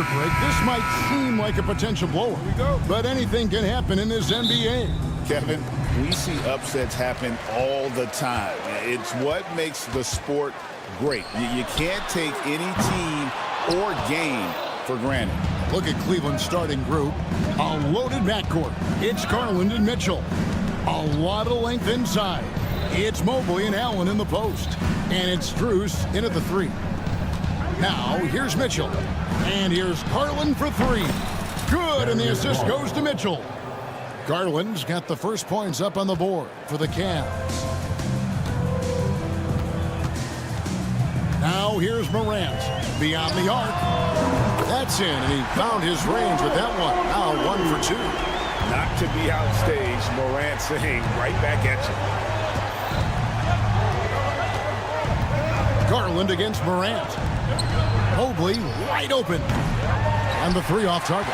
comfort break. This might seem like a potential blowout, but anything can happen in this NBA. Kevin, we see upsets happen all the time. It's what makes the sport great. You can't take any team or game for granted. Look at Cleveland's starting group. A loaded backcourt. It's Garland and Mitchell. A lot of length inside. It's Mobley and Allen in the post. And it's Strus in at the 3. Now, here's Mitchell. And here's Garland for 3. Good, and the assist goes to Mitchell. Garland's got the first points up on the board for the Cavs. Now here's Morant. Beyond the arc. That's in, and he found his range with that one. Now 1 for 2. Not to be outstaged, Morant saying right back at you. Garland against Morant. Mobley wide open. And the 3 off target.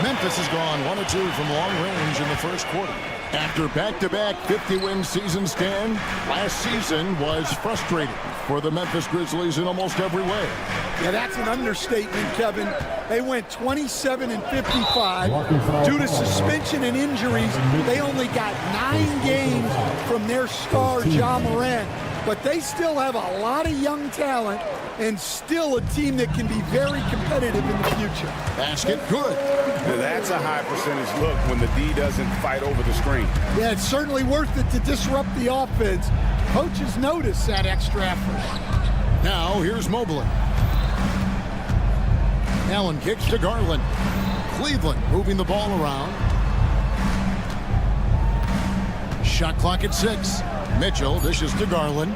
Memphis has gone 1 of 2 from long range in the first quarter. After back-to-back 50-win seasons, Dan, last season was frustrating for the Memphis Grizzlies in almost every way. Yeah, that's an understatement, Kevin. They went 27 and 55. Due to suspension and injuries, they only got 9 games from their star, Ja Morant. But they still have a lot of young talent and still a team that can be very competitive in the future. Basket good. That's a high percentage look when the D doesn't fight over the screen. Yeah, it's certainly worth it to disrupt the offense. Coaches notice that extra effort. Now here's Mobley. Allen kicks to Garland. Cleveland moving the ball around. Shot clock at 6. Mitchell dishes to Garland.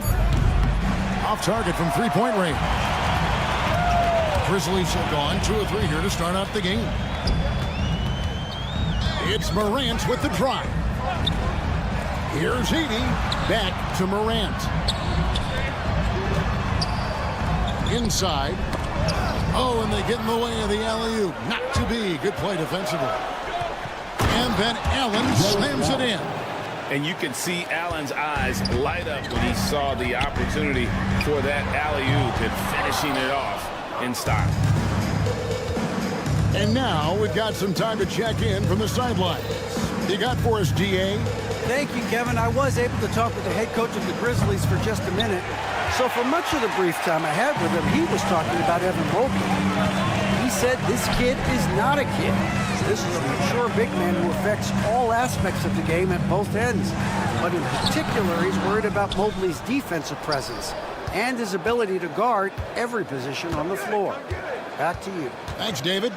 Off target from three-point range. Grizzlies have gone 2 of 3 here to start off the game. It's Morant with the drive. Here's Edey. Back to Morant. Inside. Oh, and they get in the way of the alley-oop. Not to be. Good play defensively. And then Allen slams it in. And you can see Allen's eyes light up when he saw the opportunity for that alley-oop and finishing it off in style. And now we've got some time to check in from the sidelines. You got for us, GA? Thank you, Kevin. I was able to talk with the head coach of the Grizzlies for just a minute. So for much of the brief time I had with him, he was talking about Evan Mobley. He said this kid is not a kid. This is a mature big man who affects all aspects of the game at both ends. But in particular, he's worried about Mobley's defensive presence and his ability to guard every position on the floor. Back to you. Thanks, David.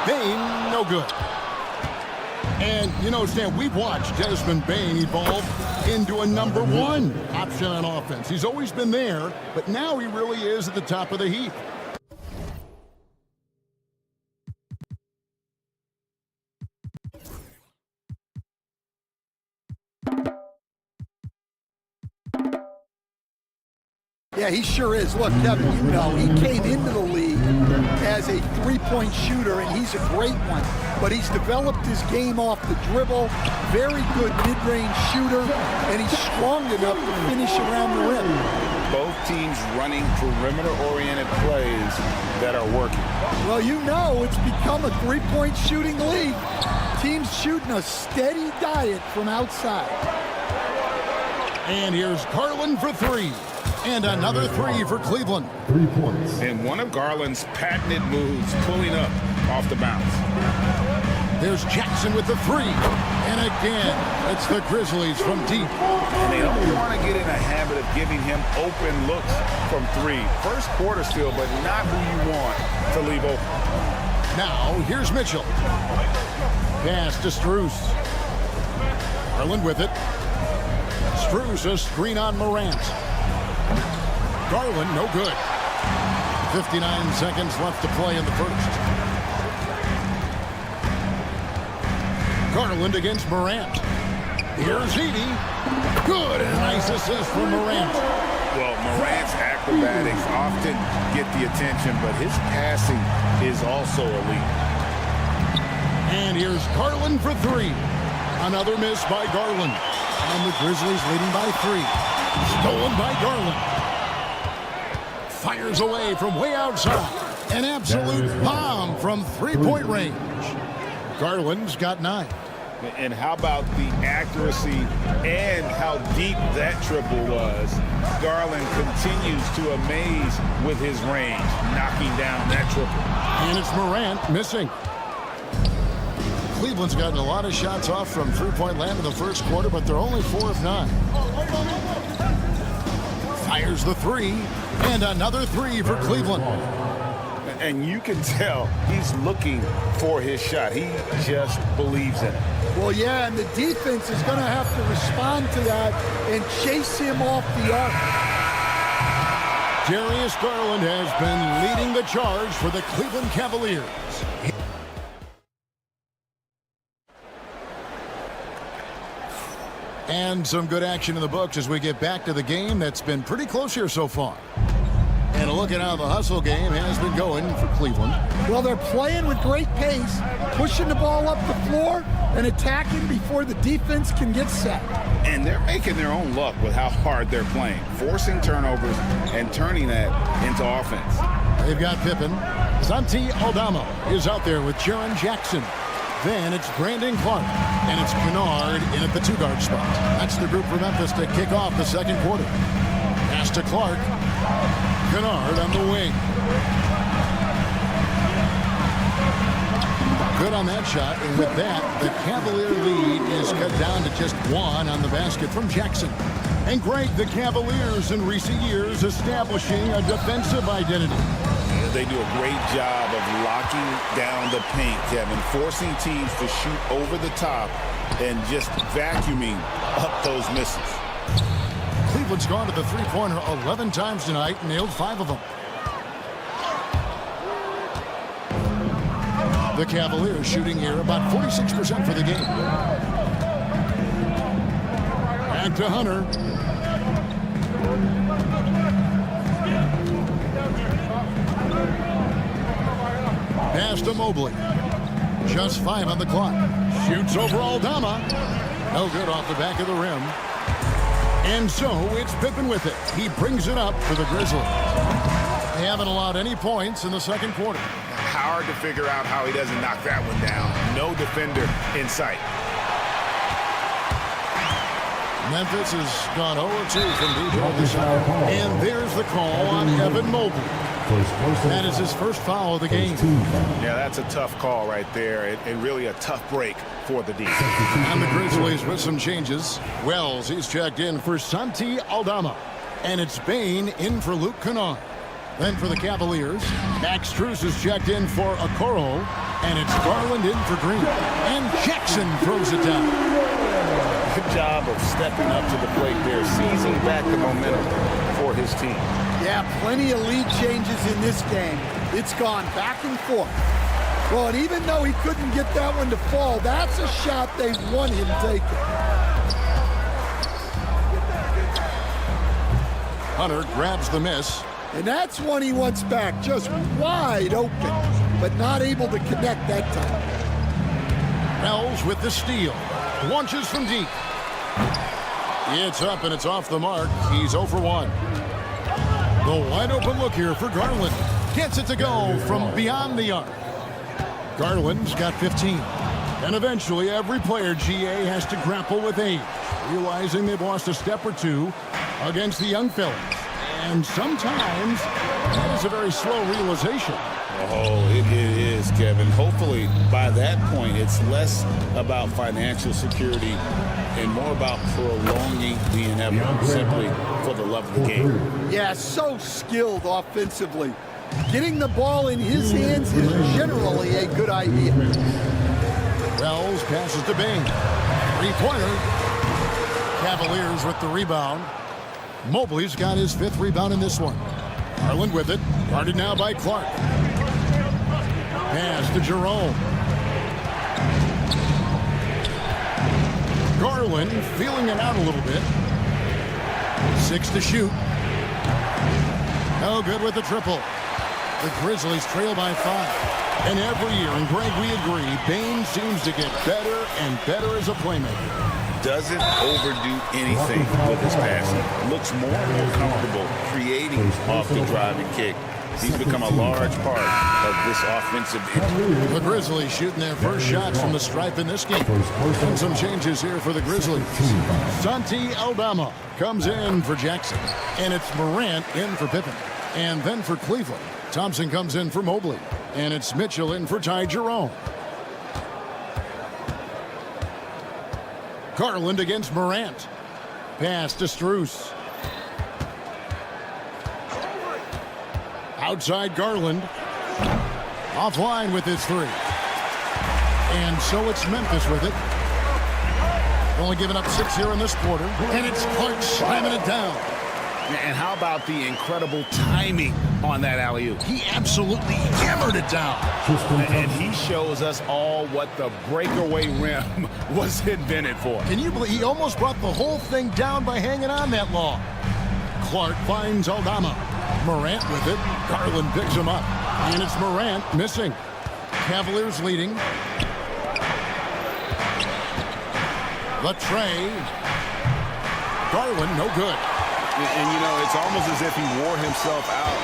Bane, no good. And, you know, Stan, we've watched Desmond Bane evolve into a #1 option on offense. He's always been there, but now he really is at the top of the heap. Yeah, he sure is. Look, Kevin, you know, he came into the league as a three-point shooter, and he's a great one. But he's developed his game off the dribble, very good mid-range shooter, and he's strong enough to finish around the rim. Both teams running perimeter-oriented plays that are working. Well, you know, it's become a three-point shooting league. Teams shooting a steady diet from outside. And here's Garland for 3. And another 3 for Cleveland. 3 points. And one of Garland's patented moves, pulling up off the bounce. There's Jackson with the 3. And again, it's the Grizzlies from deep. And they don't want to get in a habit of giving him open looks from 3. First quarter still, but not who you want to leave open. Now, here's Mitchell. Pass to Strus. Garland with it. Strus, a screen on Morant. Garland, no good. 59 seconds left to play in the first. Garland against Morant. Here's Edey. Good, and a nice assist from Morant. Well, Morant's acrobatics often get the attention, but his passing is also elite. And here's Garland for 3. Another miss by Garland. And the Grizzlies leading by 3. Stolen by Garland. Fires away from way outside. An absolute bomb from three-point range. Garland's got 9. And how about the accuracy and how deep that triple was? Garland continues to amaze with his range, knocking down that triple. And it's Morant missing. Cleveland's gotten a lot of shots off from three-point land in the first quarter, but they're only 4 of 9. Fires the 3, and another 3 for Cleveland. And you can tell he's looking for his shot. He just believes in it. Well, yeah, and the defense is going to have to respond to that and chase him off the arc. Darius Garland has been leading the charge for the Cleveland Cavaliers. And some good action in the books as we get back to the game that's been pretty close here so far. And a look at how the hustle game has been going for Cleveland. Well, they're playing with great pace, pushing the ball up the floor and attacking before the defense can get set. And they're making their own luck with how hard they're playing, forcing turnovers and turning that into offense. They've got Pippen. Santi Aldama is out there with Jaren Jackson. Then it's Brandon Clark, and it's Kennard in at the 2-guard spot. That's the group for Memphis to kick off the second quarter. Pass to Clark. Kennard on the wing. Good on that shot, and with that, the Cavalier lead is cut down to just 1 on the basket from Jackson. And great, the Cavaliers in recent years establishing a defensive identity. They do a great job of locking down the paint, Kevin, forcing teams to shoot over the top and just vacuuming up those misses. Cleveland's gone to the three-pointer 11 times tonight and nailed 5 of them. The Cavaliers shooting here about 46% for the game. Back to Hunter. Pass to Mobley. Just 5 on the clock. Shoots over Aldama. No good off the back of the rim. And so it's Pippen with it. He brings it up for the Grizzlies. They haven't allowed any points in the second quarter. Hard to figure out how he doesn't knock that one down. No defender in sight. Memphis has gone 0-2 from deep off the shot. And there's the call on Evan Mobley. That is his first foul of the game. Yeah, that's a tough call right there, and really a tough break for the defense. And the Grizzlies with some changes. Wells, he's checked in for Santi Aldama. And it's Bain in for Luke Kennard. Then for the Cavaliers, Max Strus is checked in for Okoro. And it's Garland in for Green. And Jackson throws it down. Good job of stepping up to the plate there, seizing back the momentum for his team. Yeah, plenty of lead changes in this game. It's gone back and forth. Well, and even though he couldn't get that one to fall, that's a shot they want him taking. Hunter grabs the miss. And that's one he wants back, just wide open, but not able to connect that time. Wells with the steal. Launches from deep. It's up and it's off the mark. He's 0 for 1. The wide open look here for Garland. Gets it to go from beyond the arc. Garland's got 15. And eventually every player, GA, has to grapple with age, realizing they've lost a step or two against the young fellas. And sometimes that is a very slow realization. Oh, it is, Kevin. Hopefully, by that point, it's less about financial security and more about prolonging the inevitable, simply for the love of the game. Yeah, so skilled offensively. Getting the ball in his hands is generally a good idea. Wells passes to Bain. Three-pointer. Cavaliers with the rebound. Mobley's got his 5th rebound in this one. Garland with it. Guarded now by Clark. Pass to Jerome. Garland feeling it out a little bit. 6 to shoot. No good with the triple. The Grizzlies trail by 5. And every year, and Greg, we agree, Bain seems to get better and better as a playmaker. doesn't overdo anything with his passing. Looks more and more comfortable creating off the driving kick. He's become a large part of this offensive engine. The Grizzlies shooting their first shots from the stripe in this game. And some changes here for the Grizzlies. Santi Aldama comes in for Jackson. And it's Morant in for Pippen. And then for Cleveland, Thompson comes in for Mobley. And it's Mitchell in for Ty Jerome. Garland against Morant. Pass to Strus. Outside Garland. Offline with his three. And so it's Memphis with it. Only giving up 6 here in this quarter. And it's Clark slamming it down. And how about the incredible timing on that alley-oop? He absolutely hammered it down. And he shows us all what the breakaway rim was invented for. Can you believe he almost brought the whole thing down by hanging on that long? Clark finds Aldama. Morant with it. Garland picks him up. And it's Morant missing. Cavaliers leading. The tray. Garland no good. And, you know, it's almost as if he wore himself out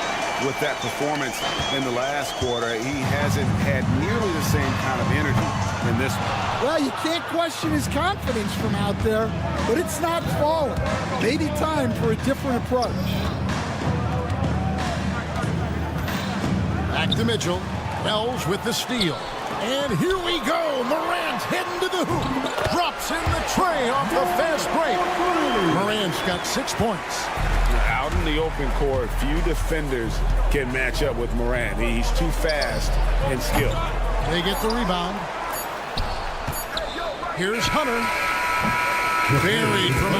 with that performance in the last quarter. He hasn't had nearly the same kind of energy in this one. Well, you can't question his confidence from out there, but it's not falling. Maybe time for a different approach. Back to Mitchell. Wells with the steal. And here we go. Morant heading to the hoop. Drops in the tray off the fast break. Morant's got 6 points. Out in the open court, few defenders can match up with Morant. He's too fast and skilled. They get the rebound. Here's Hunter. Buried from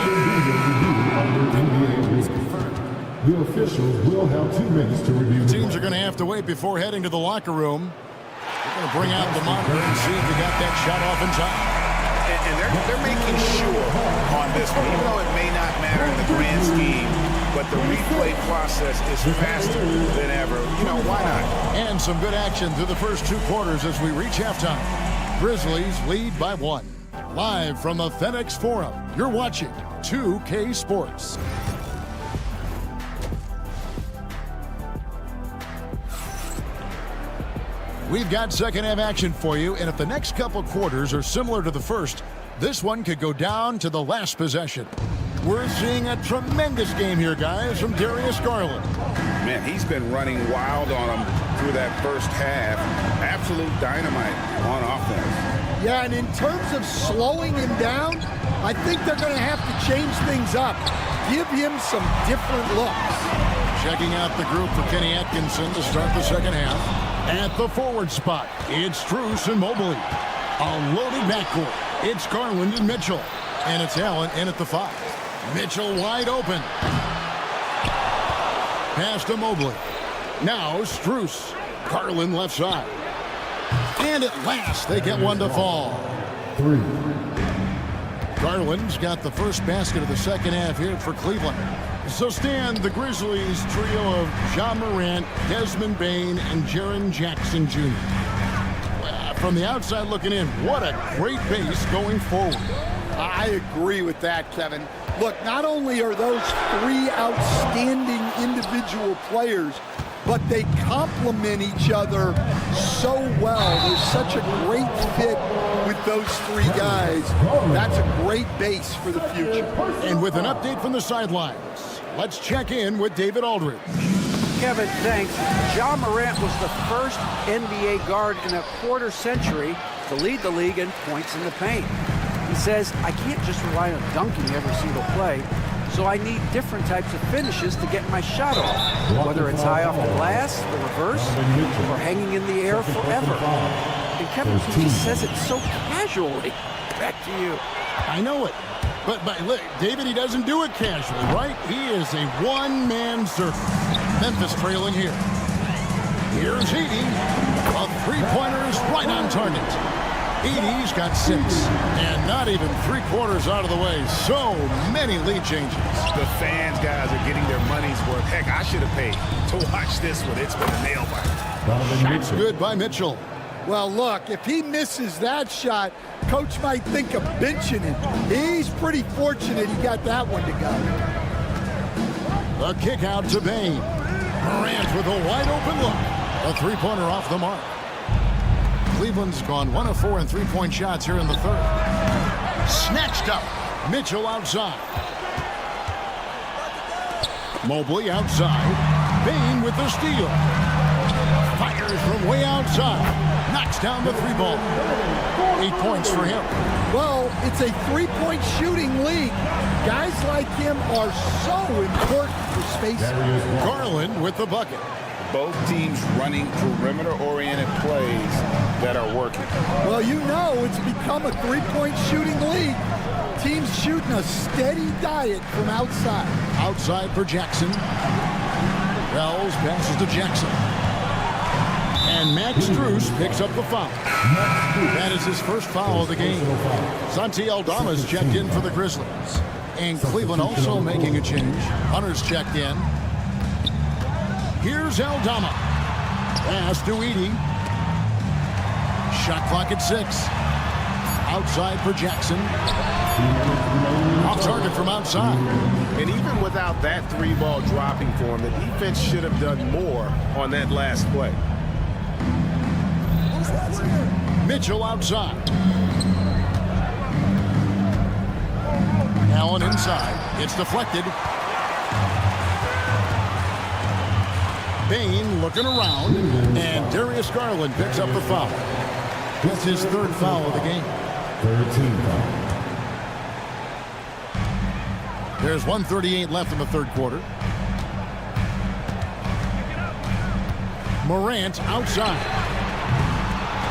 The officials will have 2 minutes to review. Teams are going to have to wait before heading to the locker room. They're going to bring out the monitor and see if they got that shot off in time. And they're making sure on this one, even though it may not matter in the grand scheme, but the replay process is faster than ever. You know, why not? And some good action through the first 2 quarters as we reach halftime. Grizzlies lead by 1. Live from the FedEx Forum, you're watching 2K Sports. We've got second half action for you, and if the next couple quarters are similar to the first, this one could go down to the last possession. We're seeing a tremendous game here, guys, from Darius Garland. Man, he's been running wild on him through that first half. Absolute dynamite on offense. Yeah, and in terms of slowing him down, I think they're going to have to change things up. Give him some different looks. Checking out the group for Kenny Atkinson to start the second half. At the forward spot, it's Strus and Mobley. A loaded backcourt. It's Garland and Mitchell. And it's Allen in at the 5. Mitchell wide open. Pass to Mobley. Now Strus. Garland left side. And at last, they get one to fall. 3. Garland's got the first basket of the second half here for Cleveland. So Stan, the Grizzlies trio of Ja Morant, Desmond Bane, and Jaren Jackson Jr. From the outside looking in, what a great base going forward. I agree with that, Kevin. Look, not only are those 3 outstanding individual players, but they complement each other so well. There's such a great fit with those 3 guys. That's a great base for the future. And with an update from the sidelines, let's check in with David Aldridge. Kevin, thanks. Ja Morant was the first NBA guard in a quarter century to lead the league in points in the paint. He says, I can't just rely on dunking every single play, so I need different types of finishes to get my shot off, whether it's high off the glass, the reverse, or hanging in the air forever. And Kevin, he just says it so casually. Back to you. I know it. But look, David, he doesn't do it casually, right? He is a one-man circus. Memphis trailing here. Here's Edey. A three-pointer is right on target. Edey's got 6. And not even 3/4 out of the way. So many lead changes. The fans, guys, are getting their money's worth. Heck, I should have paid to watch this one. It's been a nail-biter. Shots good by Mitchell. Well, look, if he misses that shot, Coach might think of benching him. He's pretty fortunate he got that one to go. The kick out to Bain. Morant with a wide open look. A three-pointer off the mark. Cleveland's gone 1 of 4 in three-point shots here in the third. Snatched up. Mitchell outside. Mobley outside. Bain with the steal. Fires from way outside. Knocks down the three ball. 8 points for him. Well, it's a three-point shooting league. Guys like him are so important for spacing. Garland with the bucket. Both teams running perimeter-oriented plays that are working. Well, you know it's become a three-point shooting league. Teams shooting a steady diet from outside. Outside for Jackson. Wells passes to Jackson. And Max Strus picks up the foul. That is his first foul of the game. Santi Aldama's checked in for the Grizzlies. And Cleveland also making a change. Hunter's checked in. Here's Aldama. Pass to Edey. Shot clock at 6. Outside for Jackson. Off target from outside. And even without that three ball dropping for him, the defense should have done more on that last play. Mitchell outside. Allen inside. It's deflected. Bain looking around, and Darius Garland picks up the foul. That's his third foul of the game. 13 foul. There's 1:38 left in the third quarter. Morant outside.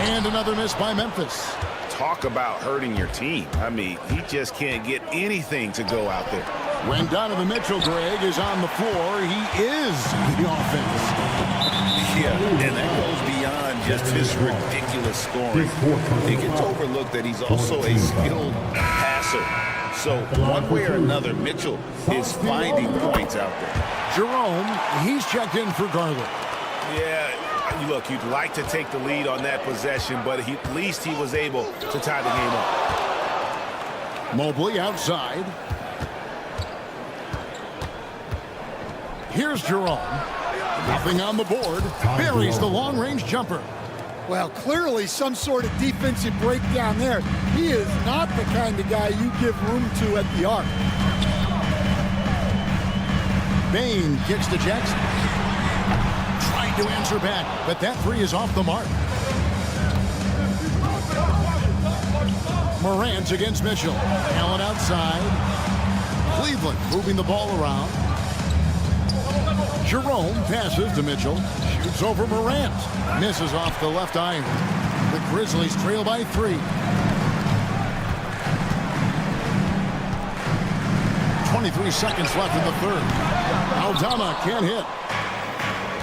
And another miss by Memphis. Talk about hurting your team. I mean, he just can't get anything to go out there. When Donovan Mitchell, Greg, is on the floor, he is the offense. Yeah, and that goes beyond just his ridiculous scoring. It gets overlooked that he's also a skilled passer. So one way or another, Mitchell is finding points out there. Jerome, he's checked in for Garland. Yeah, look, you'd like to take the lead on that possession, but at least he was able to tie the game up. Mobley outside. Here's Jerome. Nothing on the board. Buries the long-range jumper. Well, clearly some sort of defensive breakdown there. He is not the kind of guy you give room to at the arc. Bain kicks to Jackson. Trying to answer back, but that three is off the mark. Morant against Mitchell. Allen outside. Cleveland moving the ball around. Jerome passes to Mitchell. Shoots over Morant. Misses off the left iron. The Grizzlies trail by 3. 23 seconds left in the third. Aldama can't hit.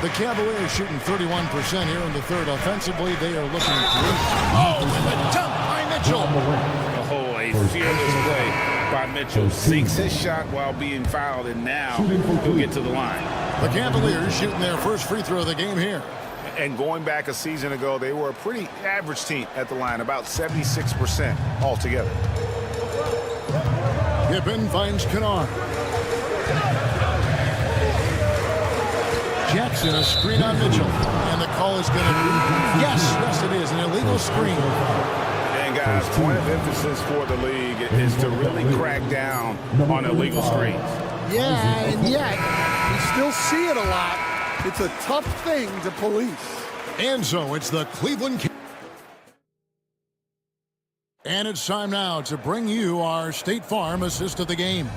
The Cavaliers shooting 31% here in the third. Offensively, they are looking great. Oh, with a dunk by Mitchell. Oh, a fearless play by Mitchell. Sinks his shot while being fouled, and now he'll get to the line. The Cavaliers shooting their first free throw of the game here. And going back a season ago, they were a pretty average team at the line, about 76% altogether. Pippen finds Kennard. Jackson, a screen on Mitchell. And the call is going to be, yes, it is, an illegal screen. And guys, point of emphasis for the league is to really crack down on illegal screens. Yeah, and yet, we still see it a lot. It's a tough thing to police. And so it's the Cleveland. And it's time now to bring you our State Farm assist of the game.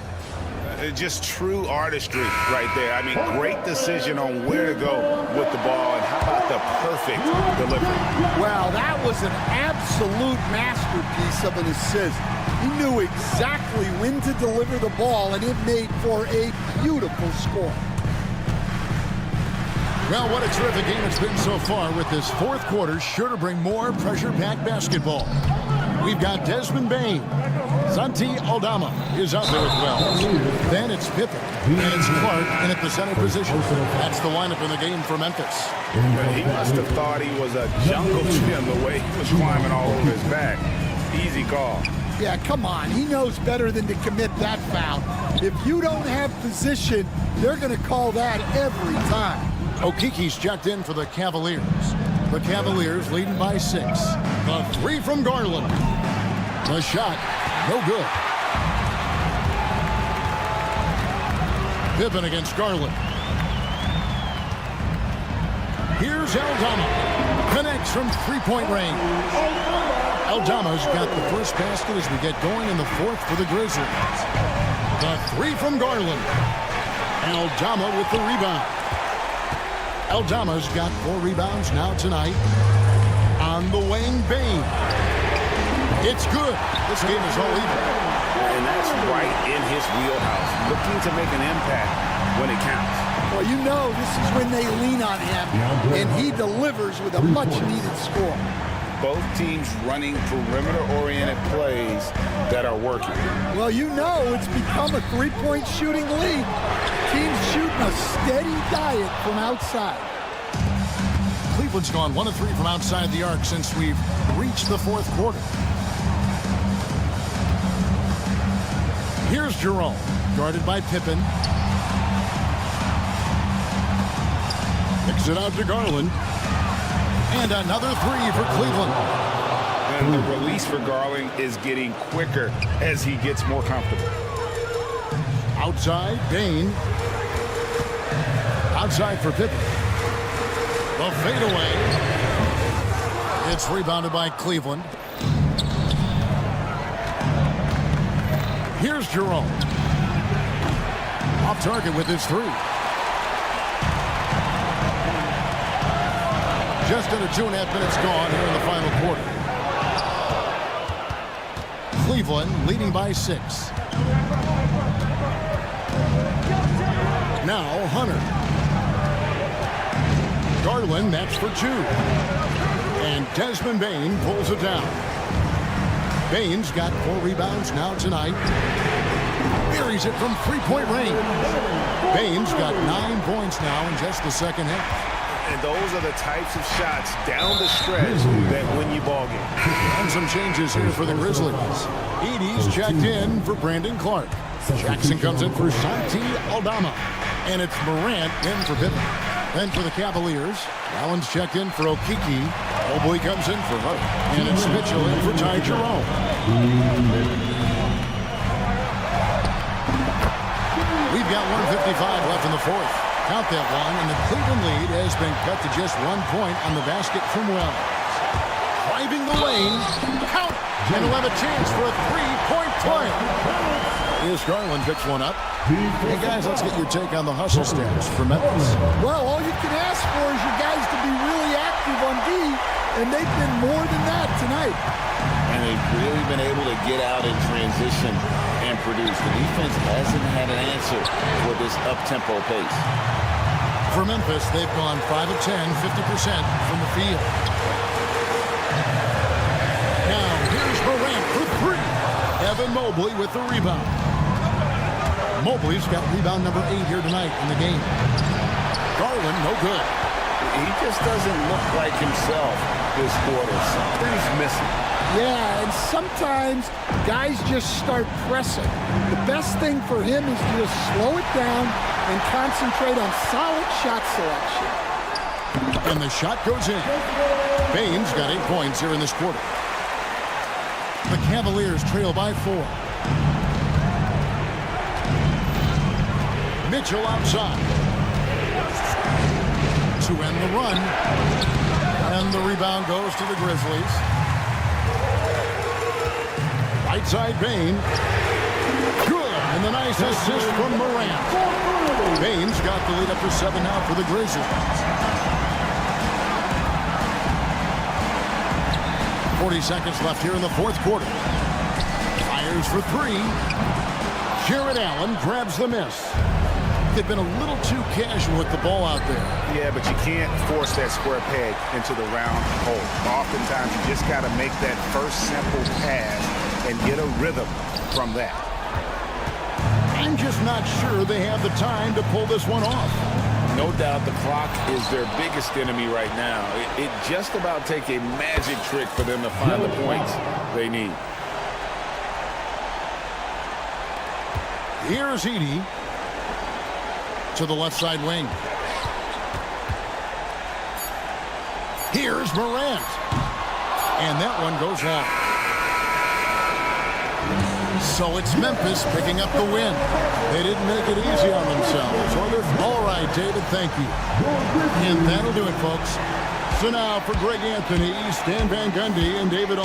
Just true artistry right there. I mean, great decision on where to go with the ball, and how about the perfect delivery? Well, that was an absolute masterpiece of an assist. He knew exactly when to deliver the ball, and it made for a beautiful score. Well, what a terrific game it's been so far, with this fourth quarter sure to bring more pressure-packed basketball. We've got Desmond Bain. Santi Aldama is out there as well. Then it's Pippen. And it's Clark in at the center position. That's the lineup in the game for Memphis. He must have thought he was a jungle gym the way he was climbing all over his back. Easy call. Yeah, come on. He knows better than to commit that foul. If you don't have position, they're going to call that every time. Okiki's checked in for the Cavaliers. The Cavaliers leading by 6. The 3 from Garland. The shot, no good. Pippen against Garland. Here's Aldama. Connects from three-point range. Aldama's got the first basket as we get going in the 4th for the Grizzlies. The 3 from Garland. Aldama with the rebound. Aldama's got 4 rebounds now tonight. On the wing, Bane. It's good. This game is all even. And that's right in his wheelhouse. Looking to make an impact when it counts. Well, you know this is when they lean on him, and he delivers with a much-needed score. Both teams running perimeter-oriented plays that are working. Well, you know it's become a three-point shooting league. Teams shooting a steady diet from outside. Cleveland's gone 1 of 3 from outside the arc since we've reached the 4th quarter. Here's Jerome, guarded by Pippen. Kicks it out to Garland. And another 3 for Cleveland. And the release for Garland is getting quicker as he gets more comfortable. Outside, Bane. Outside for Pippen. The fadeaway. It's rebounded by Cleveland. Here's Jerome. Off target with his 3. Just under 2.5 minutes gone here in the final quarter. Cleveland leading by 6. Now Hunter. Garland matched for 2. And Desmond Bane pulls it down. Bane's got 4 rebounds now tonight. Buries it from three-point range. Bane's got 9 points now in just the second half. And those are the types of shots down the stretch that win you ball games. And some changes here for the Grizzlies. Edie's checked in for Brandon Clark. Jackson comes in for Santi Aldama. And it's Morant in for Pippen. Then for the Cavaliers, Allen's checked in for Okiki. Mobley comes in for Hunt. And it's Mitchell in for Ty Jerome. We've got 1:55 left in the 4th. Count that one, and the Cleveland lead has been cut to just 1 point on the basket from Wells. Driving the lane, count, and he'll have a chance for a 3-point play. Here's Garland, picks one up. Hey guys, let's get your take on the hustle stats for Memphis. Well, all you can ask for is your guys to be really active on D, and they've been more than that tonight. And they've really been able to get out in transition and produce. The defense hasn't had an answer for this up-tempo pace. For Memphis, they've gone 5 of 10, 50% from the field. Now, here's Morant for 3. Evan Mobley with the rebound. Mobley's got rebound number 8 here tonight in the game. Garland, no good. He just doesn't look like himself this quarter. Something's missing. Yeah, and sometimes guys just start pressing. The best thing for him is to just slow it down and concentrate on solid shot selection. And the shot goes in. Bane's got 8 points here in this quarter. The Cavaliers trail by 4. Mitchell outside. To end the run. And the rebound goes to the Grizzlies. Right side, Bane. Good. And the nice assist from Morant. Bane's got the lead up to 7 now for the Grizzlies. 40 seconds left here in the 4th quarter. Fires for 3. Jared Allen grabs the miss. They've been a little too casual with the ball out there. Yeah, but you can't force that square peg into the round hole. Oftentimes, you just got to make that first simple pass and get a rhythm from that. I'm just not sure they have the time to pull this one off. No doubt the clock is their biggest enemy right now. It just about take a magic trick for them to find the points they need. Here's Edey to the left side wing. Here's Morant. And that one goes long. So it's Memphis picking up the win. They didn't make it easy on themselves. All right, David, thank you. And that'll do it, folks. So now for Greg Anthony, Stan Van Gundy, and David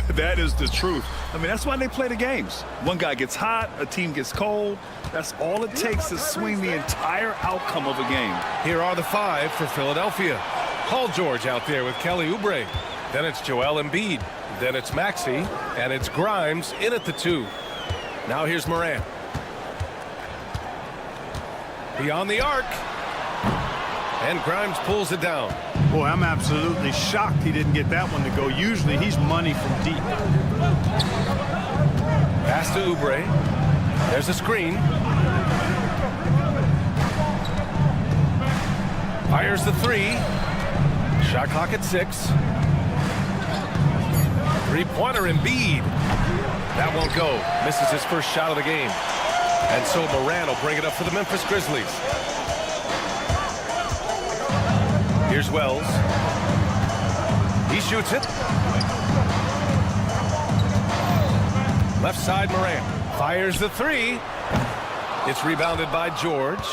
That is the truth. I mean, that's why they play the games. One guy gets hot, a team gets cold. That's all it takes to swing the entire outcome of a game. Here are the 5 for Philadelphia. Paul George out there with Kelly Oubre. Then it's Joel Embiid. Then it's Maxey. And it's Grimes in at the 2. Now here's Morant. Beyond the arc. And Grimes pulls it down. Boy, I'm absolutely shocked he didn't get that one to go. Usually he's money from deep. Pass to Oubre. There's a screen. Fires the 3. Shot clock at 6. Three-pointer Embiid. That won't go. Misses his first shot of the game. And so Morant will bring it up for the Memphis Grizzlies. Here's Wells. He shoots it. Left side Morant. Fires the 3. It's rebounded by George.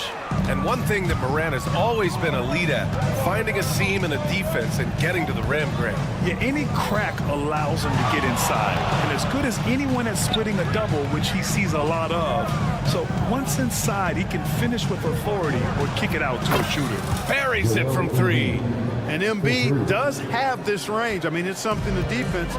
And one thing that Morant has always been elite at, finding a seam in a defense and getting to the rim, Grant. Yeah, any crack allows him to get inside. And as good as anyone at splitting a double, which he sees a lot of. So once inside, he can finish with authority or kick it out to a shooter. Buries it from 3. And Embiid does have this range. I mean, it's something the defense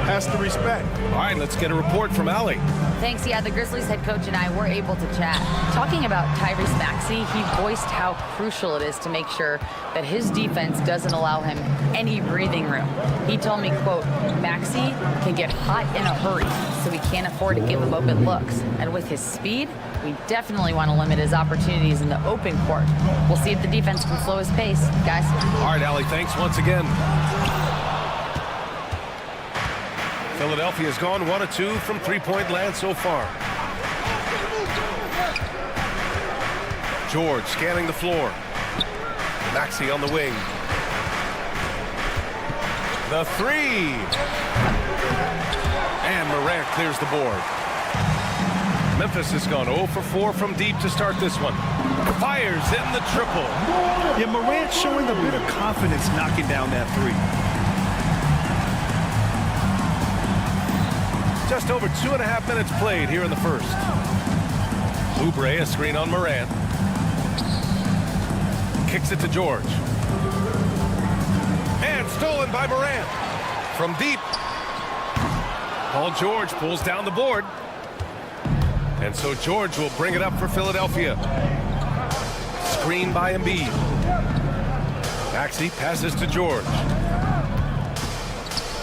has to respect. All right, let's get a report from Allie. Thanks. Yeah, the Grizzlies head coach and I were able to chat. Talking about Tyrese Maxey, he voiced how crucial it is to make sure that his defense doesn't allow him any breathing room. He told me, quote, Maxey can get hot in a hurry, so we can't afford to give him open looks. And with his speed, we definitely want to limit his opportunities in the open court. We'll see if the defense can slow his pace, guys. All right, Allie, thanks once again. Philadelphia's gone 1 of 2 from three-point land so far. George scanning the floor. Maxey on the wing. The 3. And Morant clears the board. Memphis has gone 0 for 4 from deep to start this one. Fires in the triple. Yeah, Morant showing a bit of confidence knocking down that 3. Just over 2.5 minutes played here in the first. Oubre, a screen on Morant. Kicks it to George. And stolen by Morant. From deep. Paul George pulls down the board. And so George will bring it up for Philadelphia. Screen by Embiid. Maxey passes to George.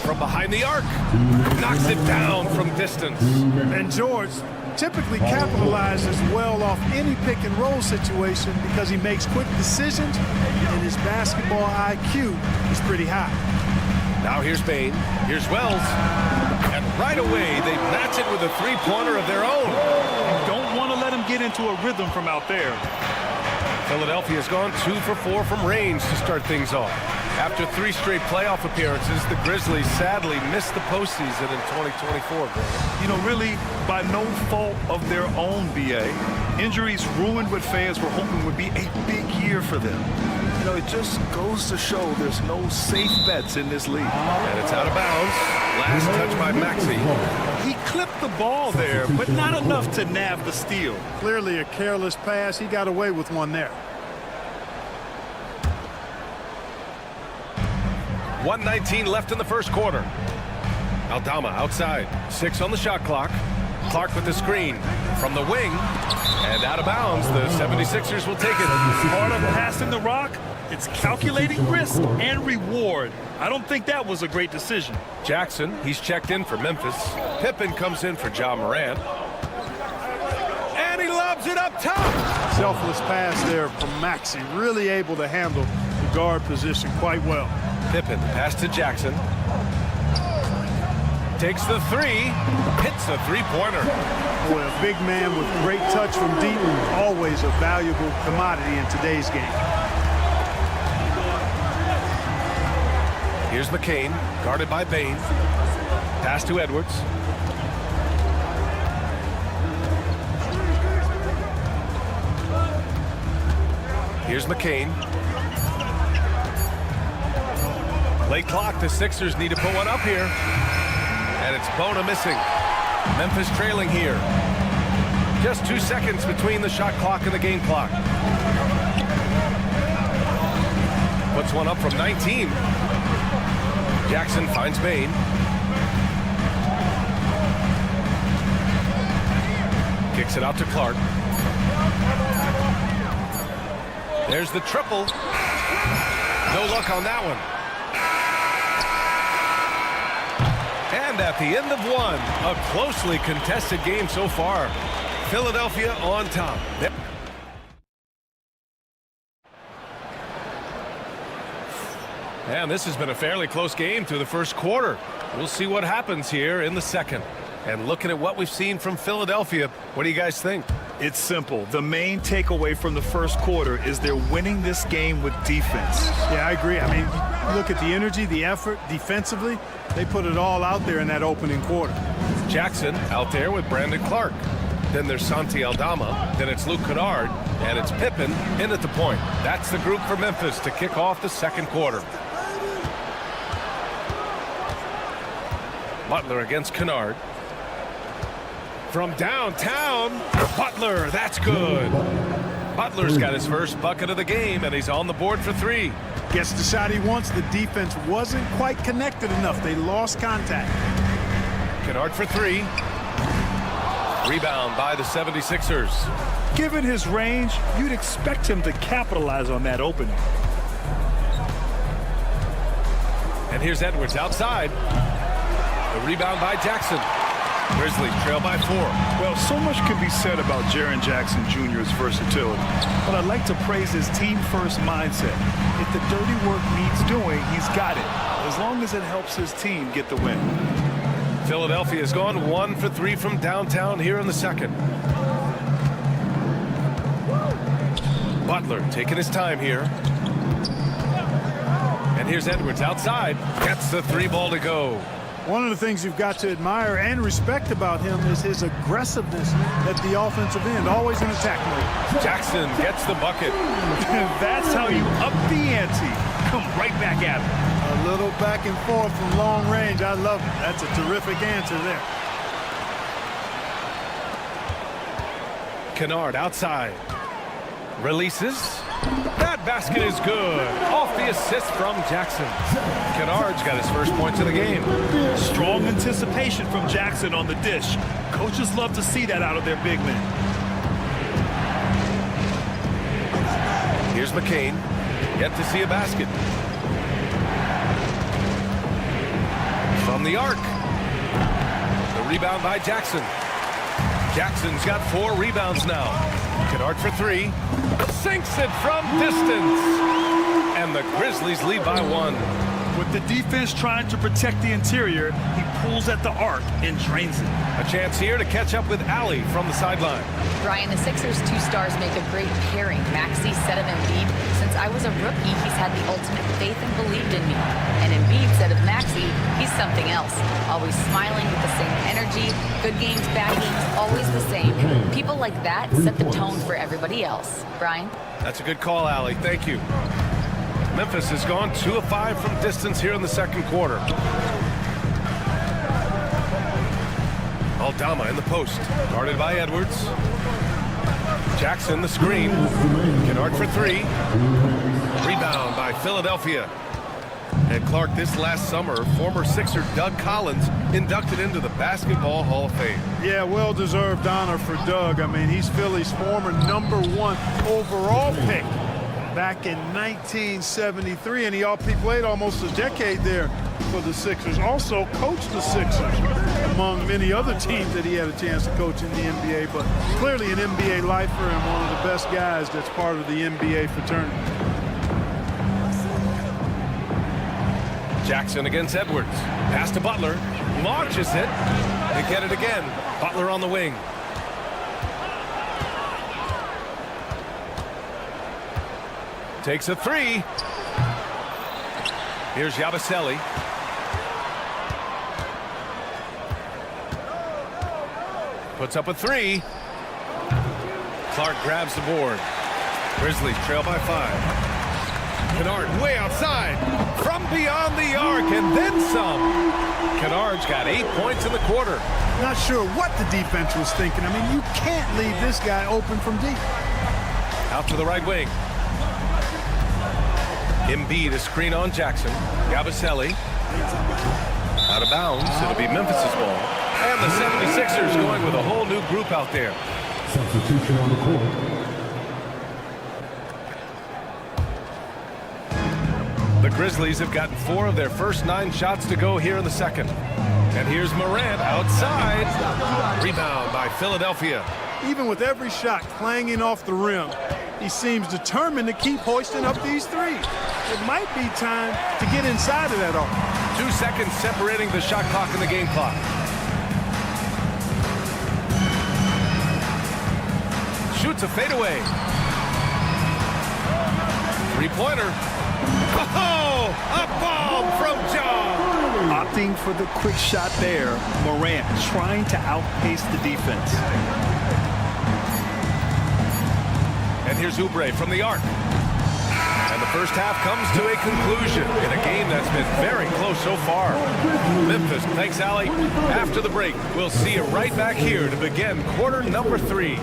From behind the arc. Knocks it down from distance. And George typically capitalizes well off any pick and roll situation because he makes quick decisions and his basketball IQ is pretty high. Now here's Bain. Here's Wells. And right away they match it with a three-pointer of their own. You don't want to let him get into a rhythm from out there. Philadelphia's gone 2 for 4 from range to start things off. After 3 straight playoff appearances, the Grizzlies sadly missed the postseason in 2024. You know, really, by no fault of their own, B.A. Injuries ruined what fans were hoping would be a big year for them. You know, it just goes to show there's no safe bets in this league. And it's out of bounds. Last touch by Maxey. He clipped the ball there, but not enough to nab the steal. Clearly a careless pass. He got away with one there. 1:19 left in the first quarter. Aldama outside. 6 on the shot clock. Clark with the screen. From the wing. And out of bounds. The 76ers will take it. Part of passing the rock, it's calculating risk and reward. I don't think that was a great decision. Jackson, he's checked in for Memphis. Pippen comes in for Ja Morant. And he lobs it up top. Selfless pass there from Maxey. Really able to handle the guard position quite well. Pippen, pass to Jackson. Takes the 3, hits a three-pointer. Boy, a big man with great touch from deep, always a valuable commodity in today's game. Here's McCain, guarded by Bain. Pass to Edwards. Here's McCain. Late clock, the Sixers need to put one up here. And it's Bona missing. Memphis trailing here. Just 2 seconds between the shot clock and the game clock. Puts one up from 19. Jackson finds Bain. Kicks it out to Clark. There's the triple. No luck on that one. And at the end of one, a closely contested game so far. Philadelphia on top. And this has been a fairly close game through the first quarter. We'll see what happens here in the second. And looking at what we've seen from Philadelphia, what do you guys think? It's simple. The main takeaway from the first quarter is they're winning this game with defense. Yeah, I agree. I mean, look at the energy, the effort defensively. They put it all out there in that opening quarter. Jackson out there with Brandon Clark. Then there's Santi Aldama. Then it's Luke Kennard. And it's Pippen in at the point. That's the group for Memphis to kick off the second quarter. Butler against Kennard. From downtown, Butler, that's good. Butler's got his first bucket of the game, and he's on the board for three. Gets the shot he wants. The defense wasn't quite connected enough. They lost contact. Kennard for three. Rebound by the 76ers. Given his range, you'd expect him to capitalize on that opening. And here's Edwards outside. The rebound by Jackson. Grizzlies trail by 4. Well, so much can be said about Jaren Jackson Jr.'s versatility, but I'd like to praise his team-first mindset. If the dirty work needs doing, he's got it, as long as it helps his team get the win. Philadelphia has gone 1 for 3 from downtown here in the second. Butler taking his time here. And here's Edwards outside. Gets the 3 ball to go. One of the things you've got to admire and respect about him is his aggressiveness at the offensive end, always in attack mode. Jackson gets the bucket. That's how you up the ante. Come right back at him. A little back and forth from long range. I love it. That's a terrific answer there. Kennard outside. Releases. That basket is good. Off the assist from Jackson. Kennard's got his first points of the game. Strong anticipation from Jackson on the dish. Coaches love to see that out of their big men. Here's McCain. Yet to see a basket. From the arc. The rebound by Jackson. Jackson's got 4 rebounds now. Kennard for 3. Sinks it from distance. And the Grizzlies lead by 1. With the defense trying to protect the interior, he pulls at the arc and drains it. A chance here to catch up with Allie from the sideline. Brian, the Sixers' 2 stars make a great pairing. Maxey said of Embiid, since I was a rookie, he's had the ultimate faith and believed in me. And Embiid said of Maxey, he's something else. Always smiling with the same energy. Good games, bad games, always the same. People like that set the tone for everybody else. Brian? That's a good call, Allie. Thank you. Memphis has gone 2 of 5 from distance here in the second quarter. Aldama in the post. Guarded by Edwards. Jackson the screen. Kennard for 3. Rebound by Philadelphia. And Clark, this last summer, former Sixer Doug Collins inducted into the Basketball Hall of Fame. Yeah, well-deserved honor for Doug. I mean, he's Philly's former #1 overall pick back in 1973, and he played almost a decade there for the Sixers. Also coached the Sixers, among many other teams that he had a chance to coach in the NBA, but clearly an NBA lifer and one of the best guys that's part of the NBA fraternity. Jackson against Edwards. Pass to Butler. Launches it. They get it again. Butler on the wing. Takes a 3. Here's Yabusele. Puts up a 3. Clark grabs the board. Grizzlies trail by 5. Kennard way outside from beyond the arc and then some. Kennard's got 8 points in the quarter. Not sure what the defense was thinking. I mean, you can't leave this guy open from deep. Out to the right wing. Embiid a screen on Jackson. Gabaselli. Out of bounds. It'll be Memphis' ball. And the 76ers going with a whole new group out there. Substitution on the court. The Grizzlies have gotten 4 of their first 9 shots to go here in the second. And here's Morant outside. Rebound by Philadelphia. Even with every shot clanging off the rim, he seems determined to keep hoisting up these threes. It might be time to get inside of that arc. 2 seconds separating the shot clock and the game clock. Shoots a fadeaway. 3-pointer. Oh, a bomb from John. Opting for the quick shot there. Morant trying to outpace the defense. And here's Oubre from the arc. And the first half comes to a conclusion in a game that's been very close so far. Memphis, thanks, Allie. After the break, we'll see you right back here to begin quarter number 3.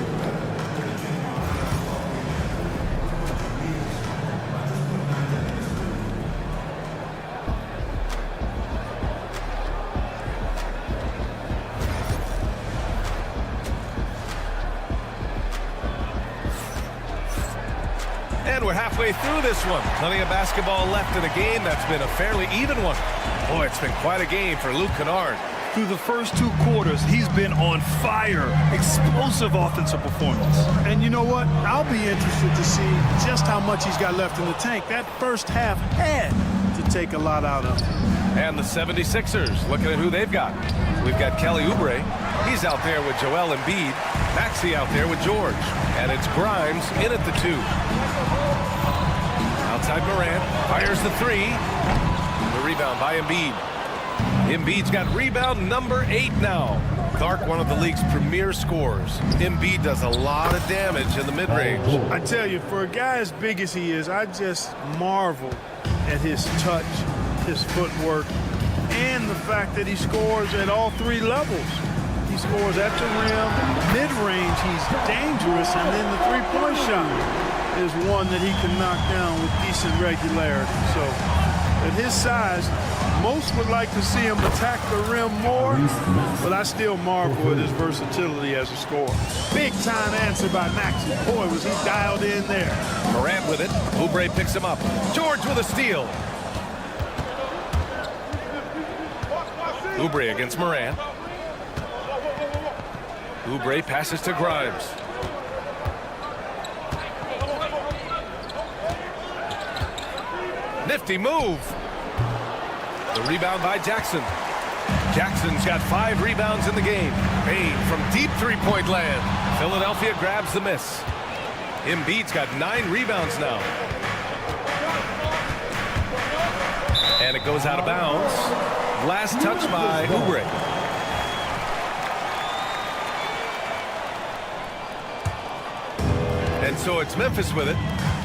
And we're halfway through this one. Plenty of basketball left in a game that's been a fairly even one. Boy, it's been quite a game for Luke Kennard. Through the first 2 quarters, he's been on fire. Explosive offensive performance. And you know what? I'll be interested to see just how much he's got left in the tank. That first half had to take a lot out of him. And the 76ers, looking at who they've got. We've got Kelly Oubre. He's out there with Joel Embiid. Maxey out there with George. And it's Grimes in at the 2. Outside Morant, fires the 3. The rebound by Embiid. Embiid's got rebound number 8 now. Clark, one of the league's premier scorers. Embiid does a lot of damage in the mid-range. I tell you, for a guy as big as he is, I just marvel at his touch, his footwork, and the fact that he scores at all 3 levels. He scores at the rim, mid-range, he's dangerous, and then the 3-point shot is one that he can knock down with decent regularity. So, at his size, most would like to see him attack the rim more, but I still marvel at his versatility as a scorer. Big-time answer by Maxey. Boy, was he dialed in there. Morant with it. Oubre picks him up. George with a steal. Oubre against Morant. Oubre passes to Grimes. Nifty move. The rebound by Jackson. Jackson's got 5 rebounds in the game. Payne from deep 3-point land. Philadelphia grabs the miss. Embiid's got 9 rebounds now. And it goes out of bounds. Last touch by Oubre. And so it's Memphis with it.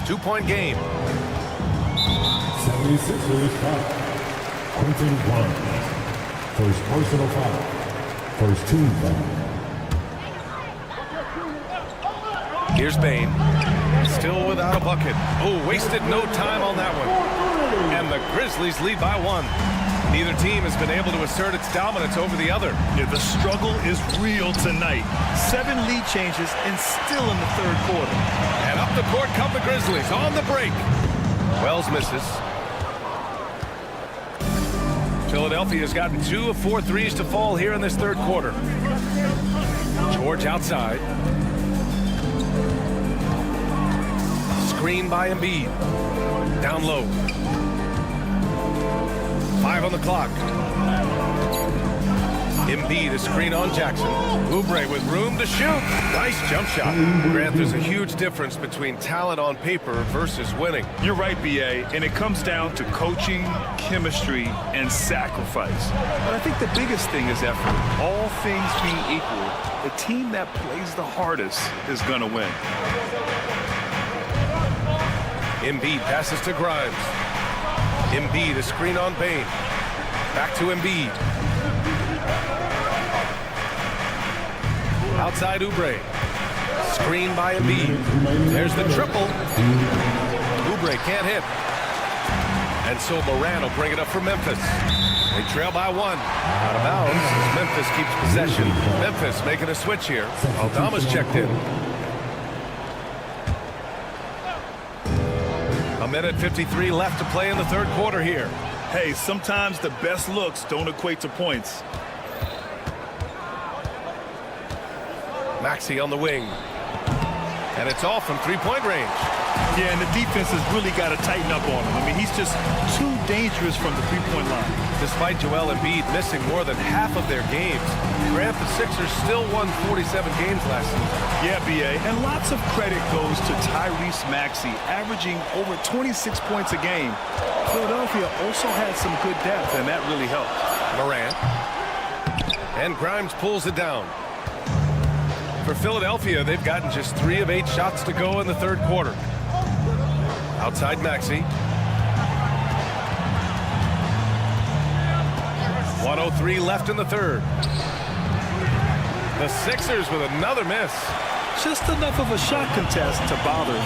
2-point game. 76ers foul. Quentin Grimes. First personal foul. First team foul. Here's Payne. Still without a bucket. Oh, wasted no time on that one. And the Grizzlies lead by 1. Neither team has been able to assert its dominance over the other. Yeah, the struggle is real tonight. 7 lead changes and still in the 3rd quarter. And up the court come the Grizzlies on the break. Wells misses. Philadelphia has gotten 2 of 4 threes to fall here in this 3rd quarter. George outside. Screen by Embiid. Down low. 5 on the clock. Embiid a screen on Jackson. Oubre with room to shoot. Nice jump shot. Grant, there's a huge difference between talent on paper versus winning. You're right, B.A., and it comes down to coaching, chemistry, and sacrifice. But I think the biggest thing is effort. All things being equal, the team that plays the hardest is going to win. Embiid passes to Grimes. Embiid, a screen on Bane. Back to Embiid. Outside Oubre. Screen by Embiid. There's the triple. Oubre can't hit. And so Moran will bring it up for Memphis. They trail by 1. Out of bounds as Memphis keeps possession. Memphis making a switch here. Aldama's checked in. A minute 53 left to play in the third quarter here. Hey, sometimes the best looks don't equate to points. Maxey on the wing. And it's off from three-point range. Yeah, and the defense has really got to tighten up on him. I mean, he's just too dangerous from the three-point line. Despite Joel Embiid missing more than half of their games, Grant, the Sixers still won 47 games last season. Yeah, B.A., and lots of credit goes to Tyrese Maxey, averaging over 26 points a game. Philadelphia also had some good depth, and that really helped. Morant. And Grimes pulls it down. For Philadelphia, they've gotten just 3 of 8 shots to go in the third quarter. Outside Maxey. 1:03 left in the third. The Sixers with another miss. Just enough of a shot contest to bother.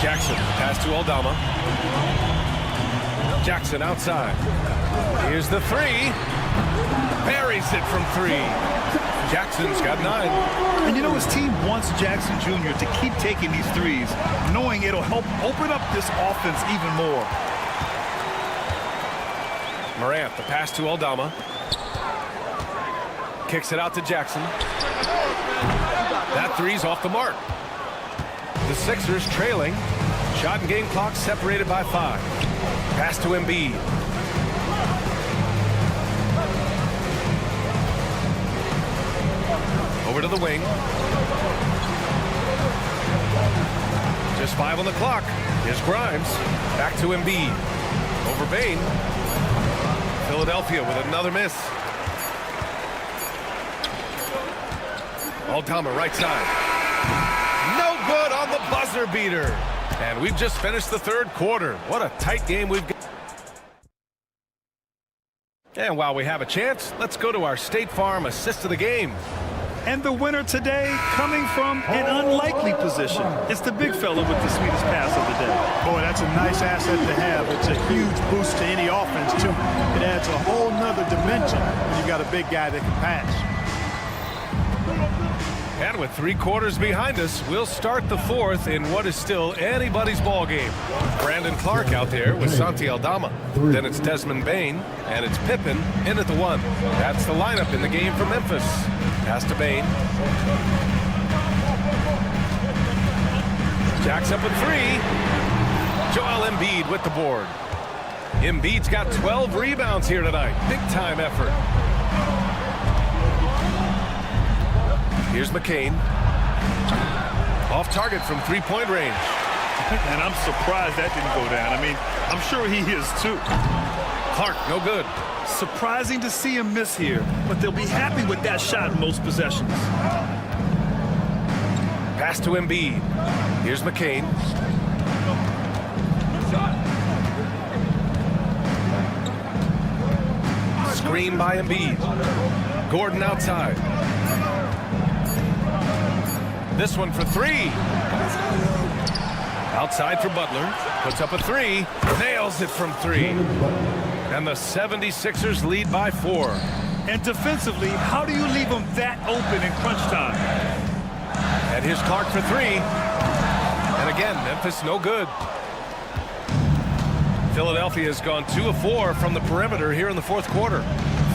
Jackson, pass to Aldama. Jackson outside. Here's the 3. Buries it from 3. Jackson's got 9. And you know, his team wants Jackson Jr. to keep taking these threes, knowing it'll help open up this offense even more. Morant, the pass to Aldama. Kicks it out to Jackson. That 3's off the mark. The Sixers trailing. Shot and game clock separated by 5. Pass to Embiid. Over to the wing. Just 5 on the clock. Here's Grimes. Back to Embiid. Over Bane. Philadelphia with another miss. Aldama right side. No good on the buzzer beater. And we've just finished the third quarter. What a tight game we've got. And while we have a chance, let's go to our State Farm assist of the game. And the winner today coming from an unlikely position. It's the big fella with the sweetest pass of the day. Boy, that's a nice asset to have. It's a huge boost to any offense, too. It adds a whole nother dimension when you've got a big guy that can pass. And with 3 quarters behind us, we'll start the fourth in what is still anybody's ball game. Brandon Clark out there with Santi Aldama. Then it's Desmond Bane, and it's Pippen in at the 1. That's the lineup in the game for Memphis. Pass to Bane. Jacks up with 3. Joel Embiid with the board. Embiid's got 12 rebounds here tonight. Big time effort. Here's McCain. Off target from 3-point range. And I'm surprised that didn't go down. I mean, I'm sure he is too. Clark, no good. Surprising to see him miss here, but they'll be happy with that shot in most possessions. Pass to Embiid. Here's McCain. Screen by Embiid. Gordon outside. This one for 3. Outside for Butler. Puts up a 3. Nails it from 3. And the 76ers lead by 4. And defensively, how do you leave them that open in crunch time? And here's Clark for 3. And again, Memphis no good. Philadelphia has gone 2 of 4 from the perimeter here in the fourth quarter.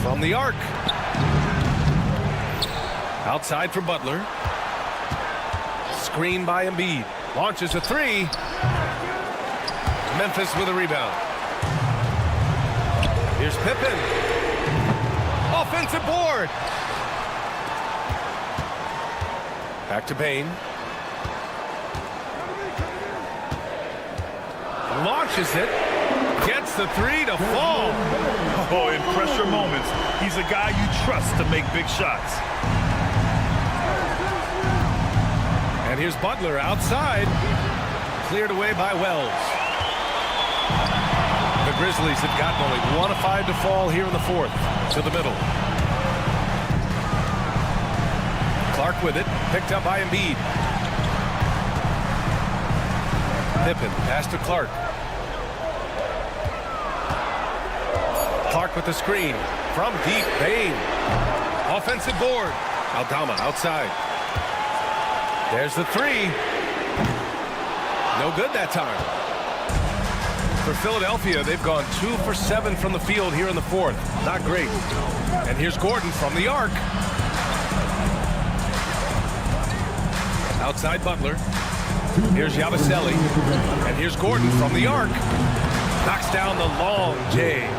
From the arc. Outside for Butler. Screen by Embiid. Launches a 3. Memphis with a rebound. Here's Pippen. Offensive board. Back to Bane. Launches it. Gets the 3 to fall. Oh, in pressure moments, he's a guy you trust to make big shots. And here's Butler outside. cleared away by Wells. The Grizzlies have gotten only 1 of 5 to fall here in the fourth. To the middle. Clark with it, picked up by Embiid. Pippen, pass to Clark. Clark with the screen. From deep, Bane. Offensive board. Aldama outside. There's the three. No good that time. For Philadelphia, they've gone 2 for 7 from the field here in the fourth. Not great. And here's Gordon from the arc. Outside Butler. Here's Yabusele. And here's Gordon from the arc. Knocks down the long J.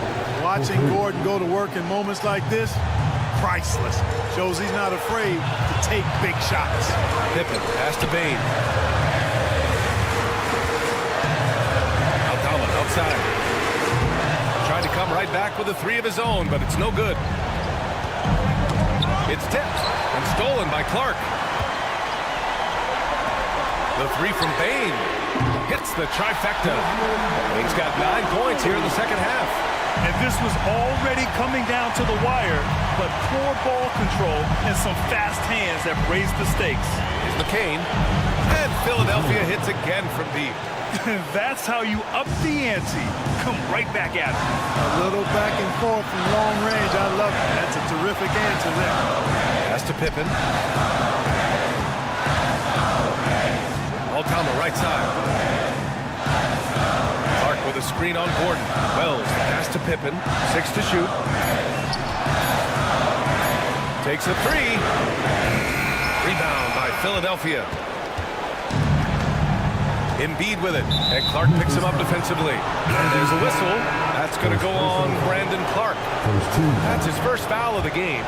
Watching Gordon go to work in moments like this, priceless. Shows he's not afraid to take big shots. Pippen, pass to Bane. Aldama outside. Trying to come right back with a three of his own, but it's no good. It's tipped and stolen by Clark. The three from Bane hits the trifecta. Bane's got 9 points here in the second half. And this was already coming down to the wire, but poor ball control and some fast hands have raised the stakes. Here's McCain. And Philadelphia hits again from deep. That's how you up the ante. Come right back at it. A little back and forth from long range. I love it. That's a terrific answer there. Pass to Pippen. Aldama right side. Clark with a screen on Gordon. Wells, pass to Pippen. 6 to shoot. Takes a three. Rebound by Philadelphia. Embiid with it, and Clark picks him up defensively. And there's a whistle. That's going to go on Brandon Clark. That's his first foul of the game.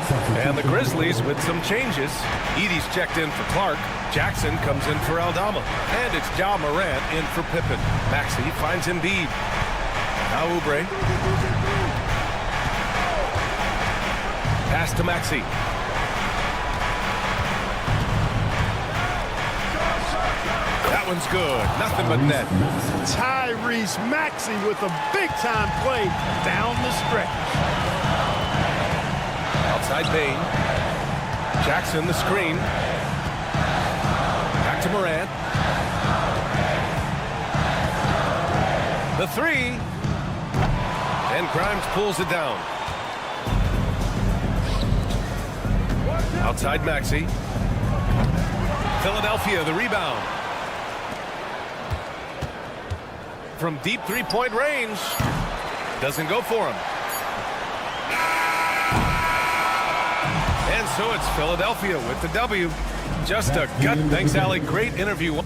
And the Grizzlies with some changes. Edey's checked in for Clark. Jackson comes in for Aldama. And it's Ja Morant in for Pippen. Maxey finds Embiid. Now Oubre. Pass to Maxey. That one's good. Nothing but net. Tyrese Maxey with a big-time play down the stretch. Outside Bane. Jackson the screen. Back to Morant. The three. And Grimes pulls it down. Outside Maxey. Philadelphia the rebound. From deep three-point range. Doesn't go for him. And so it's Philadelphia with the W. Just a gut. Thanks, Allie. Great interview.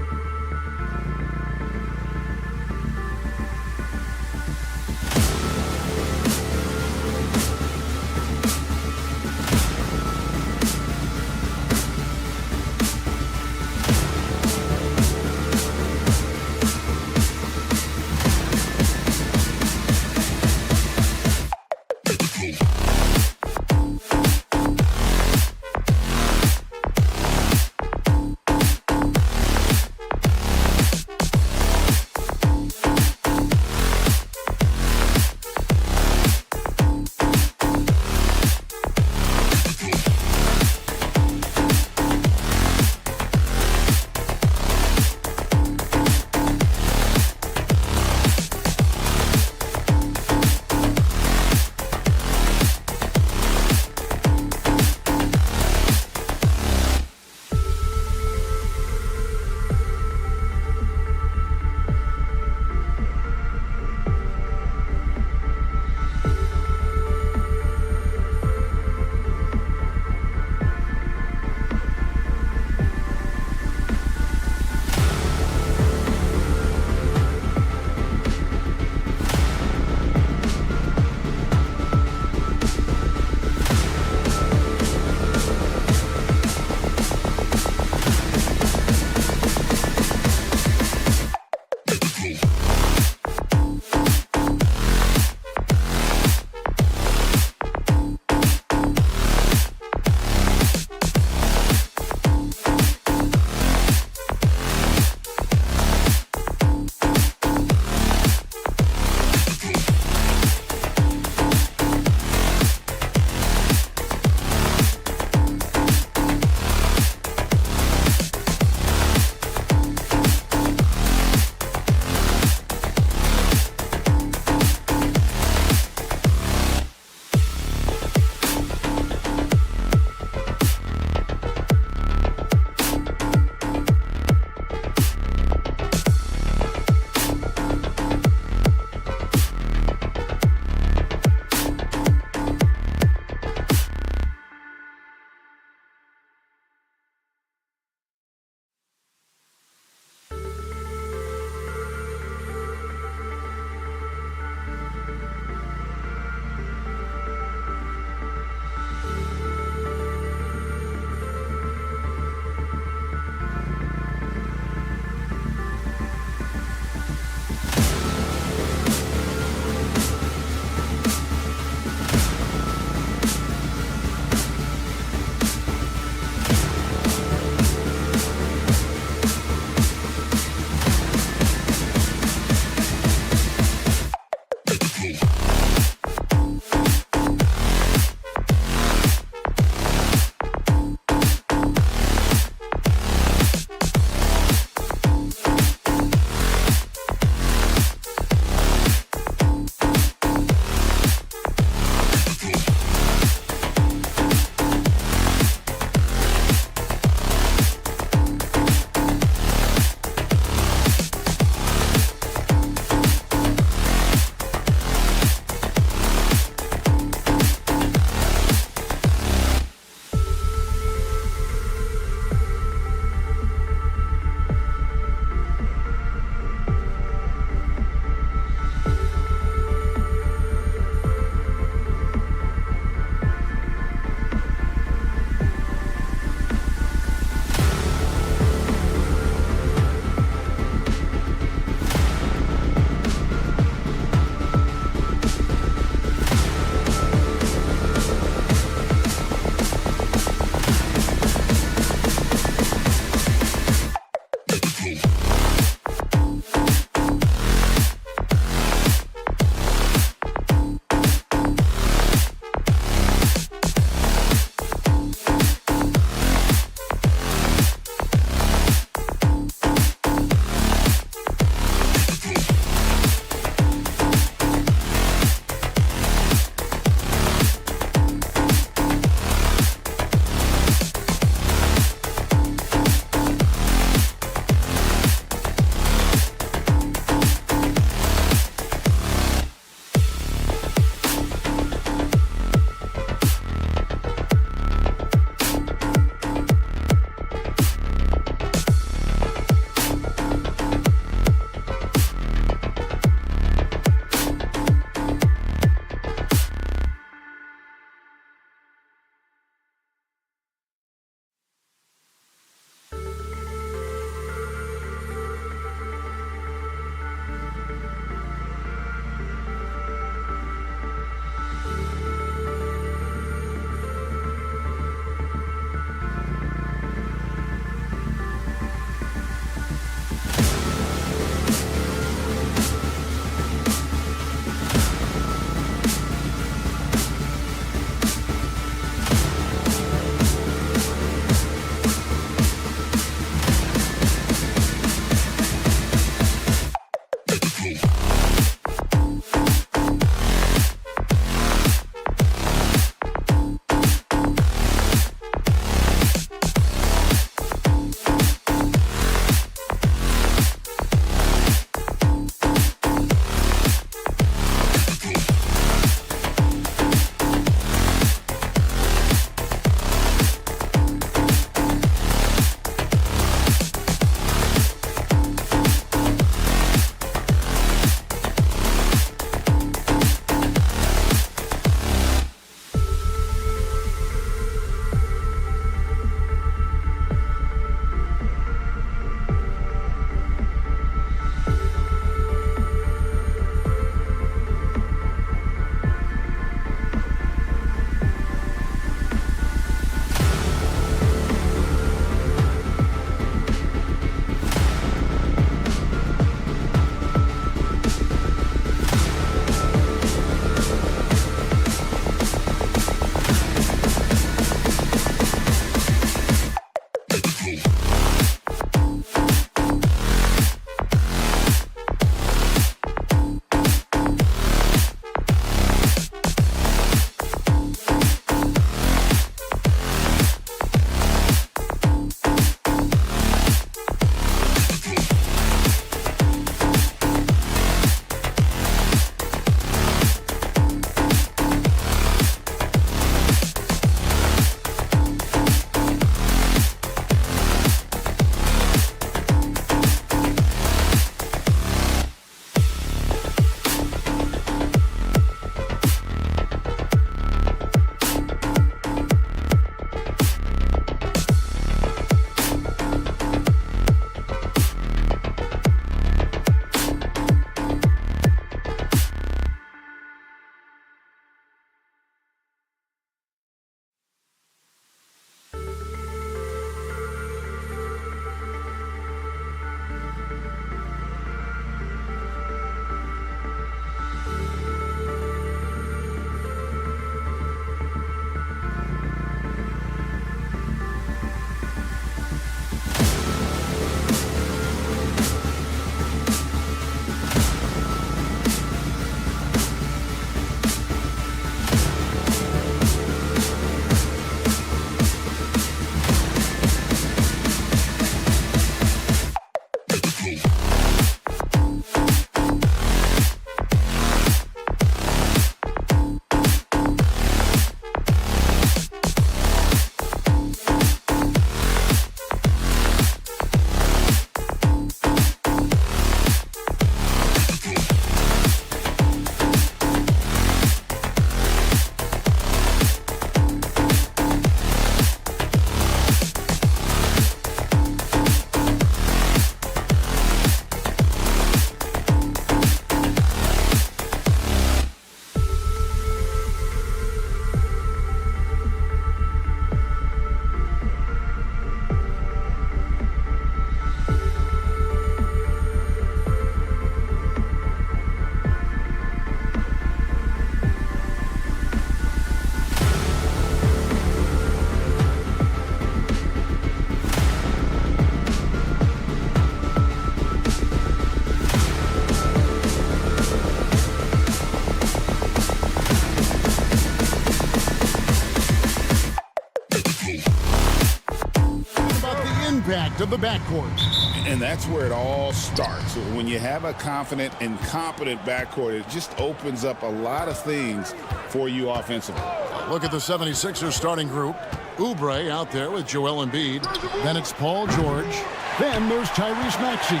impact of the backcourt. And that's where it all starts. When you have a confident and competent backcourt, it just opens up a lot of things for you offensively. Look at the 76ers starting group. Oubre out there with Joel Embiid. Then it's Paul George. Then there's Tyrese Maxey.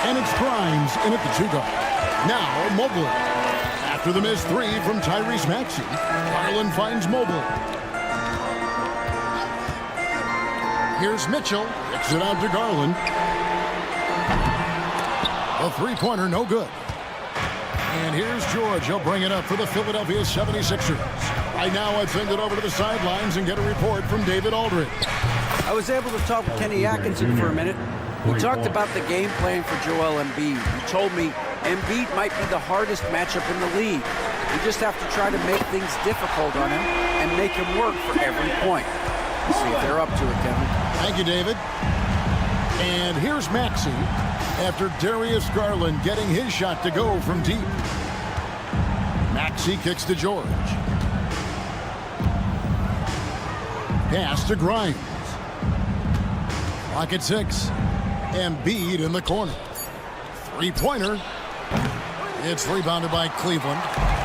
And it's Grimes in at the 2-guard. Now Mobley. After the missed three from Tyrese Maxey, Garland finds Mobley. Here's Mitchell. Kicks it out to Garland. A three-pointer, no good. And here's George. He'll bring it up for the Philadelphia 76ers. Right now, I'd send it over to the sidelines and get a report from David Aldridge. I was able to talk with Kenny Atkinson for a minute. We talked about the game plan for Joel Embiid. He told me Embiid might be the hardest matchup in the league. We just have to try to make things difficult on him and make him work for every point. Let's see if they're up to it, Kevin. Thank you, David. And here's Maxey after Darius Garland getting his shot to go from deep. Maxey kicks to George. Pass to Grimes. Clock at 6. Embiid in the corner. Three-pointer. It's rebounded by Cleveland.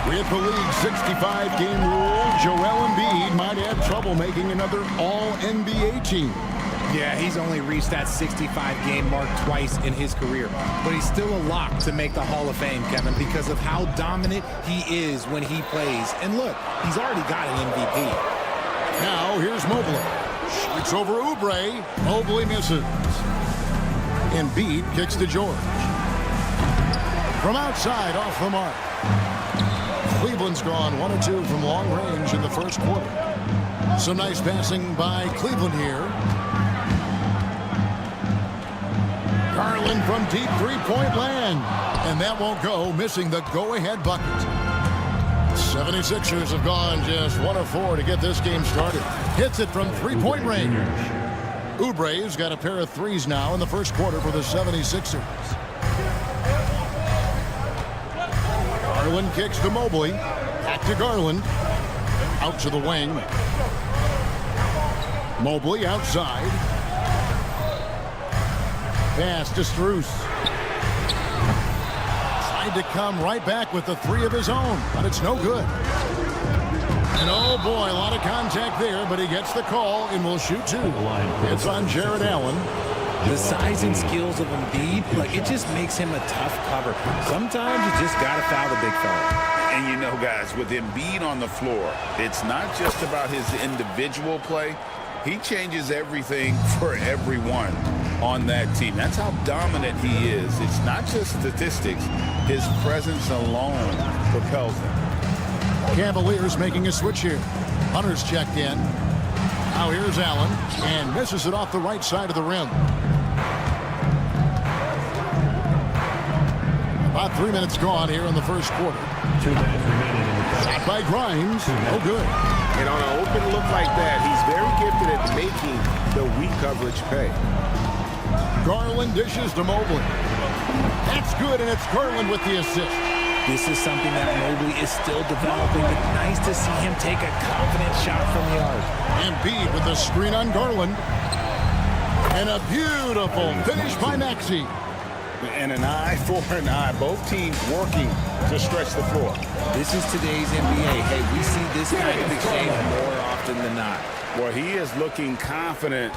With the league's 65-game rule, Joel Embiid might have trouble making another All-NBA team. Yeah, he's only reached that 65-game mark twice in his career. But he's still a lock to make the Hall of Fame, Kevin, because of how dominant he is when he plays. And look, he's already got an MVP. Now, here's Mobley. Shoots over Oubre. Mobley misses. Embiid kicks to George. From outside, off the mark. Cleveland's gone 1 of 2 from long range in the first quarter. Some nice passing by Cleveland here. Garland from deep three-point land. And that won't go, missing the go-ahead bucket. 76ers have gone just 1 of 4 to get this game started. Hits it from three-point range. Oubre's got a pair of threes now in the first quarter for the 76ers. Garland kicks to Mobley. Back to Garland. Out to the wing. Mobley outside. Pass to Strus. Tried to come right back with the three of his own, but it's no good. And oh boy, a lot of contact there, but he gets the call and will shoot 2. It's on Jared Allen. The size and skills of Embiid, like, it just makes him a tough cover. Sometimes you just got to foul the big fella. And you know, guys, with Embiid on the floor, it's not just about his individual play. He changes everything for everyone on that team. That's how dominant he is. It's not just statistics. His presence alone propels them. Cavaliers making a switch here. Hunter's checked in. Now here's Allen, and misses it off the right side of the rim. About 3 minutes gone here in the first quarter. Shot by Grimes, no good. And on an open look like that, he's very gifted at making the weak coverage pay. Garland dishes to Mobley. That's good, and it's Garland with the assist. This is something that Mobley is still developing, but nice to see him take a confident shot from the arc. Embiid with the screen on Garland. And a beautiful finish by Maxey. And an eye for an eye. Both teams working to stretch the floor. This is today's NBA. Hey, we see this kind of exchange more often than not. Well, he is looking confident.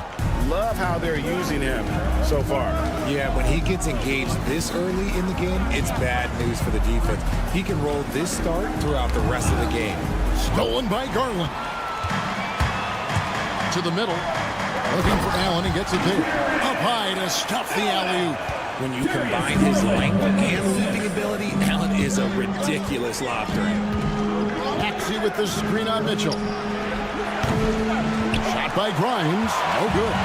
Love how they're using him so far. Yeah, when he gets engaged this early in the game, it's bad news for the defense. He can roll this start throughout the rest of the game. Stolen by Garland. To the middle. Looking for Allen. He gets it there. Up high to stuff the alley-oop. When you combine his length and leaping ability, Allen is a ridiculous lob threat. Maxey with the screen on Mitchell. Shot by Grimes. No good.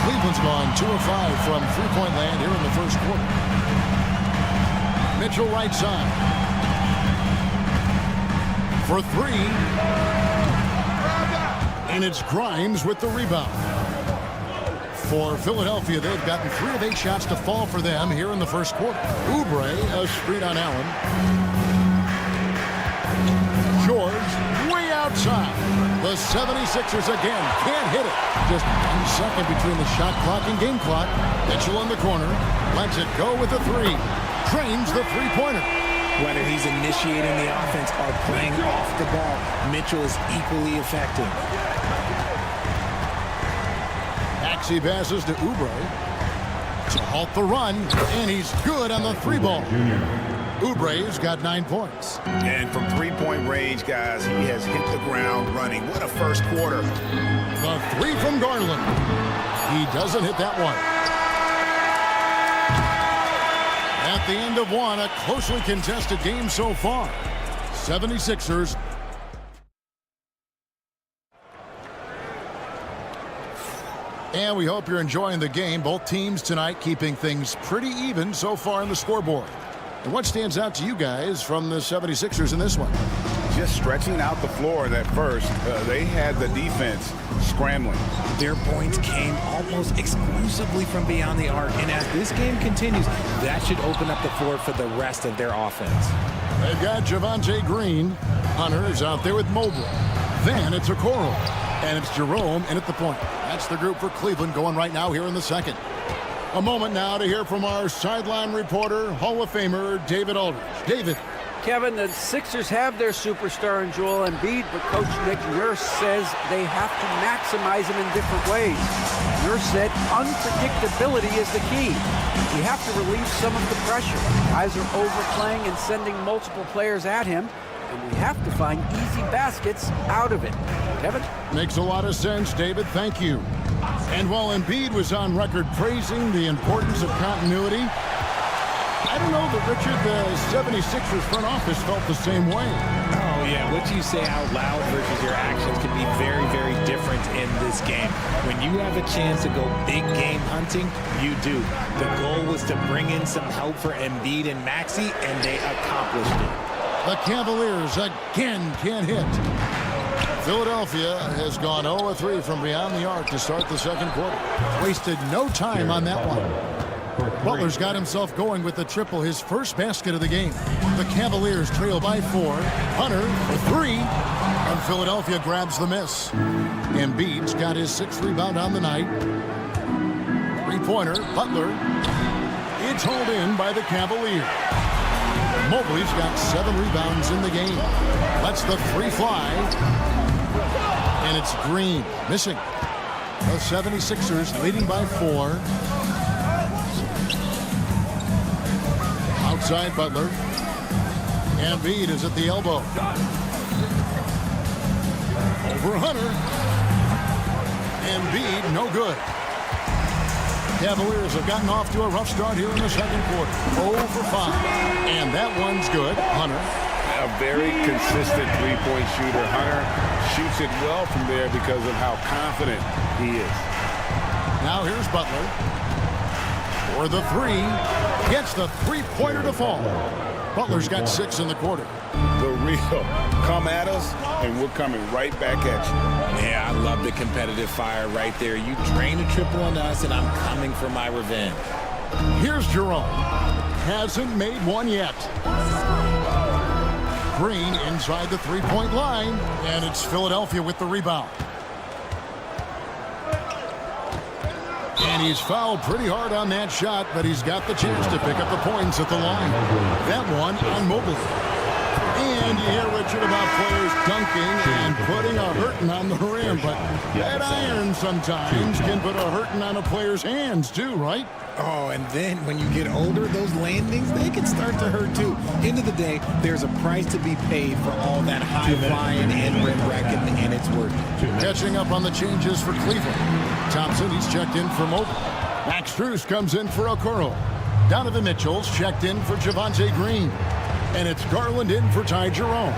Cleveland's gone 2 of 5 from three-point land here in the first quarter. Mitchell right side. For 3. And it's Grimes with the rebound. For Philadelphia, they've gotten 3 of 8 shots to fall for them here in the first quarter. Oubre, a screen on Allen. George, way outside. The The 76ers again can't hit it. Just 1 second between the shot clock and game clock. Mitchell in the corner. Lets it go with the three. Trains the three-pointer. Whether he's initiating the offense or playing off the ball, Mitchell is equally effective. Maxey passes to Oubre to halt the run, and he's good on the three ball. Oubre's got 9 points. And from three-point range, guys, he has hit the ground running. What a first quarter. The three from Garland. He doesn't hit that one. At the end of one, a closely contested game so far. 76ers. And we hope you're enjoying the game. Both teams tonight keeping things pretty even so far in the scoreboard. And what stands out to you guys from the 76ers in this one? Just stretching out the floor at first. They had the defense scrambling. Their points came almost exclusively from beyond the arc. And as this game continues, that should open up the floor for the rest of their offense. They've got Javonte Green. Hunter is out there with Mobley. Then it's Okoro. And it's Jerome in at the point. That's the group for Cleveland going right now here in the second. A moment now to hear from our sideline reporter, Hall of Famer David Aldridge. David. Kevin, the Sixers have their superstar in Joel Embiid, but Coach Nick Nurse says they have to maximize him in different ways. Nurse said unpredictability is the key. We have to relieve some of the pressure. Guys are overplaying and sending multiple players at him, and we have to find easy baskets out of it. Kevin? Makes a lot of sense, David. Thank you. And while Embiid was on record praising the importance of continuity, I don't know that, Richard, the 76ers front office felt the same way. Oh, yeah. What you say out loud versus your actions can be very, very different in this game. When you have a chance to go big game hunting, you do. The goal was to bring in some help for Embiid and Maxey, and they accomplished it. The Cavaliers again can't hit. Philadelphia has gone 0-3 from beyond the arc to start the second quarter. Wasted no time on that one. Butler's got himself going with the triple, his first basket of the game. The Cavaliers trail by 4. Hunter for 3. And Philadelphia grabs the miss. Embiid's got his 6th rebound on the night. Three-pointer, Butler. It's hauled in by the Cavaliers. Mobley's got 7 rebounds in the game. Lets the 3 fly. And it's Green missing. The 76ers leading by 4. Outside Butler. Embiid is at the elbow. Over Hunter. Embiid, no good. Cavaliers have gotten off to a rough start here in the second quarter. 0 for 5. And that one's good. Hunter. A very consistent three-point shooter. Hunter shoots it well from there because of how confident he is. Now here's Butler. For the 3. Gets the three-pointer to fall. Butler's got 6 in the quarter. The real come at us, and we're coming right back at you. Yeah, I love the competitive fire right there. You drain a triple on us, and I'm coming for my revenge. Here's Jerome. Hasn't made one yet. Green inside the three-point line, and it's Philadelphia with the rebound. And he's fouled pretty hard on that shot, but he's got the chance to pick up the points at the line. That one on Mobley. And you hear, Richard, about players dunking and putting a hurting on the rim, but that iron sometimes can put a hurting on a player's hands too, right? Oh, and then when you get older, those landings, they can start to hurt too. End of the day, there's a price to be paid for all that high-flying and rim wrecking, and it's worth it. Catching up on the changes for Cleveland. Thompson, he's checked in for Mobley. Max Strus comes in for Okoro. Donovan Mitchell's checked in for Javonte Green. And it's Garland in for Ty Jerome.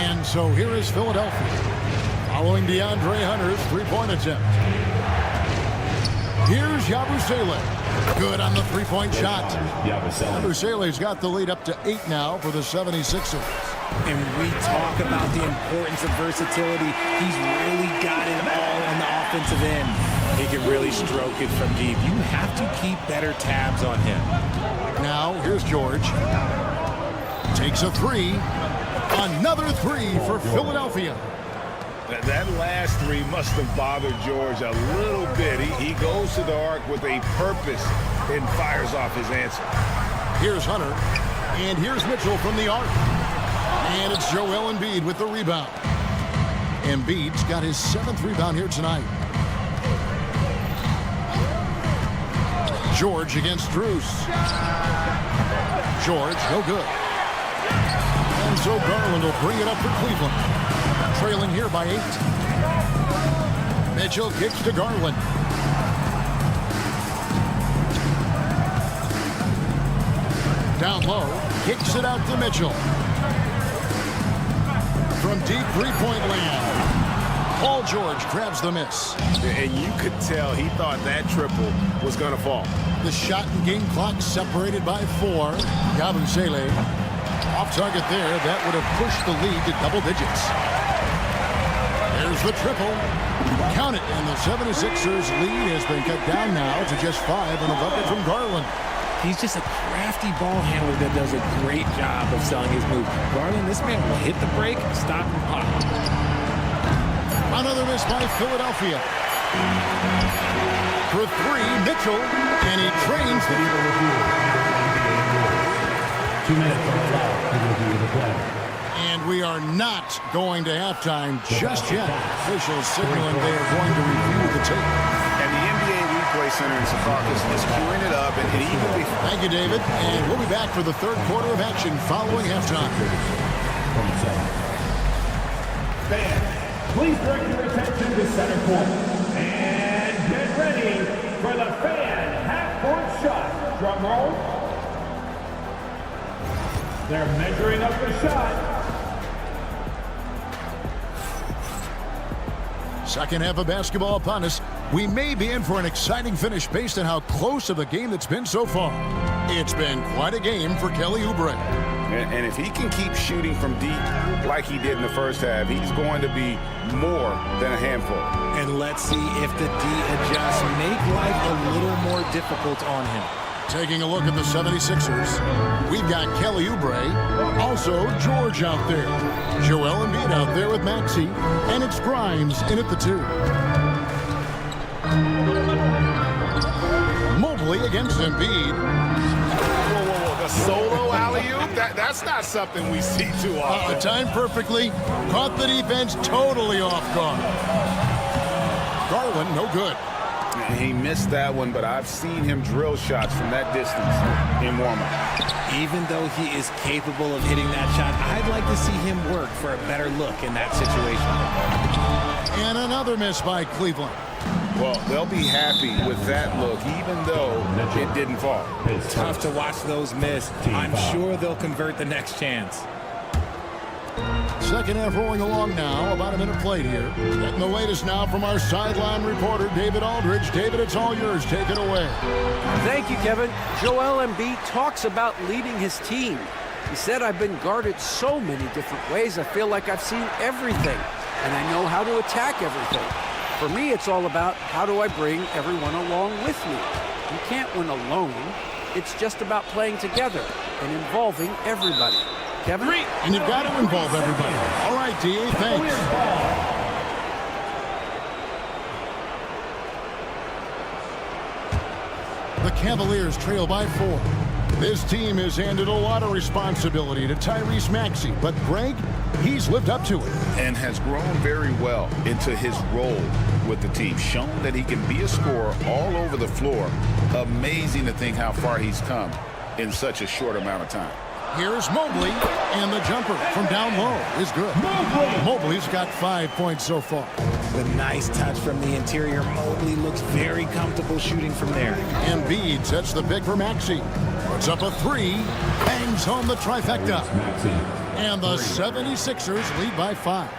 And so here is Philadelphia, following DeAndre Hunter's three-point attempt. Here's Yabusele. Good on the three-point shot. Yabusele's got the lead up to 8 now for the 76ers. And we talk about the importance of versatility. He's really got it all on the offensive end. He can really stroke it from deep. You have to keep better tabs on him. Now, here's George. Takes a 3. Another 3 for Philadelphia. That last three must have bothered George a little bit. He goes to the arc with a purpose and fires off his answer. Here's Hunter, and here's Mitchell from the arc. And it's Joel Embiid with the rebound. Embiid's got his 7th rebound here tonight. George against Drews. George, no good. And so Garland will bring it up for Cleveland. Trailing here by 8. Mitchell kicks to Garland. Down low, kicks it out to Mitchell. From deep three-point land, Paul George grabs the miss. And you could tell he thought that triple was going to fall. The shot and game clock separated by 4. Cavaliers off target there. That would have pushed the lead to double digits. There's the triple. Count it. And the 76ers lead has been cut down now to just 5 and a bucket from Garland. He's just a crafty ball handler that does a great job of selling his move. Garland, this man will hit the break, stop, and pop. Another miss by Philadelphia. For 3, Mitchell, and he trains the 2 minutes on the clock to review the play. And we are not going to halftime just yet. Officials signaling they are going to review the tape. And the NBA Replay Center in Secaucus is queuing it up. And even before... Thank you, David. And we'll be back for the 3rd quarter of action following halftime. Fans, please direct your attention to center court. And get ready for the fan half-court shot. Drum roll. They're measuring up the shot. Second half of basketball upon us. We may be in for an exciting finish based on how close of a game it's been so far. It's been quite a game for Kelly Oubre. And if he can keep shooting from deep like he did in the first half, he's going to be more than a handful. And let's see if the D adjusts, make life a little more difficult on him. Taking a look at the 76ers, we've got Kelly Oubre, also George out there. Joel Embiid out there with Maxey, and it's Grimes in at the 2. Mobley against Embiid. Whoa, the solo alley-oop? That's not something we see too often. Timed perfectly, caught the defense totally off guard. Garland, no good. He missed that one, but I've seen him drill shots from that distance in warm-up. Even though he is capable of hitting that shot, I'd like to see him work for a better look in that situation. And another miss by Cleveland. Well, they'll be happy with that look, even though it didn't fall. Tough to watch those miss. I'm sure they'll convert the next chance. Second half rolling along now. About a minute played here. Getting the latest now from our sideline reporter, David Aldridge. David, it's all yours. Take it away. Thank you, Kevin. Joel Embiid talks about leading his team. He said, I've been guarded so many different ways. I feel like I've seen everything, and I know how to attack everything. For me, it's all about how do I bring everyone along with me. You can't win alone. It's just about playing together and involving everybody. Kevin? And you've got to involve everybody. All right, D.A., thanks. The Cavaliers trail by 4. This team has handed a lot of responsibility to Tyrese Maxey, but Greg, he's lived up to it. And has grown very well into his role with the team. Shown that he can be a scorer all over the floor. Amazing to think how far he's come in such a short amount of time. Here's Mobley, and the jumper from down low is good. Mobley's got 5 points so far. The nice touch from the interior. Mobley looks very comfortable shooting from there. Embiid sets the pick for Maxey. Puts up a 3, bangs home the trifecta. And the 76ers lead by 5.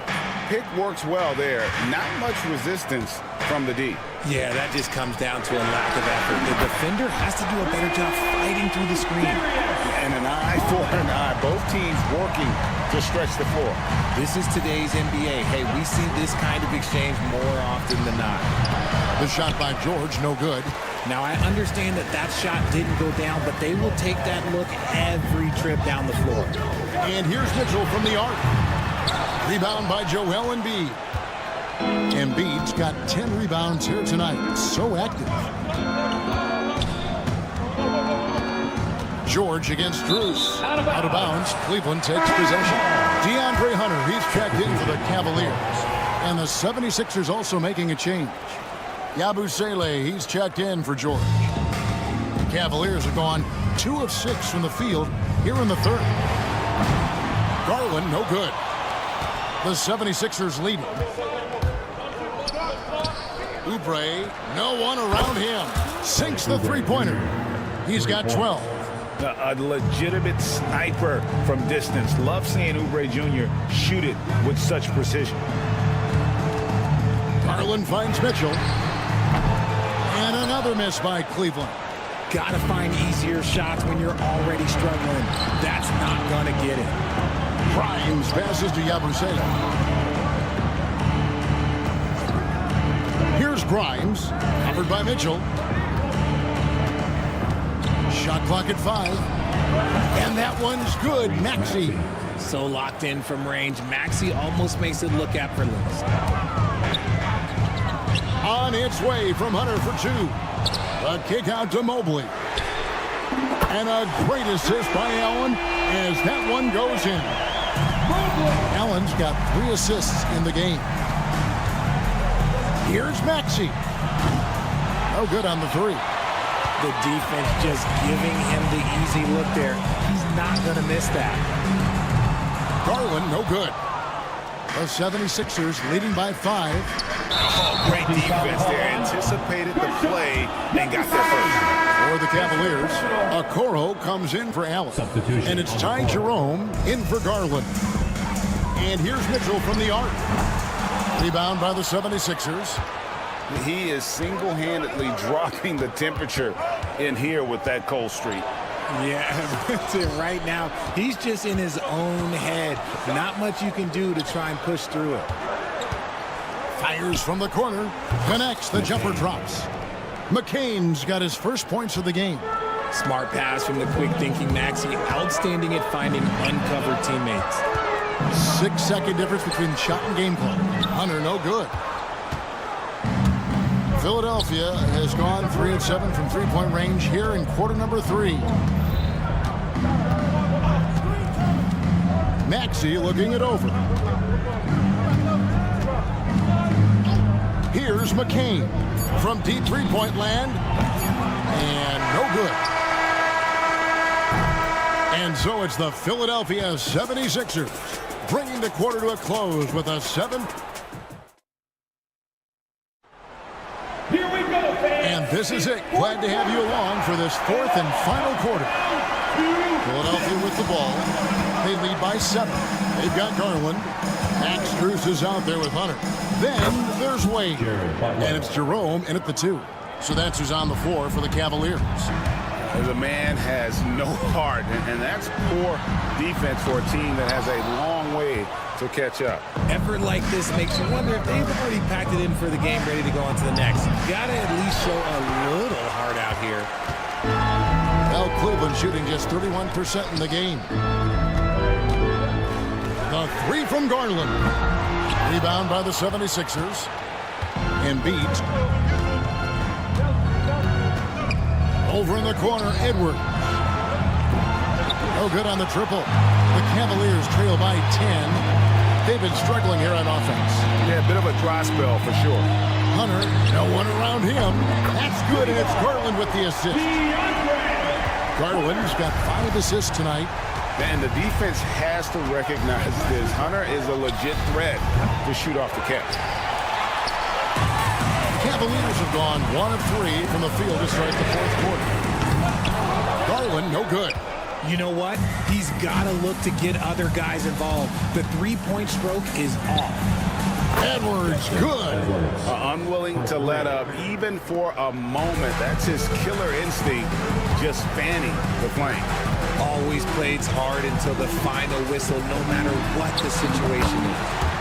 Pick works well there. Not much resistance from the D. Yeah, that just comes down to a lack of effort. The defender has to do a better job fighting through the screen. And an eye for an eye. Both teams working to stretch the floor. This is today's NBA. Hey, we see this kind of exchange more often than not. The shot by George, no good. Now, I understand that that shot didn't go down, but they will take that look every trip down the floor. And here's Mitchell from the arc. Rebound by Joel Embiid. Embiid's got 10 rebounds here tonight. So active. George against Strus. Out of bounds. Cleveland takes possession. DeAndre Hunter, he's checked in for the Cavaliers. And the 76ers also making a change. Yabusele, he's checked in for George. The Cavaliers have gone 2 of 6 from the field here in the third. Garland, no good. The 76ers leading. Oubre, no one around him. Sinks the three-pointer. He's got 12. A legitimate sniper from distance. Love seeing Oubre Jr. shoot it with such precision. Garland finds Mitchell. And another miss by Cleveland. Gotta find easier shots when you're already struggling. That's not gonna get it. Grimes passes to Yabusele. Here's Grimes, covered by Mitchell. Shot clock at 5. And that one's good. Maxey. So locked in from range, Maxey almost makes it look effortless. On its way from Hunter for 2. A kick out to Mobley. And a great assist by Allen as that one goes in. Allen's got 3 assists in the game. Here's Maxey. No good on the 3. The defense just giving him the easy look there. He's not going to miss that. Garland, no good. The 76ers leading by 5. Oh, great defense there. Anticipated the play and got there first. For the Cavaliers, Okoro comes in for Allen. And it's Ty Jerome in for Garland. And here's Mitchell from the arc. Rebound by the 76ers. He is single-handedly dropping the temperature in here with that cold streak. Yeah, that's it right now. He's just in his own head. Not much you can do to try and push through it. Fires from the corner. Connects. The jumper drops. McCain's got his first points of the game. Smart pass from the quick-thinking Maxey. Outstanding at finding uncovered teammates. 6-second difference between shot and game clock. Hunter, no good. Philadelphia has gone 3 of 7 from three-point range here in quarter number 3. Maxey looking it over. Here's McCain from deep three-point land. And no good. And so it's the Philadelphia 76ers bringing the quarter to a close with a 7. Here we go, fans. And this is it. Glad to have you along for this 4th and final quarter. Philadelphia with the ball. They lead by 7. They've got Garland. Max Strus is out there with Hunter. Then there's Wade. And it's Jerome in at the 2. So that's who's on the floor for the Cavaliers. The man has no heart, and that's poor defense for a team that has a long way to catch up. Effort like this makes you wonder if they've already packed it in for the game, ready to go on to the next. Got to at least show a little heart out here. Now Cleveland shooting just 31% in the game. The 3 from Garland. Rebound by the 76ers. Embiid. Over in the corner, Edwards. No good on the triple. The Cavaliers trail by 10. They've been struggling here on offense. Yeah, a bit of a dry spell for sure. Hunter, no one around him. That's good, and it's Garland with the assist. Garland's got 5 assists tonight. And the defense has to recognize this. Hunter is a legit threat to shoot off the catch. Cavaliers have gone 1 of 3 from the field to start the 4th quarter. Garland, no good. You know what? He's got to look to get other guys involved. The three-point stroke is off. Edwards, good. Unwilling to let up even for a moment. That's his killer instinct, just fanning the flame. Always plays hard until the final whistle, no matter what the situation is.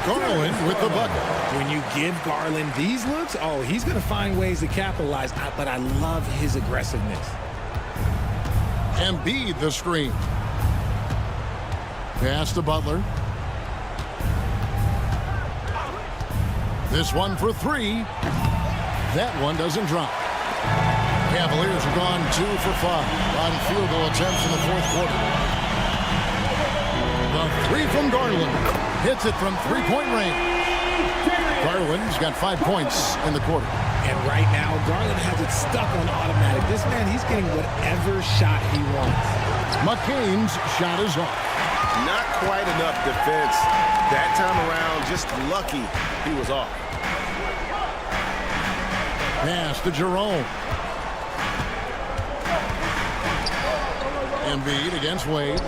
Garland with the bucket. When you give Garland these looks, oh, he's going to find ways to capitalize, but I love his aggressiveness. Embiid the screen. Pass to Butler. This one for three. That one doesn't drop. Cavaliers have gone 2 for 5 on field goal attempts in the fourth quarter. The three from Garland. Hits it from three-point range. Garland's got 5 points in the quarter. And right now, Garland has it stuck on automatic. This man, he's getting whatever shot he wants. McCain's shot is off. Not quite enough defense that time around. Just lucky he was off. Pass to Jerome. Embiid against Wade.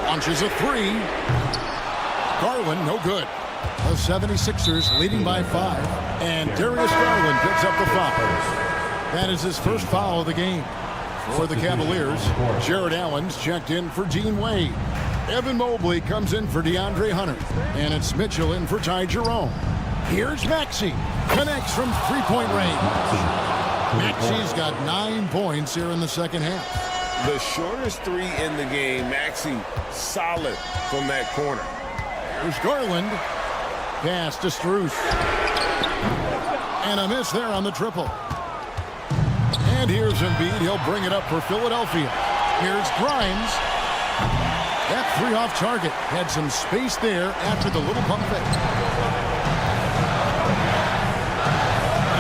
Launches a three. Garland, no good. The 76ers leading by 5. And Darius Garland picks up the foul. That is his first foul of the game. For the Cavaliers, Jared Allen's checked in for Dean Wade. Evan Mobley comes in for DeAndre Hunter. And it's Mitchell in for Ty Jerome. Here's Maxey. Connects from three-point range. Maxey's got 9 points here in the second half. The shortest three in the game. Maxey solid from that corner. Here's Garland. Pass to Strus. And a miss there on the triple. And here's Embiid. He'll bring it up for Philadelphia. Here's Grimes. That three off target. Had some space there after the little pump fake.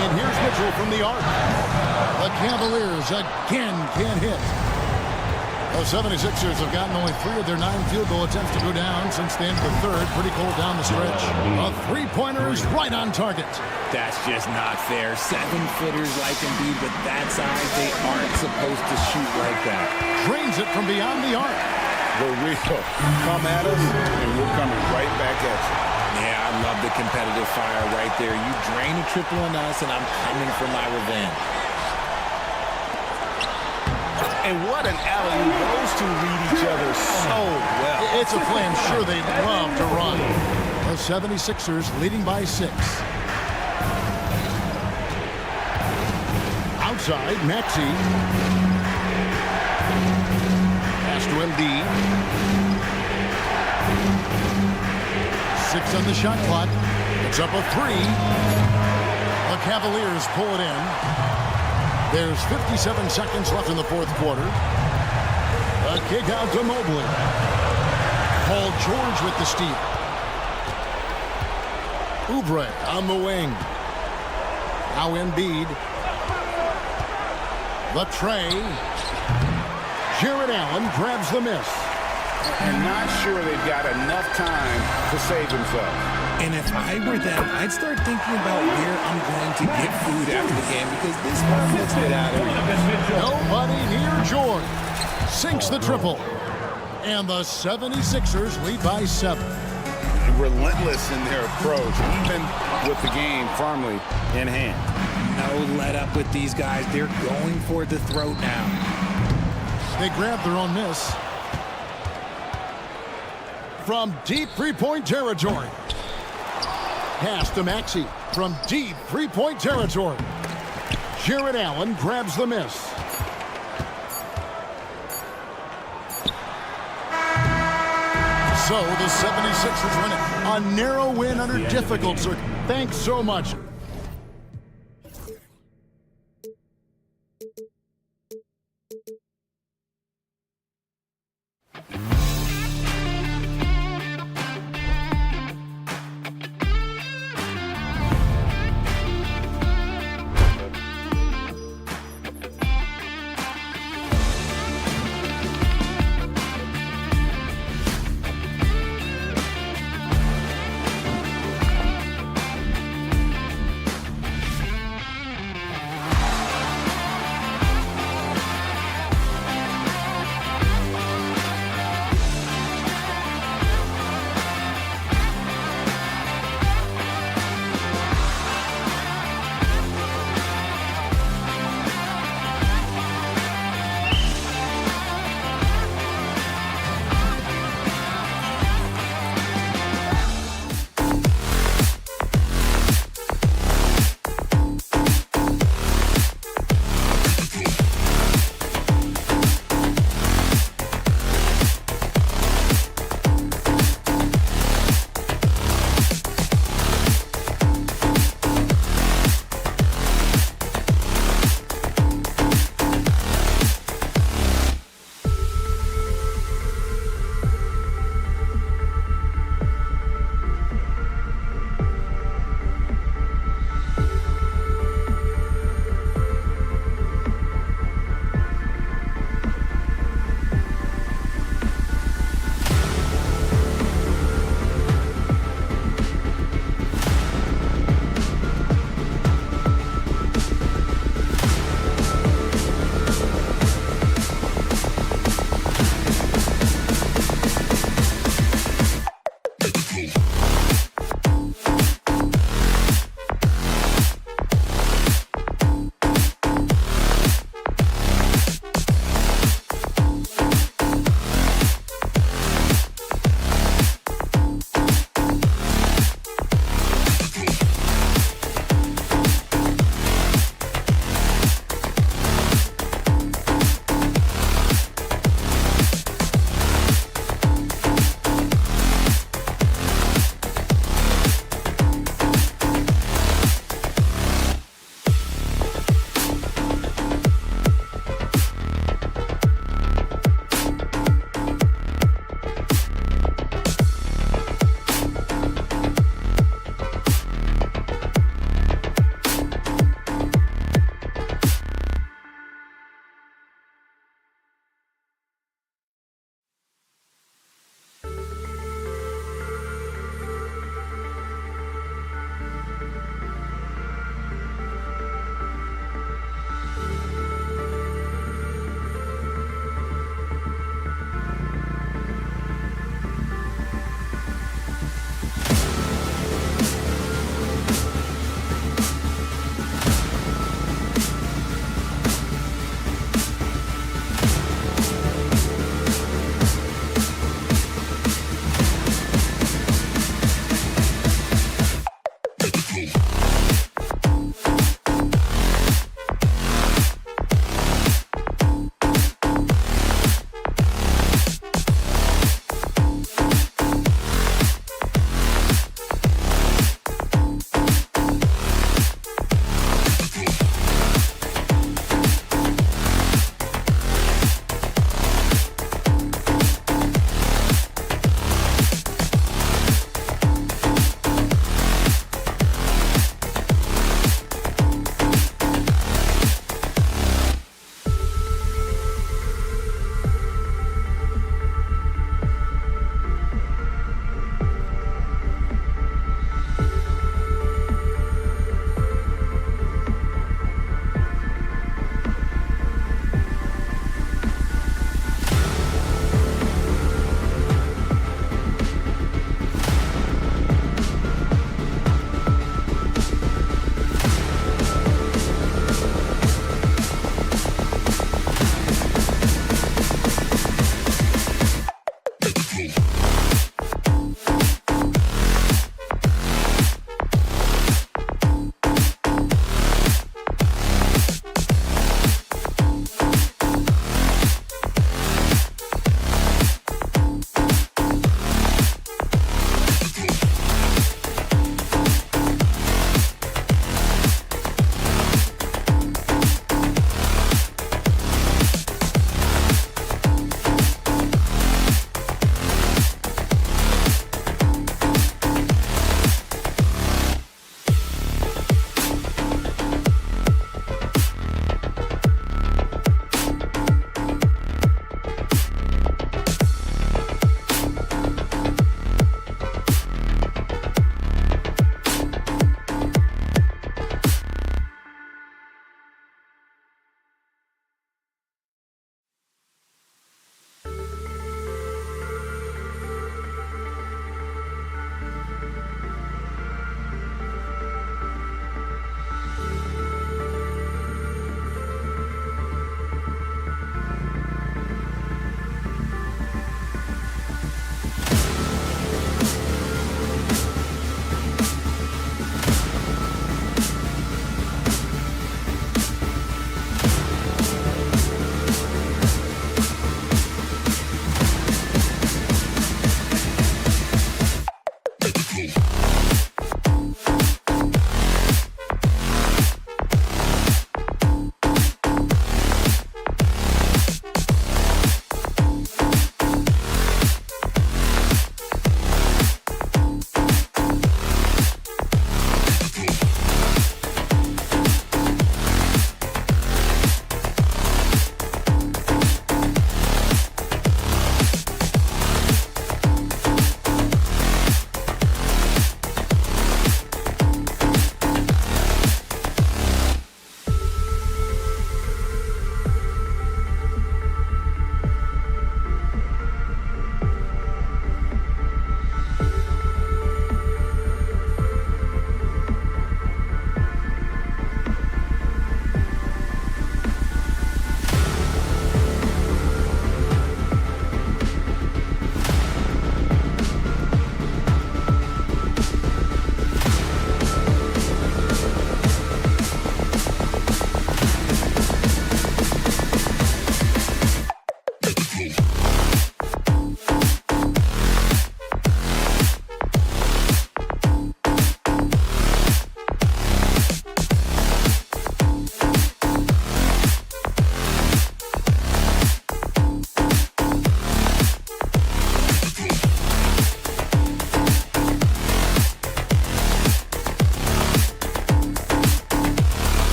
And here's Mitchell from the arc. The Cavaliers again can't hit. The 76ers have gotten only 3 of their 9 field goal attempts to go down since the end of the third. Pretty cold down the stretch. A three-pointer is right on target. That's just not fair. 7-footers like Embiid, but that size, they aren't supposed to shoot like that. Drains it from beyond the arc. The real come at us, and we're coming right back at you. Yeah, I love the competitive fire right there. You drain a triple on us, and I'm coming for my revenge. And what an alley-oop. Those two read each other so well. It's a play I'm sure they'd love to run. The 76ers leading by 6. Outside, Maxey. Pass to Embiid. 6 on the shot clock. It's up a 3. The Cavaliers pull it in. There's 57 seconds left in the fourth quarter. A kick out to Mobley. Paul George with the steal. Oubre on the wing. Now Embiid. The tray. Jared Allen grabs the miss. And not sure they've got enough time to save themselves. And if I were them, I'd start thinking about where I'm going to get food after the game because this one looks good out of here. Nobody near George. Sinks the triple. And the 76ers lead by 7. Relentless in their approach, even with the game firmly in hand. No let up with these guys. They're going for the throat now. They grab their own miss. From deep three-point territory. Pass to Maxey from deep three-point territory. Jared Allen grabs the miss. So the 76ers win it. A narrow win under difficult circumstances. Thanks so much.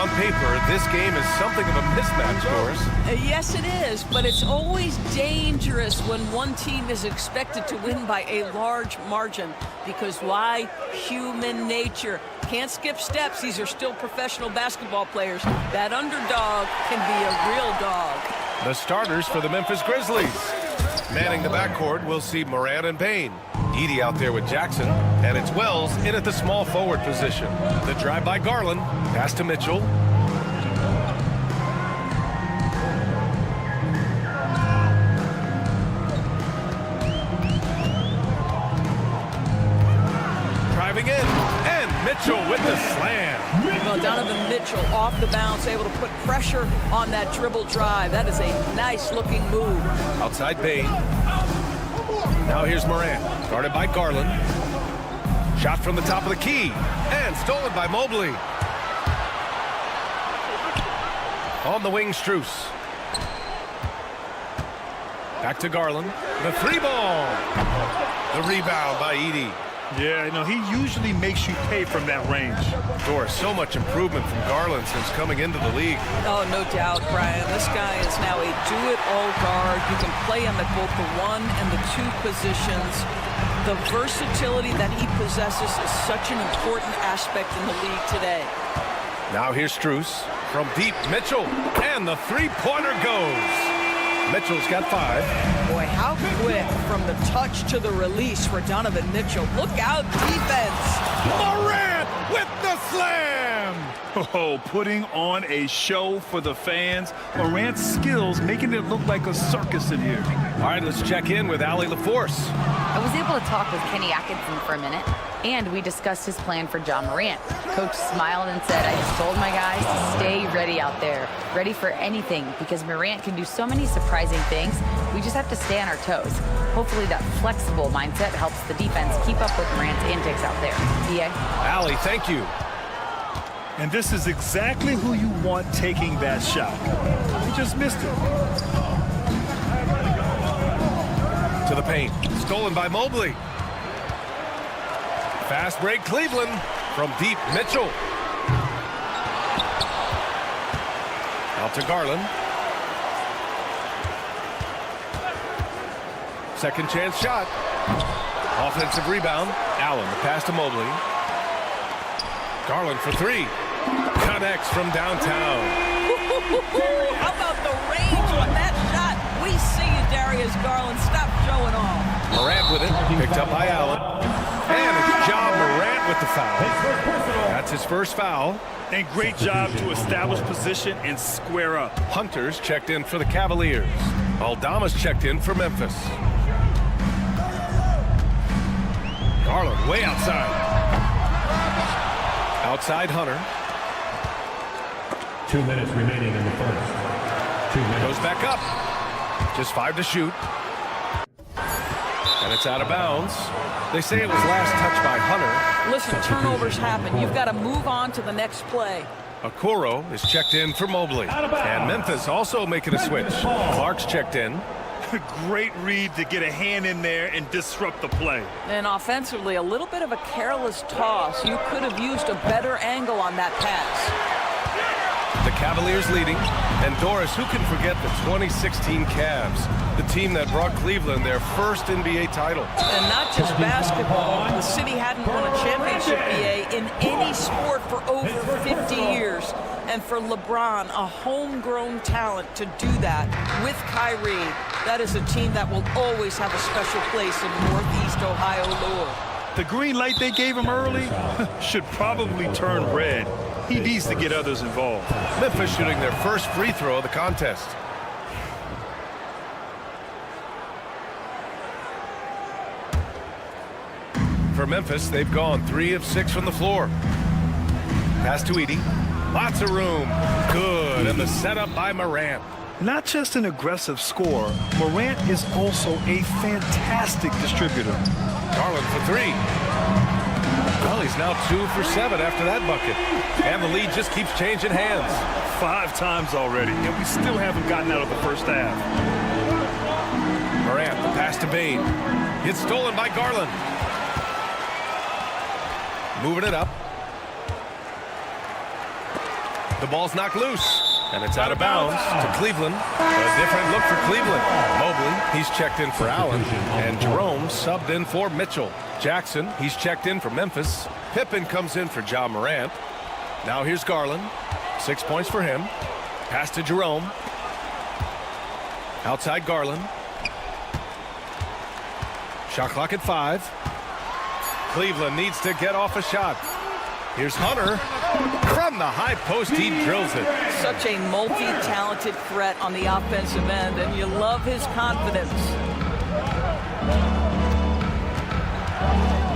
on paper, this game is something of a mismatch, Doris. Yes, it is, but it's always dangerous when one team is expected to win by a large margin. Because why? Human nature. Can't skip steps. These are still professional basketball players. That underdog can be a real dog. The starters for the Memphis Grizzlies. Manning the backcourt, we'll see Morant and Payne. Edey out there with Jackson, and it's Wells in at the small forward position. The drive by Garland, pass to Mitchell. Driving in, and Mitchell with the slam. Well, Donovan Mitchell off the bounce, able to put pressure on that dribble drive. That is a nice-looking move. Outside Payne. Now here's Morant, guarded by Garland. Shot from the top of the key, and stolen by Mobley. On the wing, Strus. Back to Garland. The three ball. The rebound by Edey. Yeah, he usually makes you pay from that range. Doris, so much improvement from Garland since coming into the league. Oh, no doubt, Brian. This guy is now a do-it-all guard. You can play him at both the 1 and the 2 positions. The versatility that he possesses is such an important aspect in the league today. Now here's Strus. From deep, Mitchell. And the three-pointer goes. Mitchell's got 5. Boy, how quick from the touch to the release for Donovan Mitchell. Look out, defense. Morant with the slam. Oh, putting on a show for the fans. Morant's skills making it look like a circus in here. All right, let's check in with Allie LaForce. I was able to talk with Kenny Atkinson for a minute, and we discussed his plan for John Morant. Coach smiled and said, I just told my guys to stay ready out there, ready for anything, because Morant can do so many surprising things. We just have to stay on our toes. Hopefully that flexible mindset helps the defense keep up with Morant's antics out there. DA? Allie, thank you. And this is exactly who you want taking that shot. He just missed it. To the paint. Stolen by Mobley. Fast break, Cleveland. From deep, Mitchell. Out to Garland. Second chance shot. Offensive rebound. Allen, the pass to Mobley. Garland for 3. Connects from downtown. How about the range on that shot? We see you, Darius Garland. Stop showing off. Morant with it. Picked up by Allen. And it's John Morant with the foul. That's his first foul. And great job to establish position and square up. Hunter's checked in for the Cavaliers. Aldama's checked in for Memphis. Garland way outside. Outside Hunter. 2 minutes remaining in the first. 2 minutes. Goes back up. Just 5 to shoot. And it's out of bounds. They say it was last touched by Hunter. Listen, turnovers happen. You've got to move on to the next play. Okoro is checked in for Mobley. And Memphis also making a switch. Clark's checked in. Great read to get a hand in there and disrupt the play. And offensively, a little bit of a careless toss. You could have used a better angle on that pass. The Cavaliers leading. And Doris, who can forget the 2016 Cavs, the team that brought Cleveland their first NBA title. And not just basketball. The city hadn't won a championship, BA, in any sport for over 50 years. And for LeBron, a homegrown talent, to do that with Kyrie, that is a team that will always have a special place in Northeast Ohio lore. The green light they gave him early should probably turn red. He needs to get others involved. Memphis shooting their first free throw of the contest. For Memphis, they've gone 3 of 6 from the floor. Pass to Edey. Lots of room. Good. And the setup by Morant. Not just an aggressive scorer, Morant is also a fantastic distributor. Garland for 3. Well, he's now 2 for 7 after that bucket. And the lead just keeps changing hands. 5 times already, and we still haven't gotten out of the first half. Morant, the pass to Payne. It's stolen by Garland. Moving it up. The ball's knocked loose, and it's out of bounds to Cleveland. A different look for Cleveland. Mobley, he's checked in for Allen, and Jerome subbed in for Mitchell. Jackson, he's checked in for Memphis. Pippen comes in for Ja Morant. Now here's Garland. 6 points for him. Pass to Jerome. Outside Garland. Shot clock at 5. Cleveland needs to get off a shot. Here's Hunter. From the high post, he drills it. Such a multi-talented threat on the offensive end, and you love his confidence.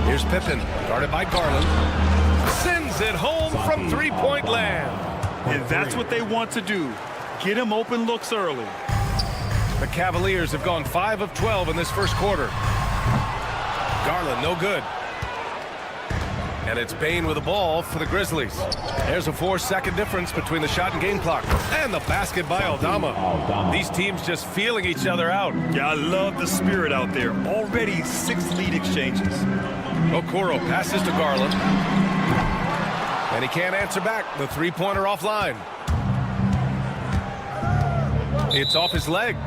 Here's Pippen, guarded by Garland. Sends it home from three-point land. And that's what they want to do. Get him open looks early. The Cavaliers have gone 5 of 12 in this first quarter. Garland, no good. And it's Bane with the ball for the Grizzlies. There's a 4-second difference between the shot and game clock. And the basket by Aldama. These teams just feeling each other out. Yeah, I love the spirit out there. Already 6 lead exchanges. Okoro passes to Garland. And he can't answer back. The three-pointer offline. It's off his leg.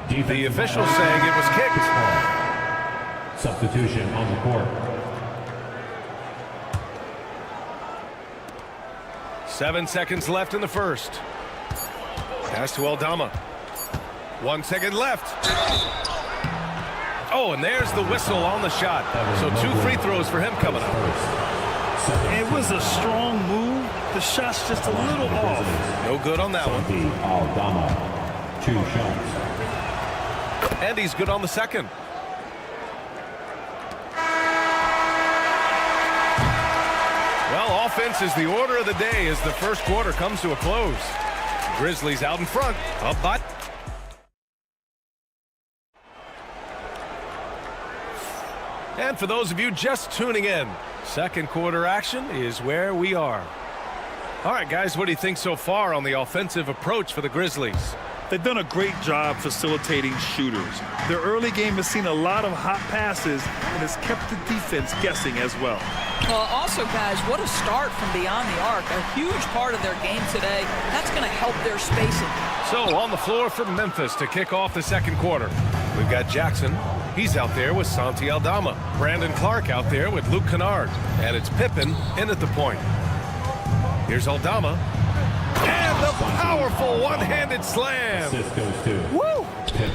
The official saying it was kicked. Substitution on the court. 7 seconds left in the first. Pass to Aldama. 1 second left. Oh, and there's the whistle on the shot. So 2 free throws for him coming up. It was a strong move. The shot's just a little off. No good on that one. Aldama, 2 shots. And he's good on the second. Well, offense is the order of the day as the first quarter comes to a close. Grizzlies out in front. But and for those of you just tuning in, second quarter action is where we are. All right, guys, what do you think so far on the offensive approach for the Grizzlies? They've done a great job facilitating shooters. Their early game has seen a lot of hot passes and has kept the defense guessing as well. Well, also, guys, what a start from beyond the arc. A huge part of their game today. That's going to help their spacing. So on the floor for Memphis to kick off the second quarter. We've got Jackson. He's out there with Santi Aldama. Brandon Clark out there with Luke Kennard. And it's Pippen in at the point. Here's Aldama. And the powerful one-handed slam. Woo!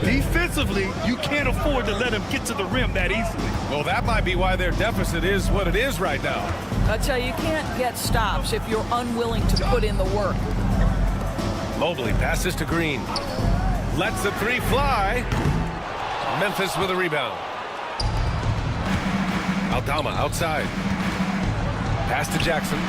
Defensively, you can't afford to let him get to the rim that easily. Well, that might be why their deficit is what it is right now. I tell you, you can't get stops if you're unwilling to put in the work. Mobley passes to Green. Lets the 3 fly. Memphis with a rebound. Aldama outside. Pass to Jackson.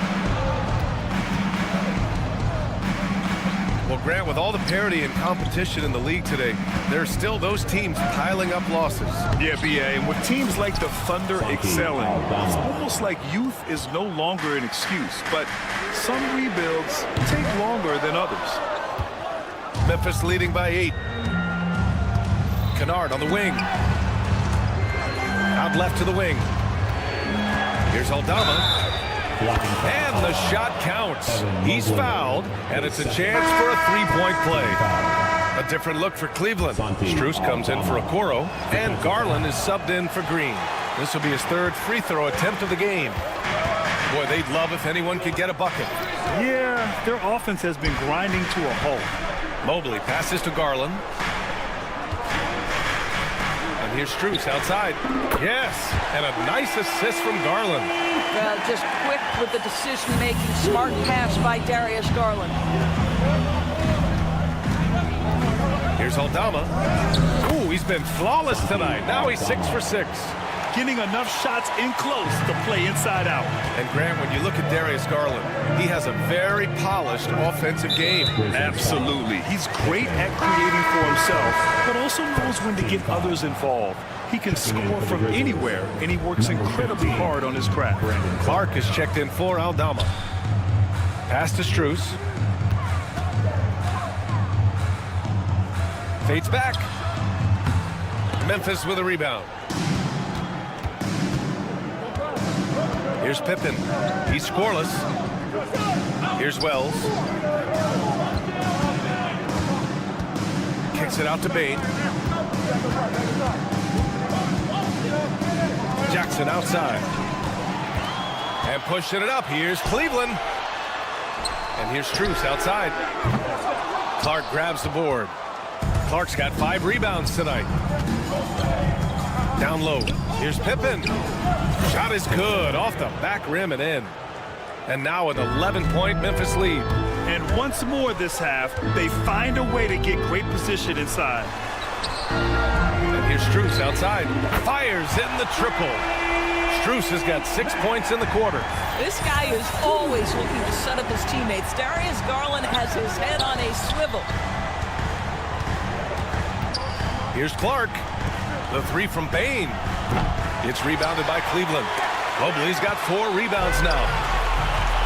Well, Grant, with all the parity and competition in the league today, there are still those teams piling up losses. Yeah, BA, and with teams like the Thunder excelling, it's almost like youth is no longer an excuse, but some rebuilds take longer than others. Memphis leading by 8. Kennard on the wing. Out left to the wing. Here's Aldama. And the shot counts. He's fouled, and it's a chance for a 3-point play. A different look for Cleveland. Strus comes in for Okoro, and Garland is subbed in for Green. This will be his 3rd free throw attempt of the game. Boy, they'd love if anyone could get a bucket. Yeah, their offense has been grinding to a halt. Mobley passes to Garland. And here's Strus outside. Yes, and a nice assist from Garland. Just quick with the decision-making, smart pass by Darius Garland. Here's Aldama. Ooh, he's been flawless tonight. Now he's 6 for 6. Getting enough shots in close to play inside out. And Grant, when you look at Darius Garland, he has a very polished offensive game. Absolutely. He's great at creating for himself, but also knows when to get others involved. He can score from anywhere, and he works incredibly hard on his craft. Clark is checked in for Aldama. Pass to Strus. Fades back. Memphis with a rebound. Here's Pippen. He's scoreless. Here's Wells. Kicks it out to Bain. Jackson outside. And pushing it up. Here's Cleveland. And here's Strus outside. Clark grabs the board. Clark's got 5 rebounds tonight. Down low. Here's Pippen. Shot is good. Off the back rim and in. And now an 11-point Memphis lead. And once more this half, they find a way to get great position inside. And here's Strus outside. Fires in the triple. Strus has got 6 points in the quarter. This guy is always looking to set up his teammates. Darius Garland has his head on a swivel. Here's Clark. The 3 from Bain. It's rebounded by Cleveland. Mobley's got 4 rebounds now.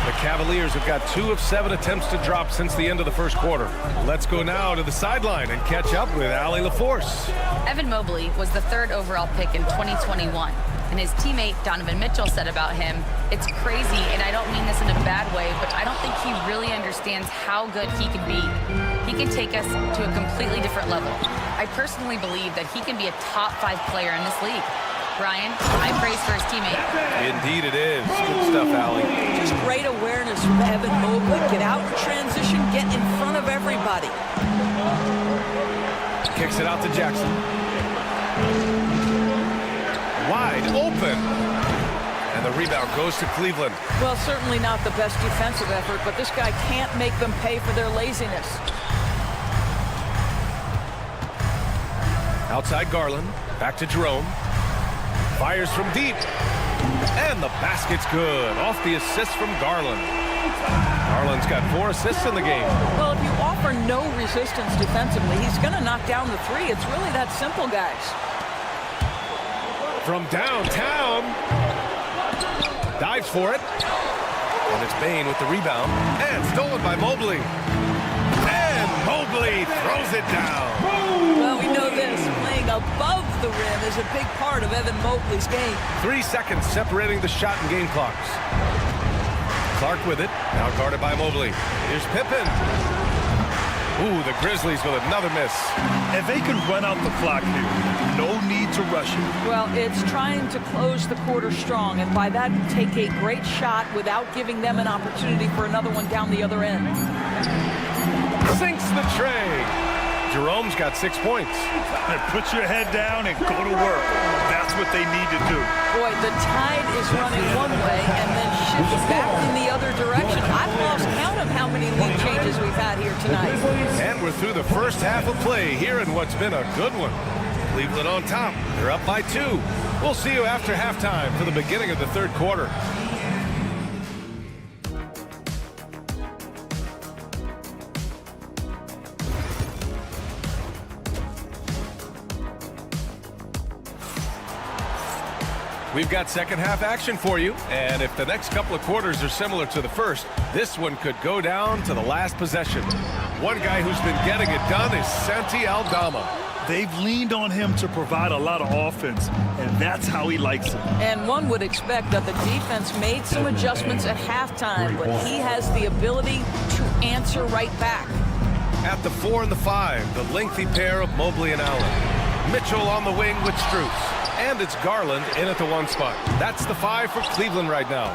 The Cavaliers have got 2 of 7 attempts to drop since the end of the first quarter. Let's go now to the sideline and catch up with Allie LaForce. Evan Mobley was the 3rd overall pick in 2021. And his teammate Donovan Mitchell said about him, "It's crazy, and I don't mean this in a bad way, but I don't think he really understands how good he can be. He can take us to a completely different level. I personally believe that he can be a top 5 player in this league." Brian, high praise for his teammate. Indeed it is. Good stuff, Allie. Just great awareness from Evan Mobley. Get out in transition, get in front of everybody. Kicks it out to Jackson. Wide open. And the rebound goes to Cleveland. Well, certainly not the best defensive effort, but this guy can't make them pay for their laziness. Outside Garland. Back to Jerome. Fires from deep. And the basket's good. Off the assist from Garland. Garland's got 4 assists in the game. Well, if you offer no resistance defensively, he's going to knock down the 3. It's really that simple, guys. From downtown. Dives for it. And it's Bain with the rebound. And stolen by Mobley. And Mobley throws it down. Well, we know this. Playing above the rim is a big part of Evan Mobley's game. 3 seconds separating the shot and game clocks. Clark with it. Now guarded by Mobley. Here's Pippen. Ooh, the Grizzlies with another miss. And they can run out the clock here. No need to rush it. Well, it's trying to close the quarter strong, and by that, take a great shot without giving them an opportunity for another one down the other end. Sinks the tray. Jerome's got 6 points. And put your head down and go to work. That's what they need to do. Boy, the tide is running one way and then shifts back in the other direction. I've lost count of how many lead changes we've had here tonight. And we're through the first half of play here in what's been a good one. Cleveland on top. They're up by 2. We'll see you after halftime for the beginning of the third quarter. We've got second half action for you, and if the next couple of quarters are similar to the first, this one could go down to the last possession. One guy who's been getting it done is Santi Aldama. They've leaned on him to provide a lot of offense, and that's how he likes it. And one would expect that the defense made some adjustments at halftime, but he has the ability to answer right back. At the 4 and the 5, the lengthy pair of Mobley and Allen. Mitchell on the wing with Strus. And it's Garland in at the 1 spot. That's the 5 for Cleveland right now.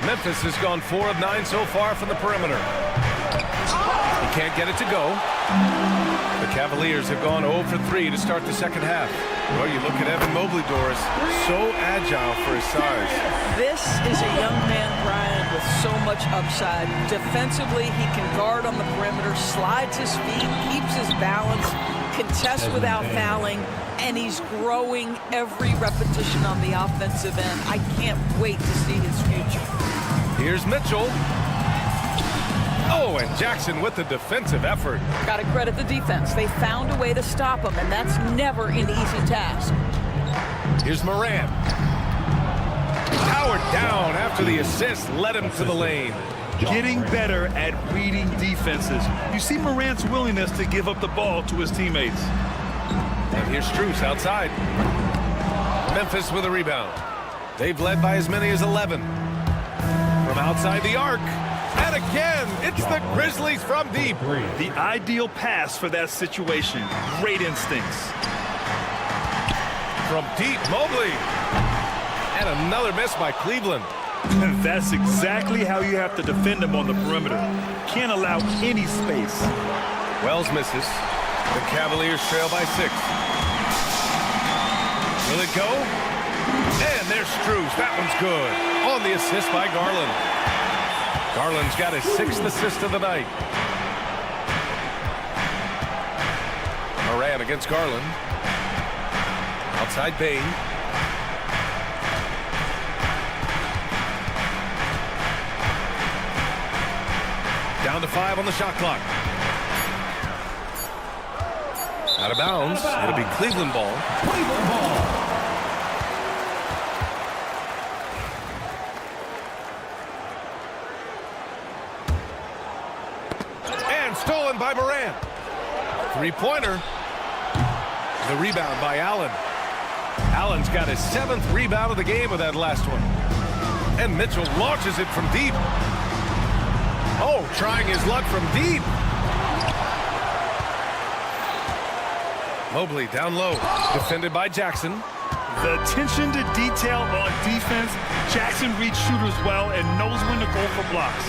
Memphis has gone 4 of 9 so far from the perimeter. He can't get it to go. The Cavaliers have gone 0 for 3 to start the second half. Well, you look at Evan Mobley, Doris, so agile for his size. This is a young man, Brian, with so much upside. Defensively, he can guard on the perimeter, slides his feet, keeps his balance, contests without fouling, and he's growing every repetition on the offensive end. I can't wait to see his future. Here's Mitchell. Oh, and Jackson with the defensive effort. Got to credit the defense. They found a way to stop him, and that's never an easy task. Here's Morant. Powered down after the assist led him to the lane. Getting better at reading defenses. You see Morant's willingness to give up the ball to his teammates. And here's Strus outside. Memphis with a rebound. They've led by as many as 11. From outside the arc. And again, it's the Grizzlies from deep. The ideal pass for that situation. Great instincts. From deep, Mobley. And another miss by Cleveland. That's exactly how you have to defend them on the perimeter. Can't allow any space. Wells misses. The Cavaliers trail by 6. Will it go? And there's Strus. That one's good. On the assist by Garland. Garland's got his 6th assist of the night. Moran against Garland. Outside Bain. Down to 5 on the shot clock. Out of bounds. It'll be Cleveland ball. Cleveland ball. And stolen by Moran. Three-pointer. The rebound by Allen. Allen's got his 7th rebound of the game with that last one. And Mitchell launches it from deep. Oh, trying his luck from deep. Mobley down low, defended by Jackson. The attention to detail on defense. Jackson reads shooters well and knows when to go for blocks.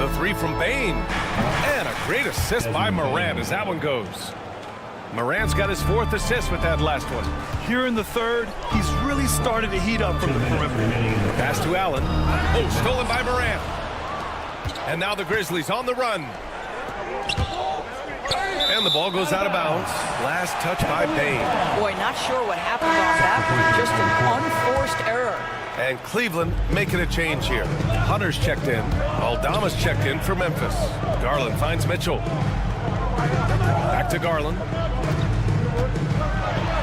The 3 from Bain. And a great assist by Moran as that one goes. Moran's got his 4th assist with that last one. Here in the 3rd, he's really started to heat up from the perimeter. Pass to Allen. Oh, stolen by Moran. And now the Grizzlies on the run. And the ball goes out of bounds. Last touch by Bain. Boy, not sure what happened on that one. Just an unforced error. And Cleveland making a change here. Hunter's checked in. Aldama's checked in for Memphis. Garland finds Mitchell. Back to Garland.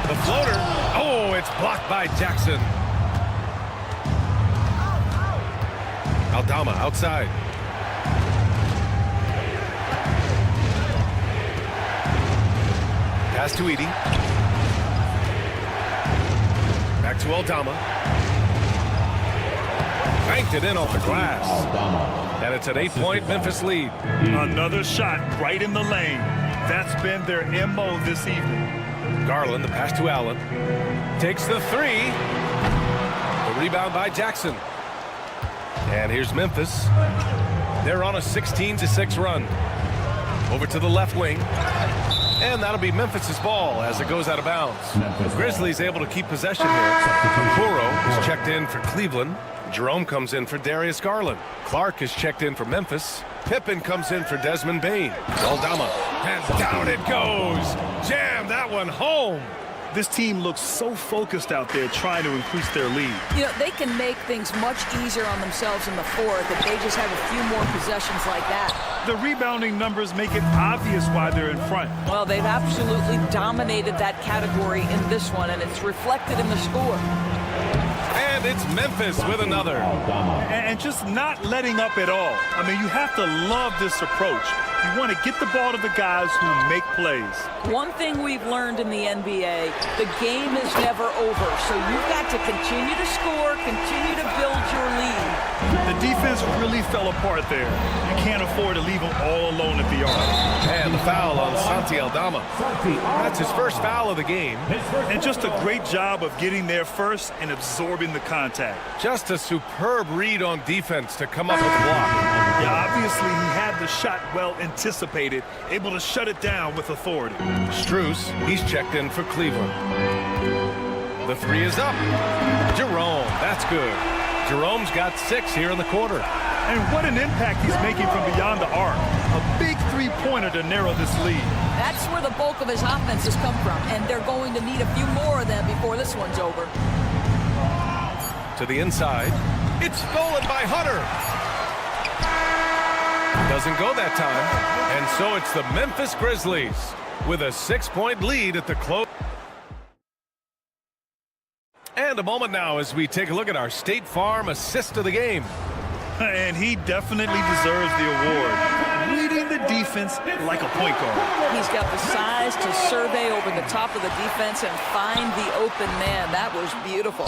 The floater. Oh, it's blocked by Jackson. Aldama outside. Pass to Edey. Back to Aldama. Banked it in off the glass. And it's an 8-point Memphis lead. Another shot right in the lane. That's been their MO this evening. Garland, the pass to Allen. Takes the 3. The rebound by Jackson. And here's Memphis. They're on a 16-6 run. Over to the left wing. And that'll be Memphis's ball as it goes out of bounds. Grizzlies able to keep possession here. Okoro is checked in for Cleveland. Jerome comes in for Darius Garland. Clark is checked in for Memphis. Pippen comes in for Desmond Bain. Aldama. And down it goes. Jam that one home. This team looks so focused out there trying to increase their lead. You know, they can make things much easier on themselves in the 4th if they just have a few more possessions like that. The rebounding numbers make it obvious why they're in front. Well, they've absolutely dominated that category in this one, and it's reflected in the score. And it's Memphis with another. And just not letting up at all. I mean, you have to love this approach. You want to get the ball to the guys who make plays. One thing we've learned in the NBA, the game is never over. So you've got to continue to score, continue to build your lead. The defense really fell apart there. You can't afford to leave them all alone at the arc. And the foul on Santi Aldama. That's his first foul of the game. And just a great job of getting there first and absorbing the contact. Just a superb read on defense to come up with the block. Yeah, obviously he had the shot well anticipated, able to shut it down with authority. Strus, he's checked in for Cleveland. The 3 is up. Jerome, that's good. Jerome's got 6 here in the quarter. And what an impact he's making from beyond the arc. A big three-pointer to narrow this lead. That's where the bulk of his offense has come from, and they're going to need a few more of them before this one's over. To the inside. It's stolen by Hunter. Doesn't go that time. And so it's the Memphis Grizzlies with a 6-point lead at the close. And a moment now as we take a look at our State Farm assist of the game. And he definitely deserves the award. Reading the defense like a point guard. He's got the size to survey over the top of the defense and find the open man. That was beautiful.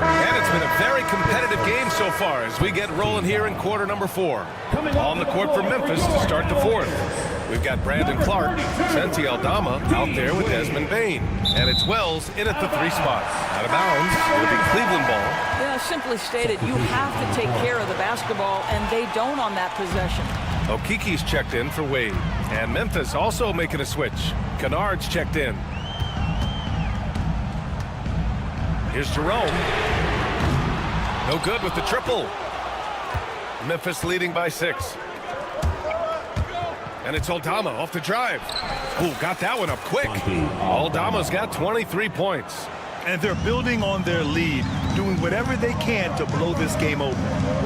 And it's been a very competitive game so far as we get rolling here in quarter number 4. On the court for Memphis to start the 4th. We've got Brandon Clark, Santi Aldama out there with Desmond Bain. And it's Wells in at the 3 spot. Out of bounds, it'll be Cleveland ball. Yeah, simply stated, you have to take care of the basketball, and they don't on that possession. Okiki's checked in for Wade. And Memphis also making a switch. Kennard's checked in. Here's Jerome. No good with the triple. Memphis leading by 6. And it's Aldama off the drive. Ooh, got that one up quick. Aldama's got 23 points. And they're building on their lead, doing whatever they can to blow this game open.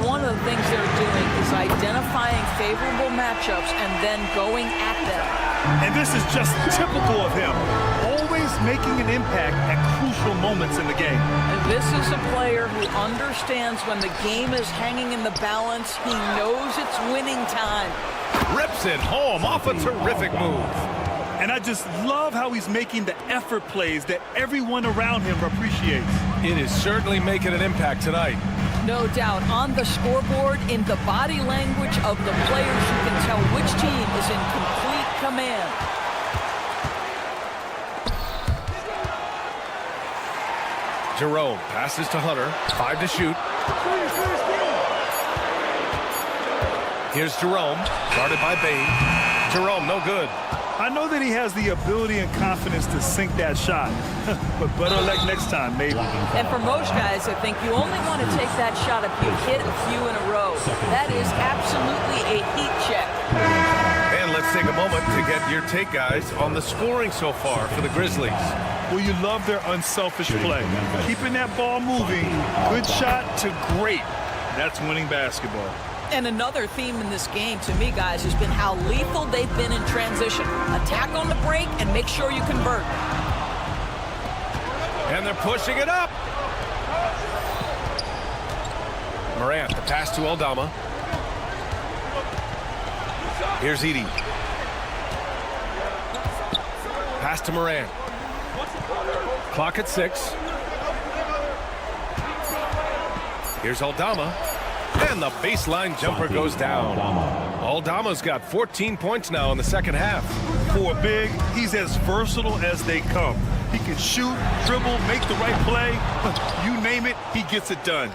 One of the things they're doing is identifying favorable matchups and then going at them. And this is just typical of him, always making an impact at crucial moments in the game. And this is a player who understands when the game is hanging in the balance. He knows it's winning time. Rips it home off a terrific move. And I just love how he's making the effort plays that everyone around him appreciates. It is certainly making an impact tonight. No doubt. On the scoreboard, in the body language of the players, you can tell which team is in complete command. Jerome passes to Hunter. 5 to shoot. Here's Jerome, guarded by Bain. Jerome, no good. I know that he has the ability and confidence to sink that shot, but better luck next time, maybe. And for most guys, I think you only want to take that shot if you hit a few in a row. That is absolutely a heat check. And let's take a moment to get your take, guys, on the scoring so far for the Grizzlies. Well, you love their unselfish play. Keeping that ball moving, good shot to great. That's winning basketball. And another theme in this game, to me, guys, has been how lethal they've been in transition. Attack on the break and make sure you convert. And they're pushing it up. Morant, the pass to Aldama. Here's Edie. Pass to Morant. Clock at 6. Here's Aldama. And the baseline jumper goes down. Aldama's got 14 points now in the second half. For a big, he's as versatile as they come. He can shoot, dribble, make the right play. You name it, he gets it done.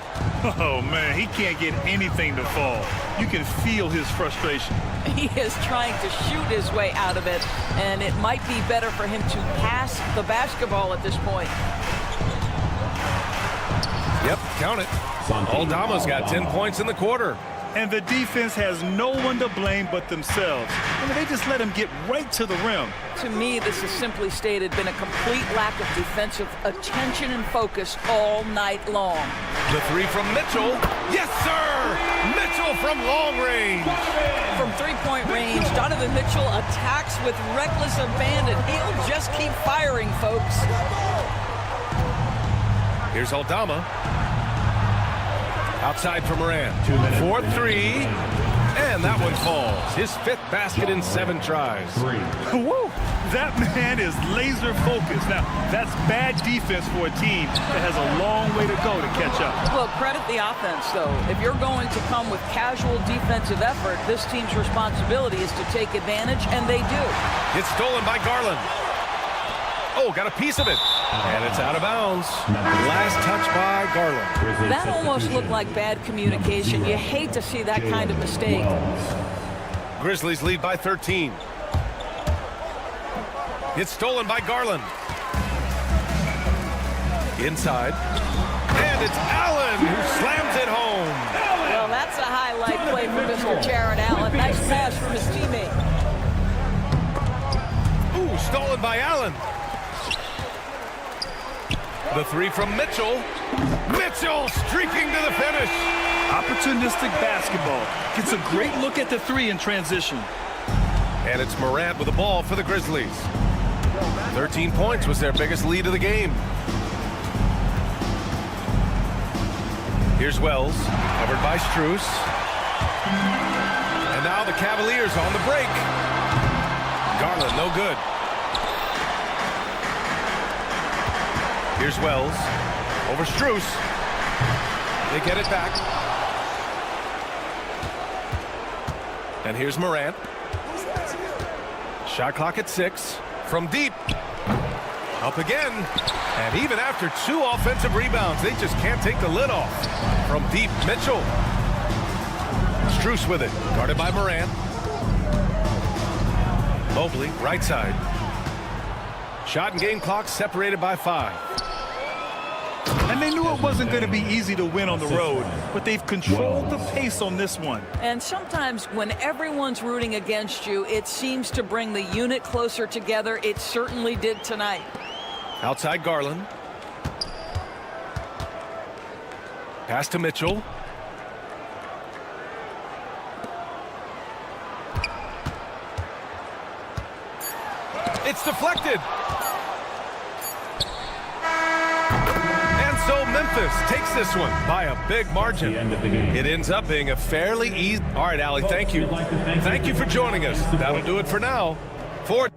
Oh, man, he can't get anything to fall. You can feel his frustration. He is trying to shoot his way out of it, and it might be better for him to pass the basketball at this point. Yep, count it. Aldama's got 10 points in the quarter. And the defense has no one to blame but themselves. I mean, they just let him get right to the rim. To me, this has simply stated been a complete lack of defensive attention and focus all night long. The 3 from Mitchell. Yes, sir! Mitchell from long range. From three-point range, Donovan Mitchell attacks with reckless abandon. He'll just keep firing, folks. Here's Aldama. Outside for Morant. 4-3. And that one falls. His 5th basket in 7 tries. Woo! That man is laser focused. Now, that's bad defense for a team that has a long way to go to catch up. Well, credit the offense, though. If you're going to come with casual defensive effort, this team's responsibility is to take advantage, and they do. It's stolen by Garland. Oh, got a piece of it. And it's out of bounds. Last touch by Garland. That almost looked like bad communication. You hate to see that kind of mistake. Grizzlies lead by 13. It's stolen by Garland. Inside. And it's Allen who slams it home. Well, that's a highlight play for Mr. Jared Allen. Nice pass from his teammate. Ooh, stolen by Allen. The 3 from Mitchell. Mitchell streaking to the finish. Opportunistic basketball. Gets a great look at the 3 in transition. And it's Morant with the ball for the Grizzlies. 13 points was their biggest lead of the game. Here's Wells, covered by Strus. And now the Cavaliers on the break. Garland, no good. Here's Wells, over Strus. They get it back. And here's Morant. Shot clock at 6. From deep. Up again. And even after 2 offensive rebounds, they just can't take the lid off. From deep, Mitchell. Strus with it. Guarded by Morant. Mobley, right side. Shot and game clock separated by 5. And they knew it wasn't going to be easy to win on the road, but they've controlled the pace on this one. And sometimes when everyone's rooting against you, it seems to bring the unit closer together. It certainly did tonight. Outside Garland. Pass to Mitchell. It's deflected. And so Memphis takes this one by a big margin. It ends up being a fairly easy. All right, Allie, thank you. Thank you for joining us. That'll do it for now. For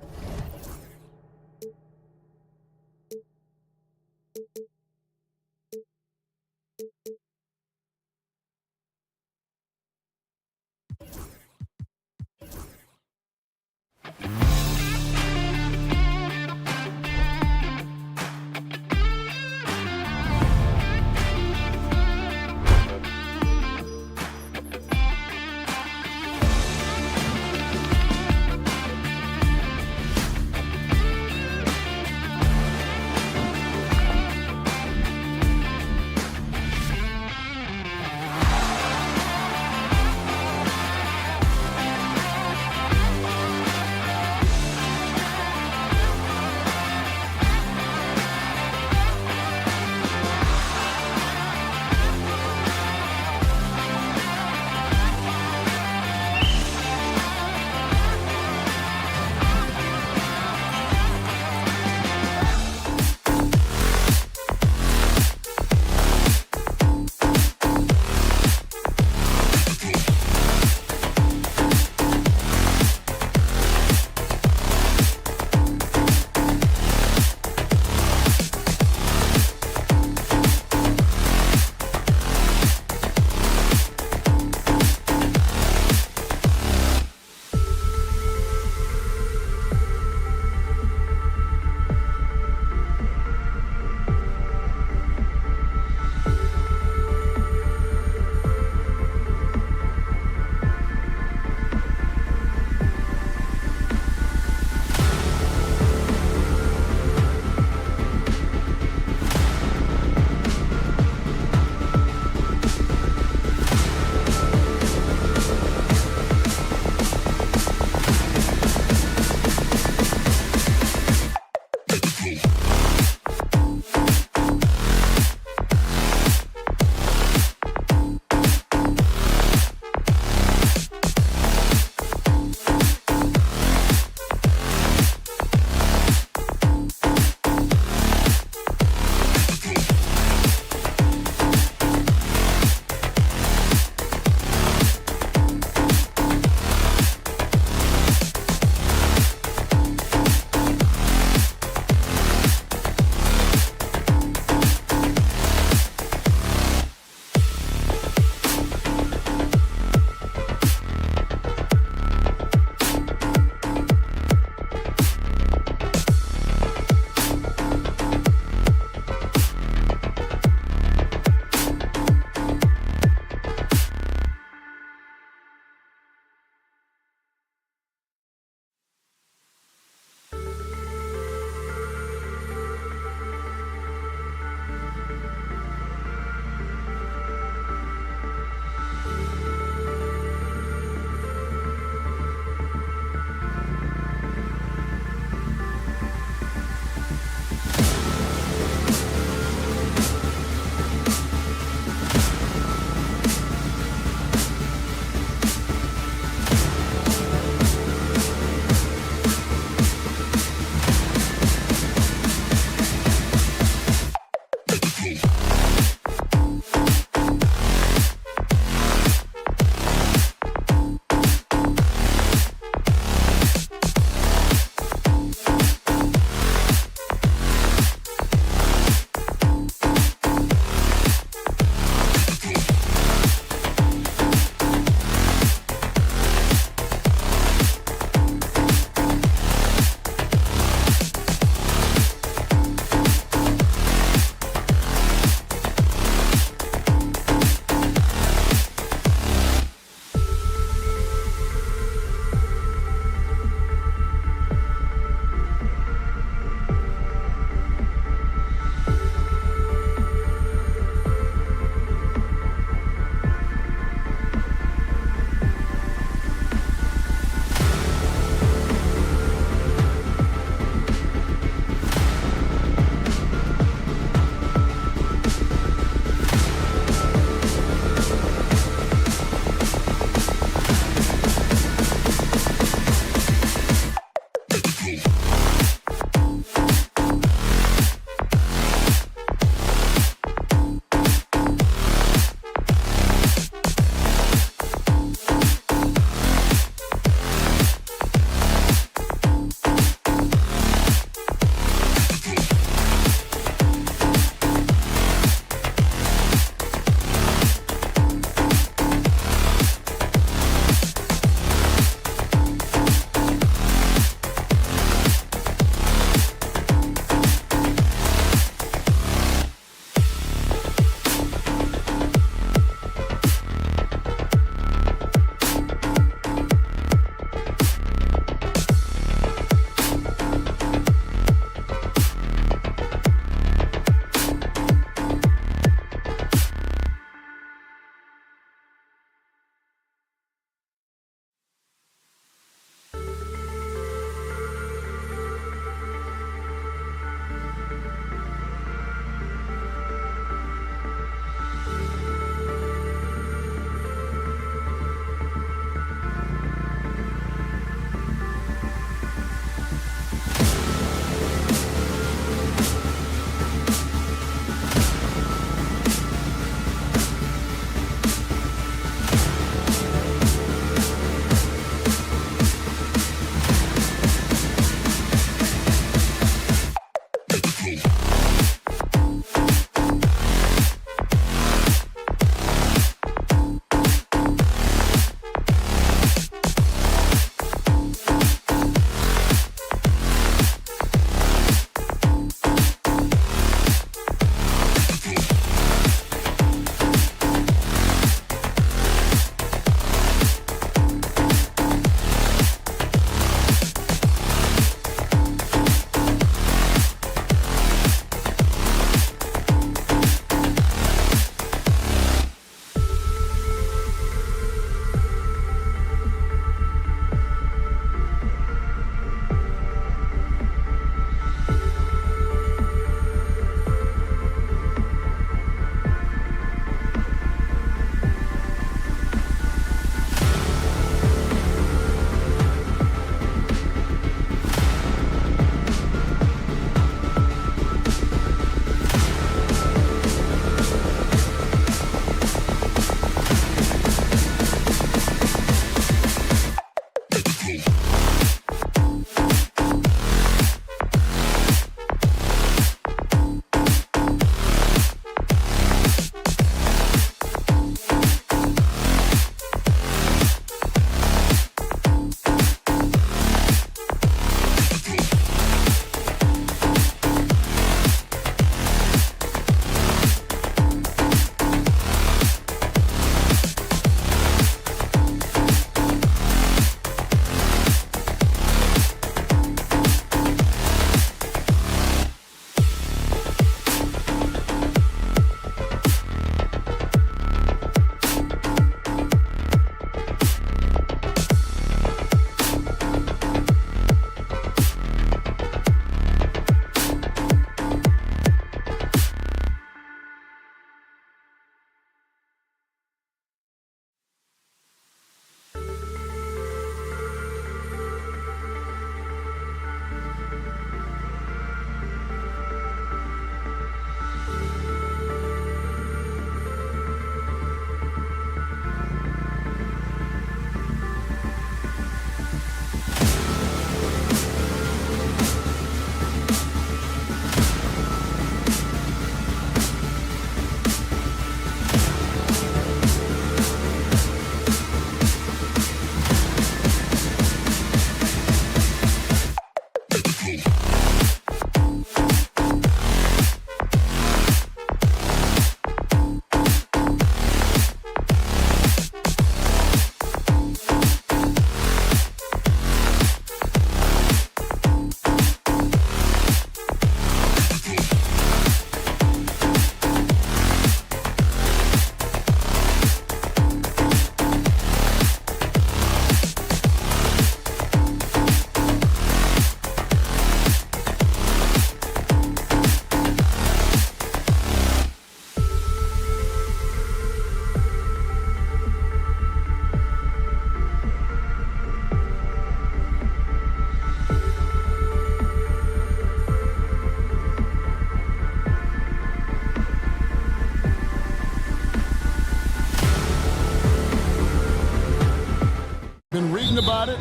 about it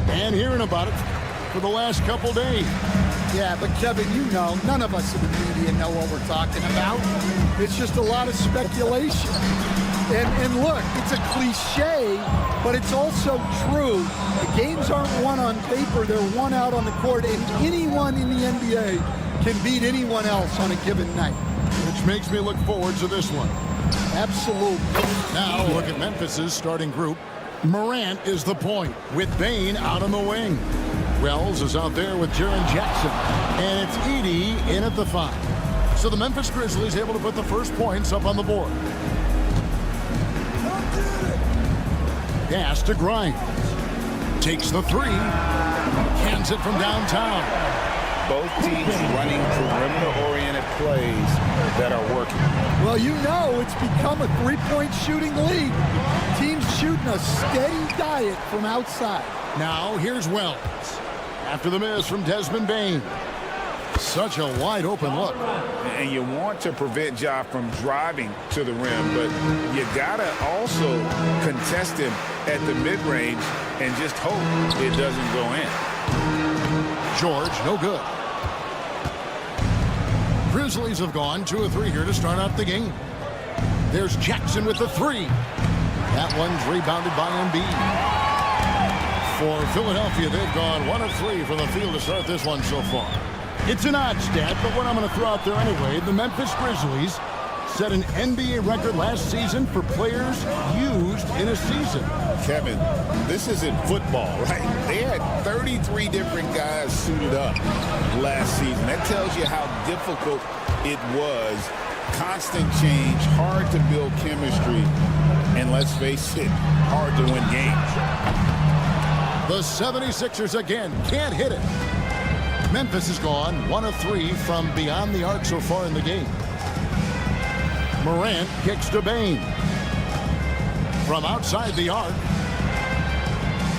and hearing about it for the last couple days. Yeah, but Kevin, you know, none of us in the media know what we're talking about. It's just a lot of speculation. And look, it's a cliche, but it's also true. The games aren't won on paper, they're won out on the court, and anyone in the NBA can beat anyone else on a given night. Which makes me look forward to this one. Absolutely. Now look at Memphis's starting group. Morant is the point with Bane out on the wing. Wells is out there with Jaren Jackson. And it's Edey in at the 5. So the Memphis Grizzlies able to put the first points up on the board. Pass to Grimes. Takes the 3. Cans it from downtown. Both teams running perimeter-oriented plays that are working. Well, you know it's become a three-point shooting league. Teams shooting a steady diet from outside. Now here's Wells. After the miss from Desmond Bane. Such a wide open look. And you want to prevent Ja from driving to the rim, but you gotta also contest him at the mid-range and just hope it doesn't go in. George, no good. Grizzlies have gone 2 of 3 here to start out the game. There's Jackson with the 3. That one's rebounded by Embiid. For Philadelphia, they've gone 1 of 3 from the field to start this one so far. It's an odd stat, but what I'm going to throw out there anyway, the Memphis Grizzlies set an NBA record last season for players used in a season. Kevin, this isn't football, right? They had 33 different guys suited up last season. That tells you how difficult it was. Constant change, hard to build chemistry, and let's face it, hard to win games. The 76ers again can't hit it. Memphis has gone 1 of 3 from beyond the arc so far in the game. Morant kicks to Bane. From outside the arc.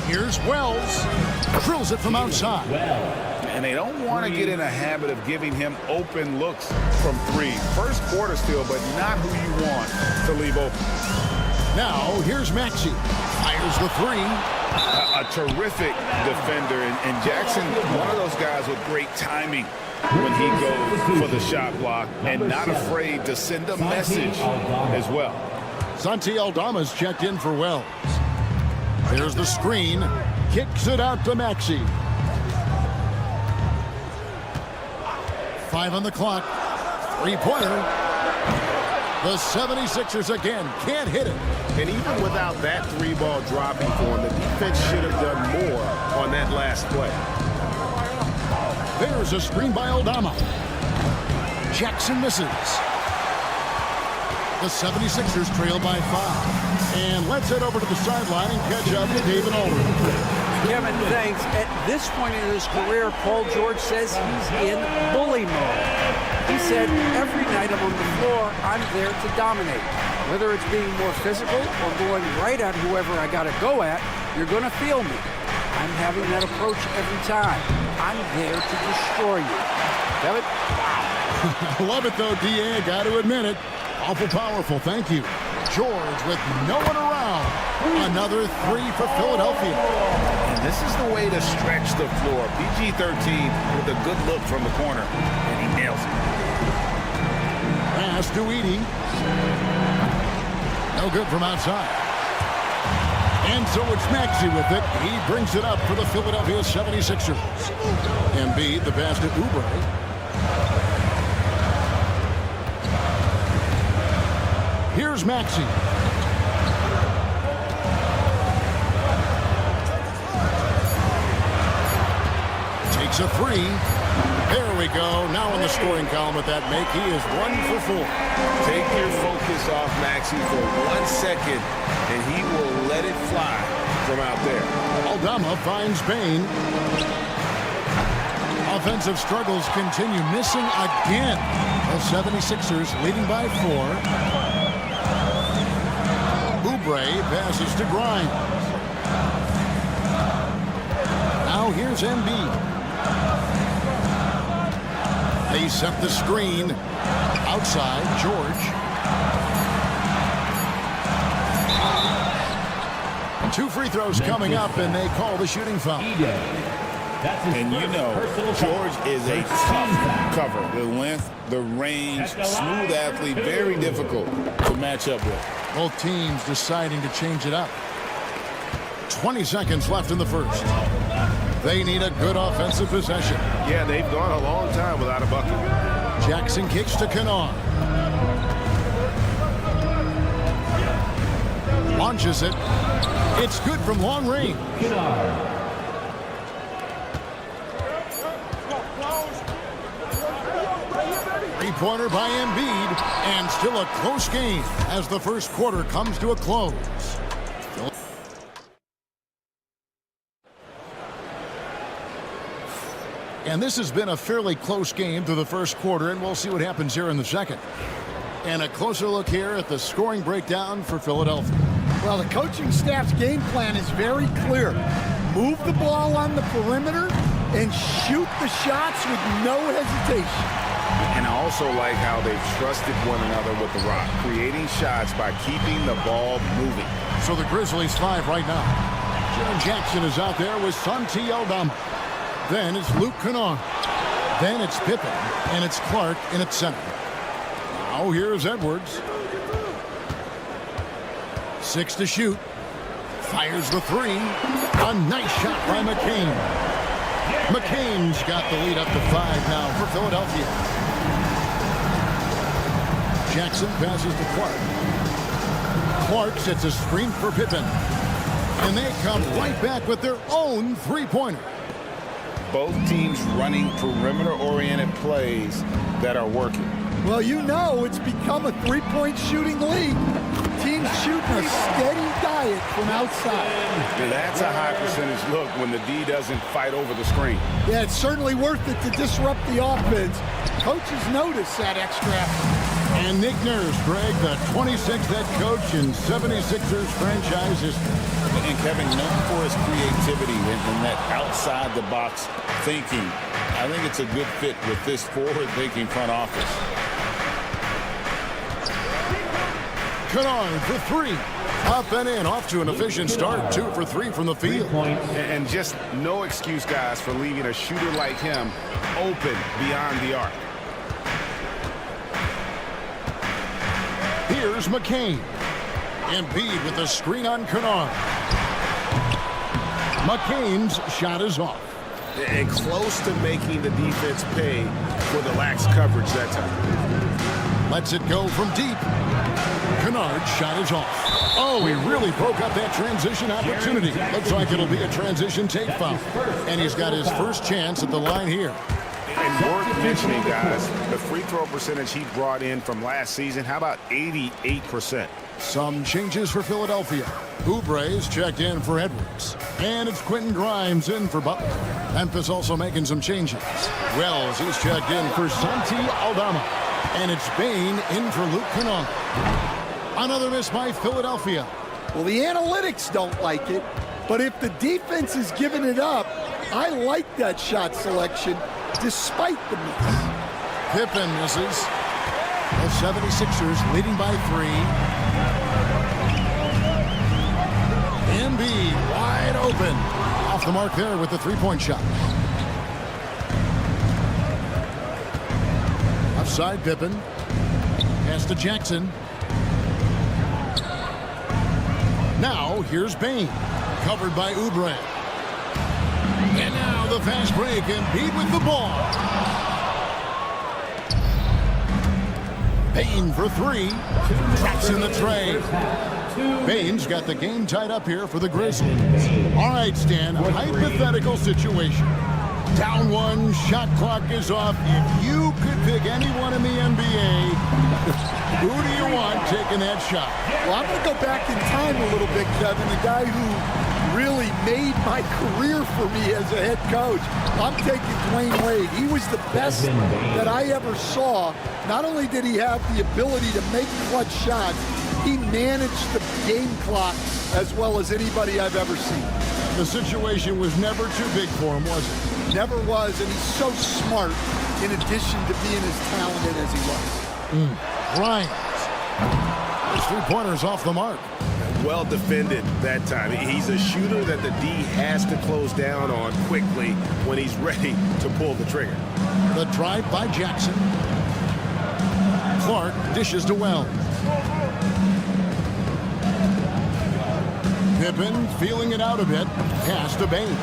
Here's Wells. Drills it from outside. And they don't want to get in a habit of giving him open looks from 3. First quarter still, but not who you want to leave open. Now here's Maxey. Fires the 3. A terrific defender, and Jackson, one of those guys with great timing when he goes for the shot block and not afraid to send a message as well. Santi Aldama's checked in for Wells. There's the screen. Kicks it out to Maxey. 5 on the clock. 3-pointer. The 76ers again can't hit it. And even without that 3-ball dropping for him, the defense should have done more on that last play. There's a screen by Aldama. Jackson misses. The 76ers trail by 5. And let's head over to the sideline and catch up with David Aldridge. Kevin, thanks. At this point in his career, Paul George says he's in bully mode. He said, every night I'm on the floor, I'm there to dominate. Whether it's being more physical or going right at whoever I got to go at, you're going to feel me. I'm having that approach every time. I'm there to destroy you. Kevin? I love it, though, D.A. I got to admit it. Awful powerful. Thank you. George with no one around. Another 3 for Philadelphia. And this is the way to stretch the floor. PG-13 with a good look from the corner, and he nails it. Pass to Edey. No good from outside. And so it's Maxey with it. He brings it up for the Philadelphia 76ers. Embiid, the pass to Oubre. Here's Maxey. Takes a 3. There we go. Now in the scoring column with that make, he is 1 for 4. Take your focus off Maxey for 1 second, and he will let it fly from out there. Aldama finds Bane. Offensive struggles continue, missing again. The 76ers leading by 4. Oubre passes to Grimes. Now here's Embiid. They set the screen. Outside, George. 2 free throws coming up, and they call the shooting foul. And you know, George is a tough cover. The length, the range, smooth athlete, very difficult to match up with. Both teams deciding to change it up. 20 seconds left in the first. They need a good offensive possession. Yeah, they've gone a long time without a bucket. Jackson kicks to Kennard. Launches it. It's good from long range. Three-pointer by Embiid, and still a close game as the first quarter comes to a close. And this has been a fairly close game through the first quarter, and we'll see what happens here in the second. And a closer look here at the scoring breakdown for Philadelphia. Well, the coaching staff's game plan is very clear. Move the ball on the perimeter and shoot the shots with no hesitation. And I also like how they've trusted one another with the rock, creating shots by keeping the ball moving. So the Grizzlies 5 right now. Jaren Jackson is out there with Santi Aldama. Then it's Luke Kennard. Then it's Pippen, and it's Clark in at center. Now here's Edwards. 6 to shoot. Fires the 3. A nice shot by McCain. McCain's got the lead up to 5 now for Philadelphia. Jackson passes to Clark. Clark sets a screen for Pippen. And they come right back with their own three-pointer. Both teams running perimeter-oriented plays that are working. Well, you know it's become a three-point shooting league. Teams shooting a steady diet from outside. And that's a high percentage look when the D doesn't fight over the screen. Yeah, it's certainly worth it to disrupt the offense. Coaches notice that extra effort. And Nick Nurse, Greg, the 26th head coach in 76ers franchise history. And Kevin, known for his creativity and that outside-the-box thinking, I think it's a good fit with this forward-thinking front office. Kennard for 3. Up and in, off to an efficient start. 2 for 3 from the field. And just no excuse, guys, for leaving a shooter like him open beyond the arc. Here's McCain. Embiid with a screen on Kennard. McCain's shot is off. And close to making the defense pay for the lax coverage that time. Lets it go from deep. Kennard's shot is off. Oh, he really broke up that transition opportunity. Looks like it'll be a transition take foul. And he's got his first chance at the line here. And worth mentioning, guys, the free throw percentage he brought in from last season, how about 88%? Some changes for Philadelphia. Oubre's checked in for Edwards. And it's Quentin Grimes in for Butler. Memphis also making some changes. Wells is checked in for Santi Aldama. And it's Bain in for Luke Kennard. Another miss by Philadelphia. Well, the analytics don't like it, but if the defense is giving it up, I like that shot selection despite the miss. Pippen misses. The 76ers leading by 3. Embiid wide open. Off the mark there with the three-point shot. Offside Pippen. Pass to Jackson. Now here's Bain. Covered by Oubre. And now the fast break. Embiid with the ball. Bain for 3. Traps in the tray. Bain's got the game tied up here for the Grizzlies. All right, Stan, a hypothetical situation. Down 1, shot clock is off. If you could pick anyone in the NBA, who do you want taking that shot? Well, I'm going to go back in time a little bit, Kevin. The guy who really made my career for me as a head coach. I'm taking Dwayne Wade. He was the best that I ever saw. Not only did he have the ability to make clutch shots, he managed the game clock as well as anybody I've ever seen. The situation was never too big for him, was it? Never was, and he's so smart in addition to being as talented as he was. Bryant. His three-pointers off the mark. well defended that time. He's a shooter that the D has to close down on quickly when he's ready to pull the trigger. The drive by Jackson. Clark dishes to Wells. Pippen feeling it out a bit. Pass to Bain.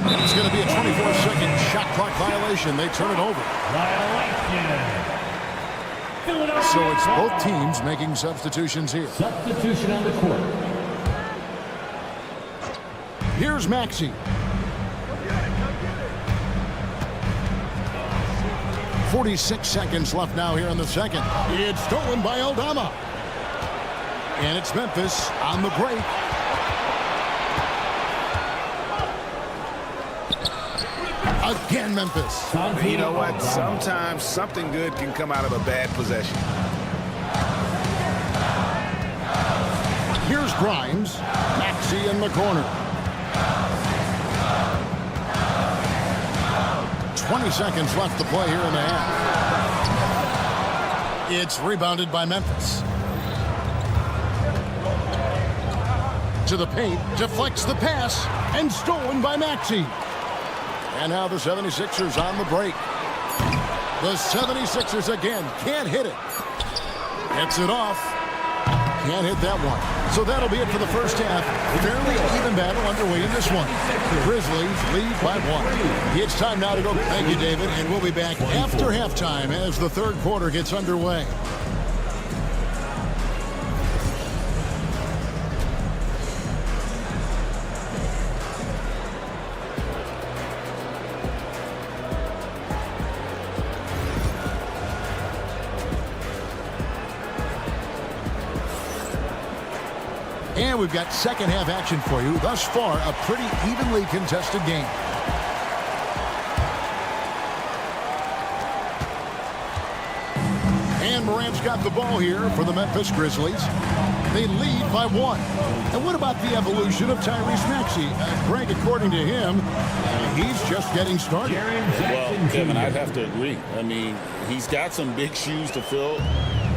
It's going to be a 24-second shot clock violation. They turn it over. So it's both teams making substitutions here. Substitution on the court. Here's Maxey. 46 seconds left now here in the second. It's stolen by Aldama. And it's Memphis on the break. Again, Memphis. You know what? Sometimes something good can come out of a bad possession. Here's Grimes. Maxey in the corner. 20 seconds left to play here in the half. It's rebounded by Memphis. To the paint, deflects the pass, and stolen by Maxey. And now the 76ers on the break. The 76ers again can't hit it. Gets it off. Can't hit that one. So that'll be it for the first half. Fairly even battle underway in this one. The Grizzlies lead by 1. It's time now to go. Thank you, David. And we'll be back after halftime as the third quarter gets underway. And we've got second half action for you. Thus far, a pretty evenly contested game. And Morant's got the ball here for the Memphis Grizzlies. They lead by 1. And what about the evolution of Tyrese Maxey? Greg, according to him, he's just getting started. Well, Kevin, I'd have to agree. I mean, he's got some big shoes to fill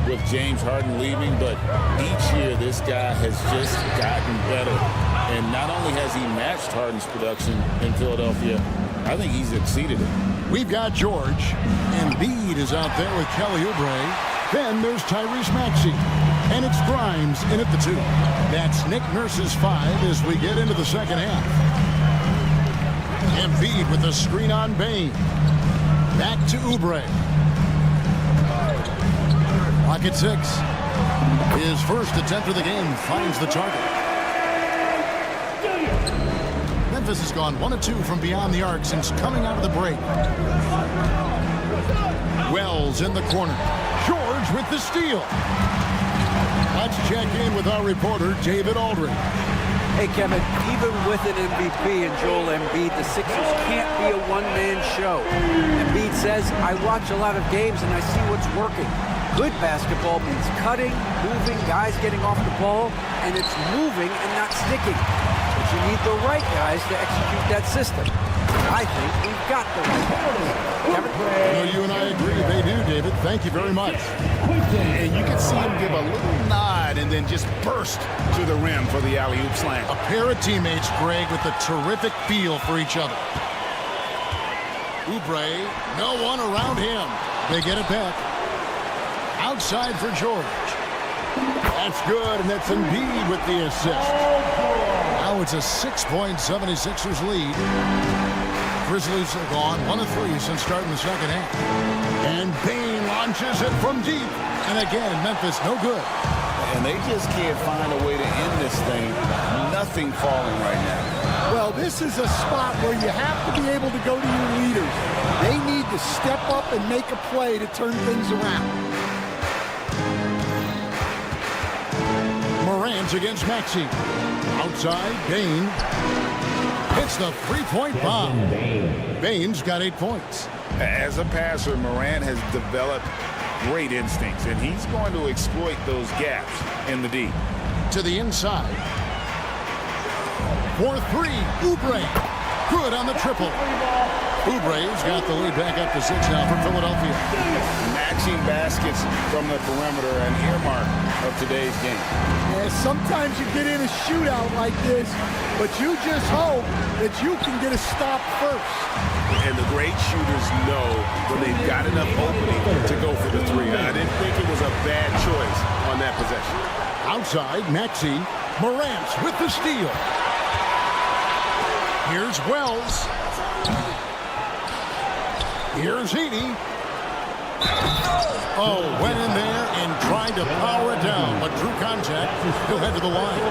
with James Harden leaving, but each year this guy has just gotten better. And not only has he matched Harden's production in Philadelphia, I think he's exceeded it. We've got George. Embiid is out there with Kelly Oubre. Then there's Tyrese Maxey. And it's Grimes in at the 2. That's Nick Nurse's 5 as we get into the second half. Embiid with the screen on Bain. Back to Oubre. Clock at 6. His first attempt of the game finds the target. Memphis has gone 1 of 2 from beyond the arc since coming out of the break. Wells in the corner. George with the steal. Let's check in with our reporter, David Aldridge. Hey, Kevin, even with an MVP and Joel Embiid, the Sixers can't be a one-man show. Embiid says, I watch a lot of games and I see what's working. Good basketball means cutting, moving, guys getting off the ball, and it's moving and not sticking. But you need the right guys to execute that system. I think we've got the right guys. Kevin? Well, you and I agree they do, David. Thank you very much. And you can see him give a little nod and then just burst to the rim for the alley-oop slam. A pair of teammates, Greg, with a terrific feel for each other. Oubre, no one around him. They get it back. Outside for George. That's good, and that's Embiid with the assist. Now it's a 6-point 76ers lead. Grizzlies have gone 1 of 3 since starting the second half. And Bain launches it from deep. And again, Memphis, no good. And they just can't find a way to end this thing. Nothing falling right now. Well, this is a spot where you have to be able to go to your leaders. They need to step up and make a play to turn things around. Morant against Maxey. Outside, Bain. Hits the 3-point bomb. Bain's got 8 points. As a passer, Morant has developed great instincts, and he's going to exploit those gaps in the D. To the inside. For 3, Oubre. Good on the triple. Oubre's got the lead back up to 6 now for Philadelphia. Matching baskets from the perimeter, an earmark of today's game. Yeah, sometimes you get in a shootout like this, but you just hope that you can get a stop first. And the great shooters know when they've got enough opening to go for the three. I didn't think it was a bad choice on that possession. Outside, Maxey. Morant with the steal. Here's Wells. Here's Heaney. Oh, went in there and tried to power it down, but drew contact. He'll head to the line.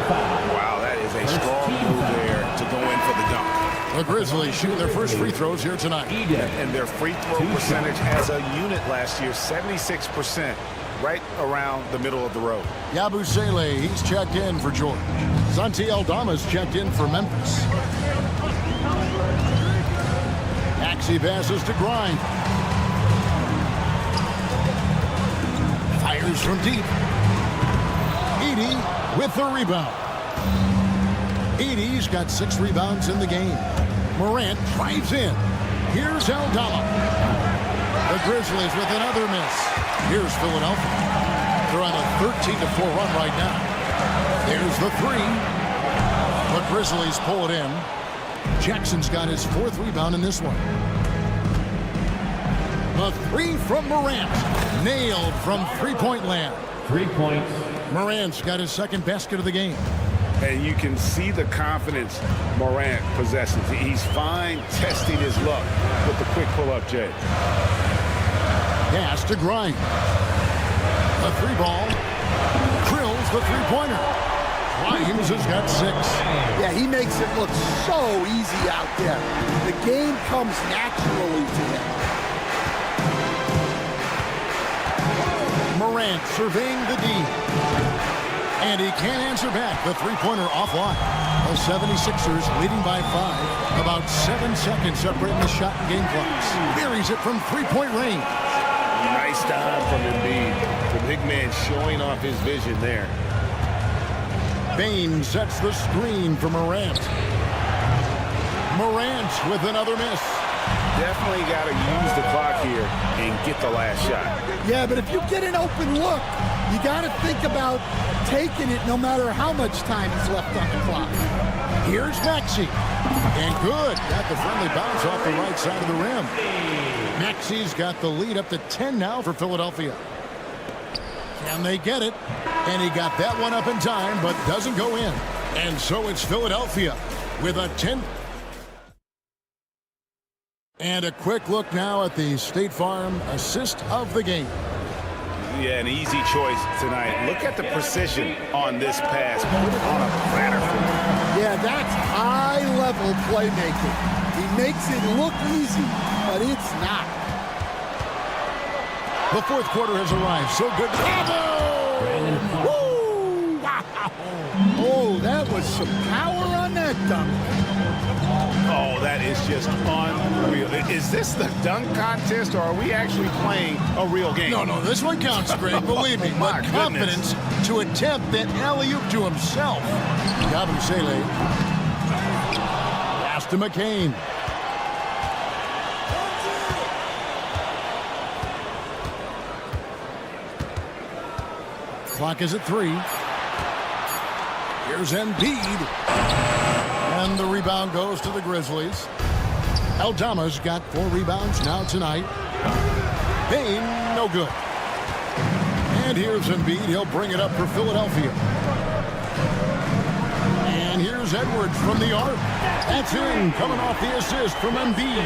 Wow, that is a strong move there to go in for the dunk. The Grizzlies shooting their first free throws here tonight. And their free throw percentage as a unit last year, 76%, right around the middle of the road. Yabusele, he's checked in for George. Santi Aldama's checked in for Memphis. Maxey passes to Grind. Fires from deep. Edey with the rebound. Edey's got 6 rebounds in the game. Morant drives in. Here's Aldama. The Grizzlies with another miss. Here's Philadelphia. They're on a 13-4 run right now. There's the 3. The Grizzlies pull it in. Jackson's got his 4th rebound in this one. The 3 from Morant. Nailed from three-point land. 3 points. Morant's got his 2nd basket of the game. And you can see the confidence Morant possesses. He's fine testing his luck with the quick pull-up, Jay. Pass to Grind. The 3 ball. Drills the 3-pointer. Grimes has got 6. Yeah, he makes it look so easy out there. The game comes naturally to him. Morant surveying the D. And he can't answer back. The 3-pointer offline. The 76ers leading by 5. About 7 seconds separating the shot and game clocks. Buries it from 3-point range. Nice time from Embiid. The big man showing off his vision there. Bain sets the screen for Morant. Morant with another miss. Definitely got to use the clock here and get the last shot. Yeah, but if you get an open look, you got to think about taking it no matter how much time is left on the clock. Here's Maxey. And good. Got the friendly bounce off the right side of the rim. Maxey's got the lead up to 10 now for Philadelphia. Can they get it? And he got that one up in time, but doesn't go in. And so it's Philadelphia with a 10. And a quick look now at the State Farm assist of the game. Yeah, an easy choice tonight. Look at the precision on this pass. Put it on a platter for him. Yeah, that's high-level playmaking. He makes it look easy, but it's not. The 4th quarter has arrived. So good. Woo! Wow. Oh, that was some power on that dunk. Oh, that is just unreal. Is this the dunk contest, or are we actually playing a real game? No, this one counts, Greg. Believe me. My But confidence to attempt that alley-oop to himself. Yabusele. Pass to McCain. Clock is at 3. Here's Embiid. And the rebound goes to the Grizzlies. Aldama's got 4 rebounds now tonight. Bain, no good. And here's Embiid. He'll bring it up for Philadelphia. And here's Edwards from the arc. That's in, coming off the assist from Embiid.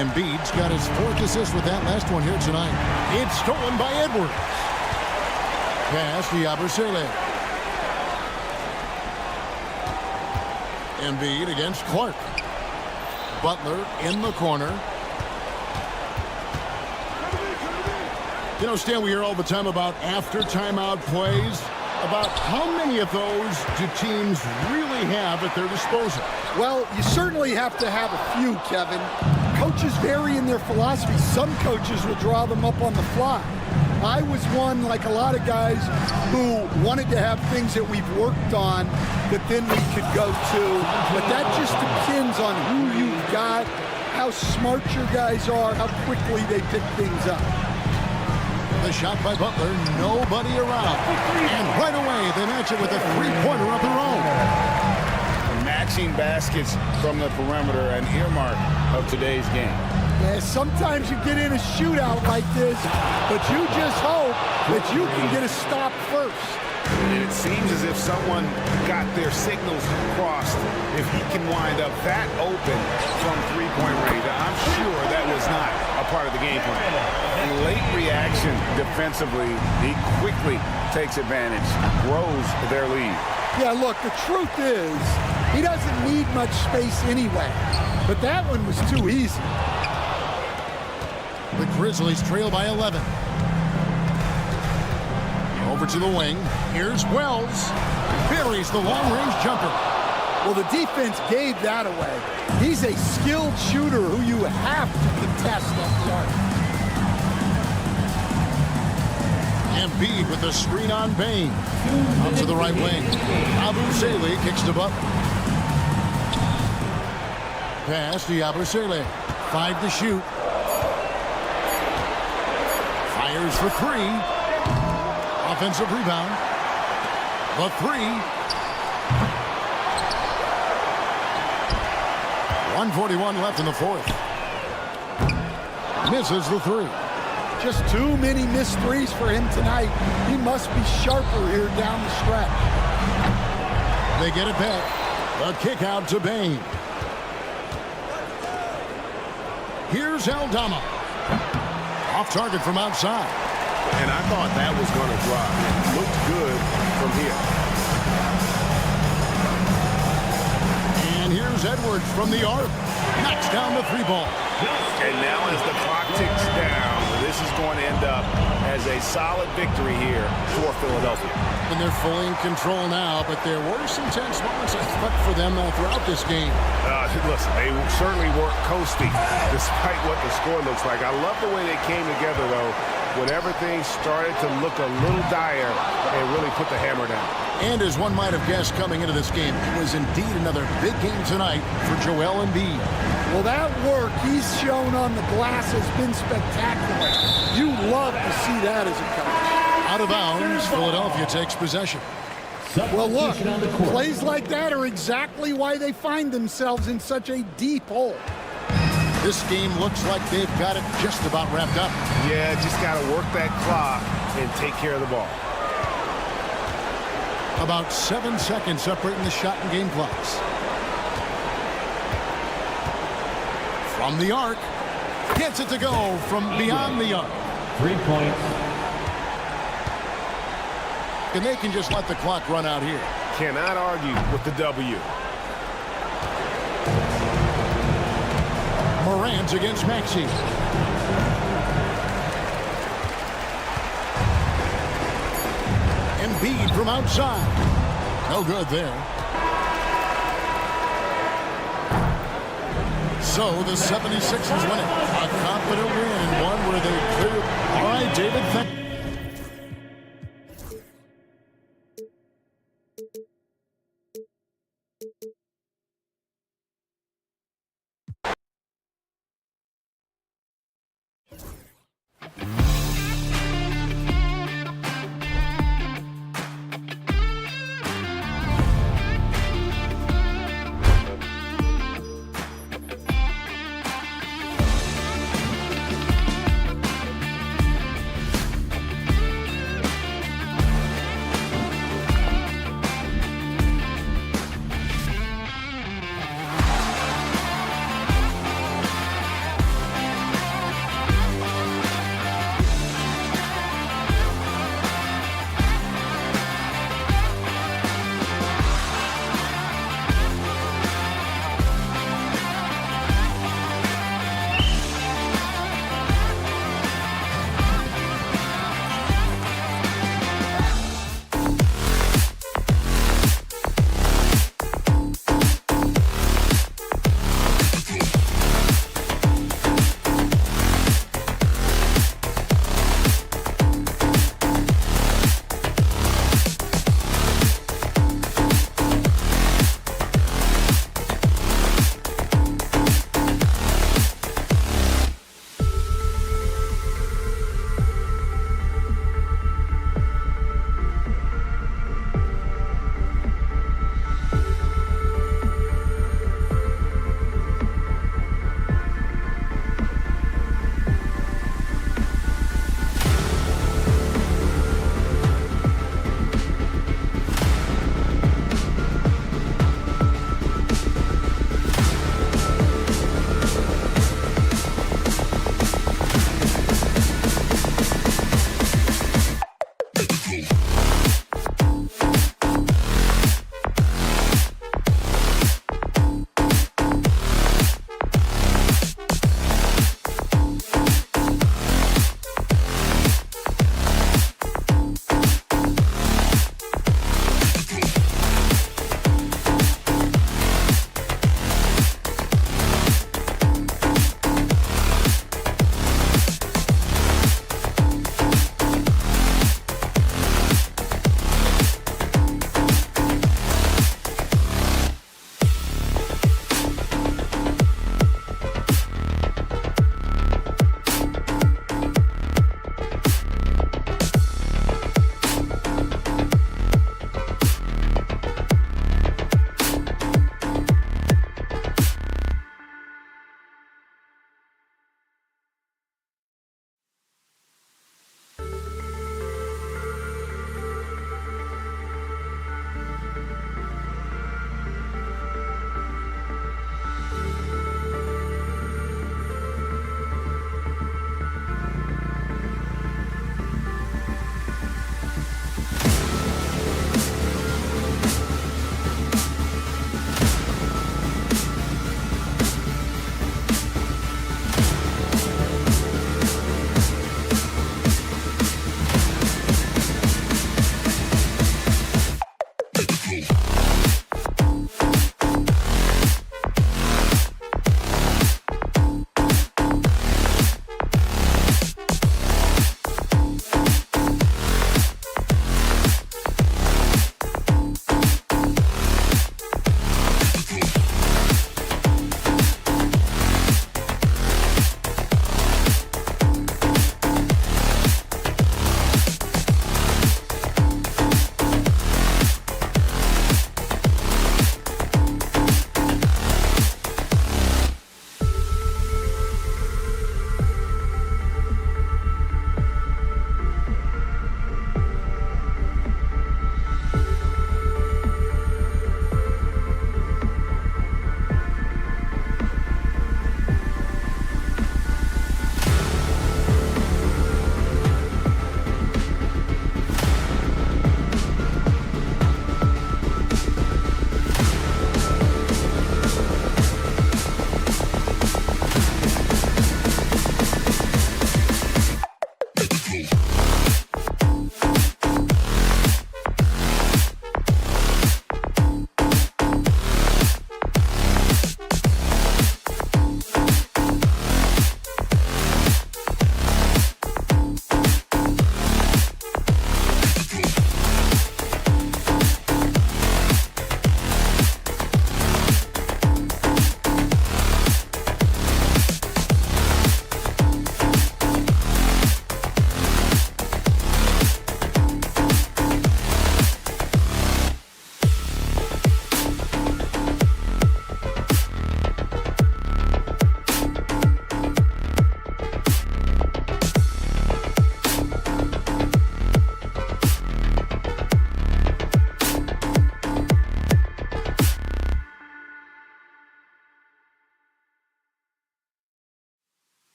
Embiid's got his 4th assist with that last one here tonight. It's stolen by Edwards. Pass to Yabusele. Embiid against Clark. Butler in the corner. You know, Stan, we hear all the time about after timeout plays. About how many of those do teams really have at their disposal? Well, you certainly have to have a few, Kevin. Coaches vary in their philosophy. Some coaches will draw them up on the fly. I was one, like a lot of guys, who wanted to have things that we've worked on that then we could go to. But that just depends on who you've got how smart your guys are, how quickly they pick things up. The shot by Butler, nobody around. And right away, they match it with a three-pointer of their own. Matching baskets from the perimeter, an earmark of today's game. Yeah, sometimes you get in a shootout like this, but you just hope that you can get a stop first. And it seems as if someone got their signals crossed. If he can wind up that open from three-point range, I'm sure that was not a part of the game plan. And late reaction defensively, he quickly takes advantage, grows their lead. Yeah, look, the truth is, he doesn't need much space anyway. But that one was too easy. The Grizzlies trail by 11. Over to the wing. Here's Wells. Buries the long-range jumper. Well, the defense gave that away. He's a skilled shooter who you have to contest up front. Embiid with the screen on Bain. Up to the right wing. Abu Saleh kicks to Butler. Pass to Abu Saleh. 5 to shoot. Fires for 3. Offensive rebound. The 3. 1:41 left in the fourth. Misses the 3. Just too many missed threes for him tonight. He must be sharper here down the stretch. They get it back. The kick out to Bain. Here's Aldama. Off target from outside. And I thought that was going to drop. It looked good from here. And here's Edwards from the arc. Knocks down the 3 ball. And now as the clock ticks down, this is going to end up as a solid victory here for Philadelphia. And they're fully in control now, but there were some tense moments, I thought, for them throughout this game. Listen, they certainly weren't coasting despite what the score looks like. I love the way they came together, though, when everything started to look a little dire and really put the hammer down. And as one might have guessed coming into this game, it was indeed another big game tonight for Joel Embiid. Well, that work he's shown on the glass has been spectacular. You love to see that as a coach. Out of bounds, Philadelphia takes possession. Well, look, plays like that are exactly why they find themselves in such a deep hole. This game looks like they've got it just about wrapped up. Yeah, just got to work that clock and take care of the ball. About 7 seconds separating the shot and game clocks. From the arc. Gets it to go from beyond the arc. 3 points. And they can just let the clock run out here. Cannot argue with the W. Morant against Maxey. Embiid from outside. No good there. So the 76ers win it. A confident win and one where they clear. All right, David, thank you.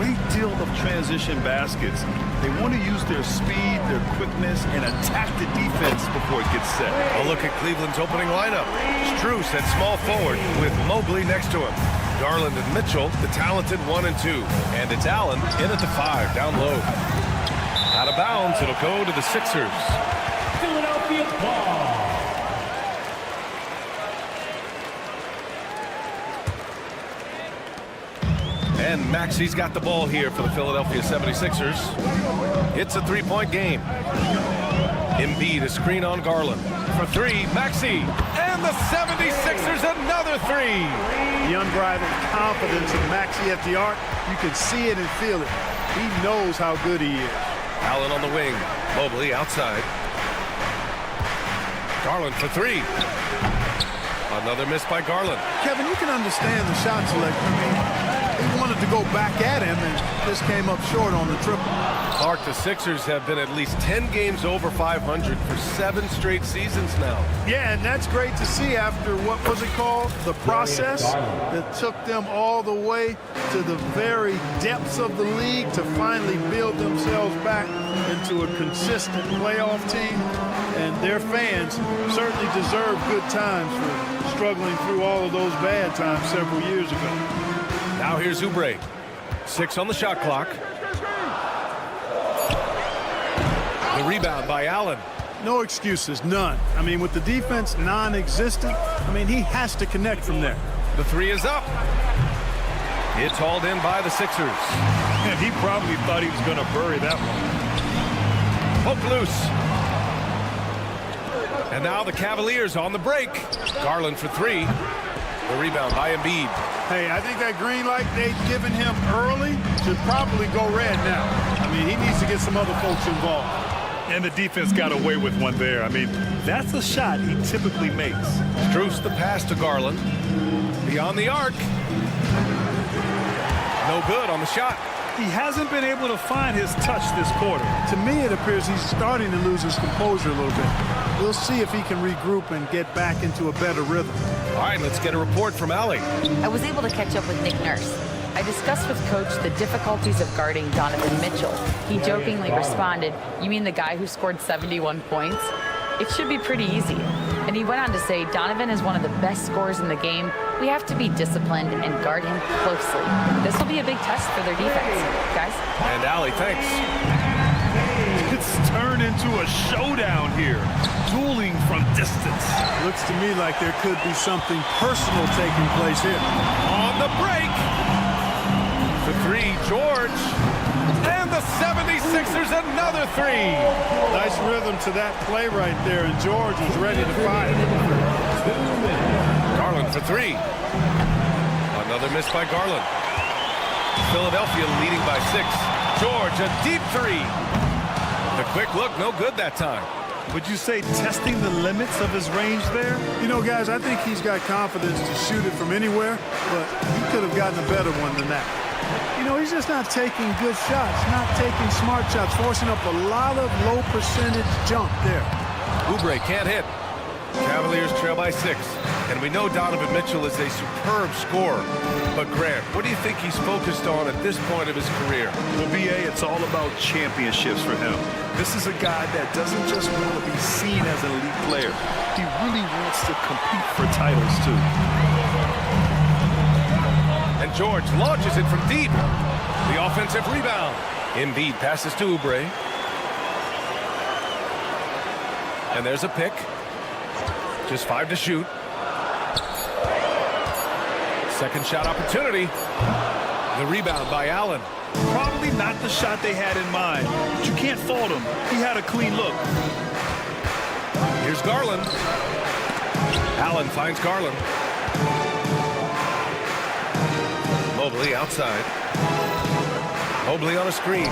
great deal of transition baskets. They want to use their speed, their quickness, and attack the defense before it gets set. A look at Cleveland's opening lineup. Strus at small forward with Mobley next to him. Garland and Mitchell, the talented 1 and 2. And it's Allen in at the 5, down low. Out of bounds, it'll go to the Sixers. Philadelphia ball. And Maxi's got the ball here for the Philadelphia 76ers. It's a 3-point game. Embiid, a screen on Garland. For 3, Maxi. And the 76ers another 3. The unbridled confidence of Maxi at the arc, you can see it and feel it. He knows how good he is. Allen on the wing. Mobley outside. Garland for 3. Another miss by Garland. Kevin, you can understand the shot selection. I mean, he wanted to go back at him and just came up short on the triple. Clark, the Sixers have been at least 10 games over 500 for 7 straight seasons now. Yeah, and that's great to see after, what was it called? The process that took them all the way to the very depths of the league to finally build themselves back into a consistent playoff team. And their fans certainly deserve good times for struggling through all of those bad times several years ago. Now here's Oubre. 6 on the shot clock. The rebound by Allen. No excuses, none. I mean, with the defense non-existent, I mean, he has to connect from there. The 3 is up. It's hauled in by the Sixers. And he probably thought he was going to bury that one. Poke loose. And now the Cavaliers on the break. Garland for 3. The rebound by Embiid. Hey, I think that green light they've given him early should probably go red now. I mean, he needs to get some other folks involved. And the defense got away with one there. I mean, that's a shot he typically makes. Strus the pass to Garland. Beyond the arc. No good on the shot. He hasn't been able to find his touch this quarter. To me, it appears he's starting to lose his composure a little bit. We'll see if he can regroup and get back into a better rhythm. All right, let's get a report from Allie. I was able to catch up with Nick Nurse. I discussed with Coach the difficulties of guarding Donovan Mitchell. He jokingly responded, "You mean the guy who scored 71 points? It should be pretty easy." And he went on to say, "Donovan is one of the best scorers in the game. We have to be disciplined and guard him closely. This will be a big test for their defense." Guys? And Allie, thanks. It's turned into a showdown here. Dueling from distance. Looks to me like there could be something personal taking place here. On the break. The 3, George. And the 76ers another 3. Nice rhythm to that play right there, and George is ready to fire. Garland for 3. Another miss by Garland. Philadelphia leading by 6. George, a deep 3. The quick look, no good that time. Would you say testing the limits of his range there? You know, guys, I think he's got confidence to shoot it from anywhere, but he could have gotten a better one than that. You know, he's just not taking good shots, not taking smart shots, forcing up a lot of low percentage jump there. Oubre can't hit. Cavaliers trail by 6. And we know Donovan Mitchell is a superb scorer. But Grant, what do you think he's focused on at this point of his career? Well, BA, it's all about championships for him. This is a guy that doesn't just want to be seen as an elite player. He really wants to compete for titles, too. And George launches it from deep. The offensive rebound. Embiid passes to Oubre. And there's a pick. Just 5 to shoot. Second shot opportunity. The rebound by Allen. Probably not the shot they had in mind, but you can't fault him. He had a clean look. Here's Garland. Allen finds Garland. Mobley outside. Mobley on a screen.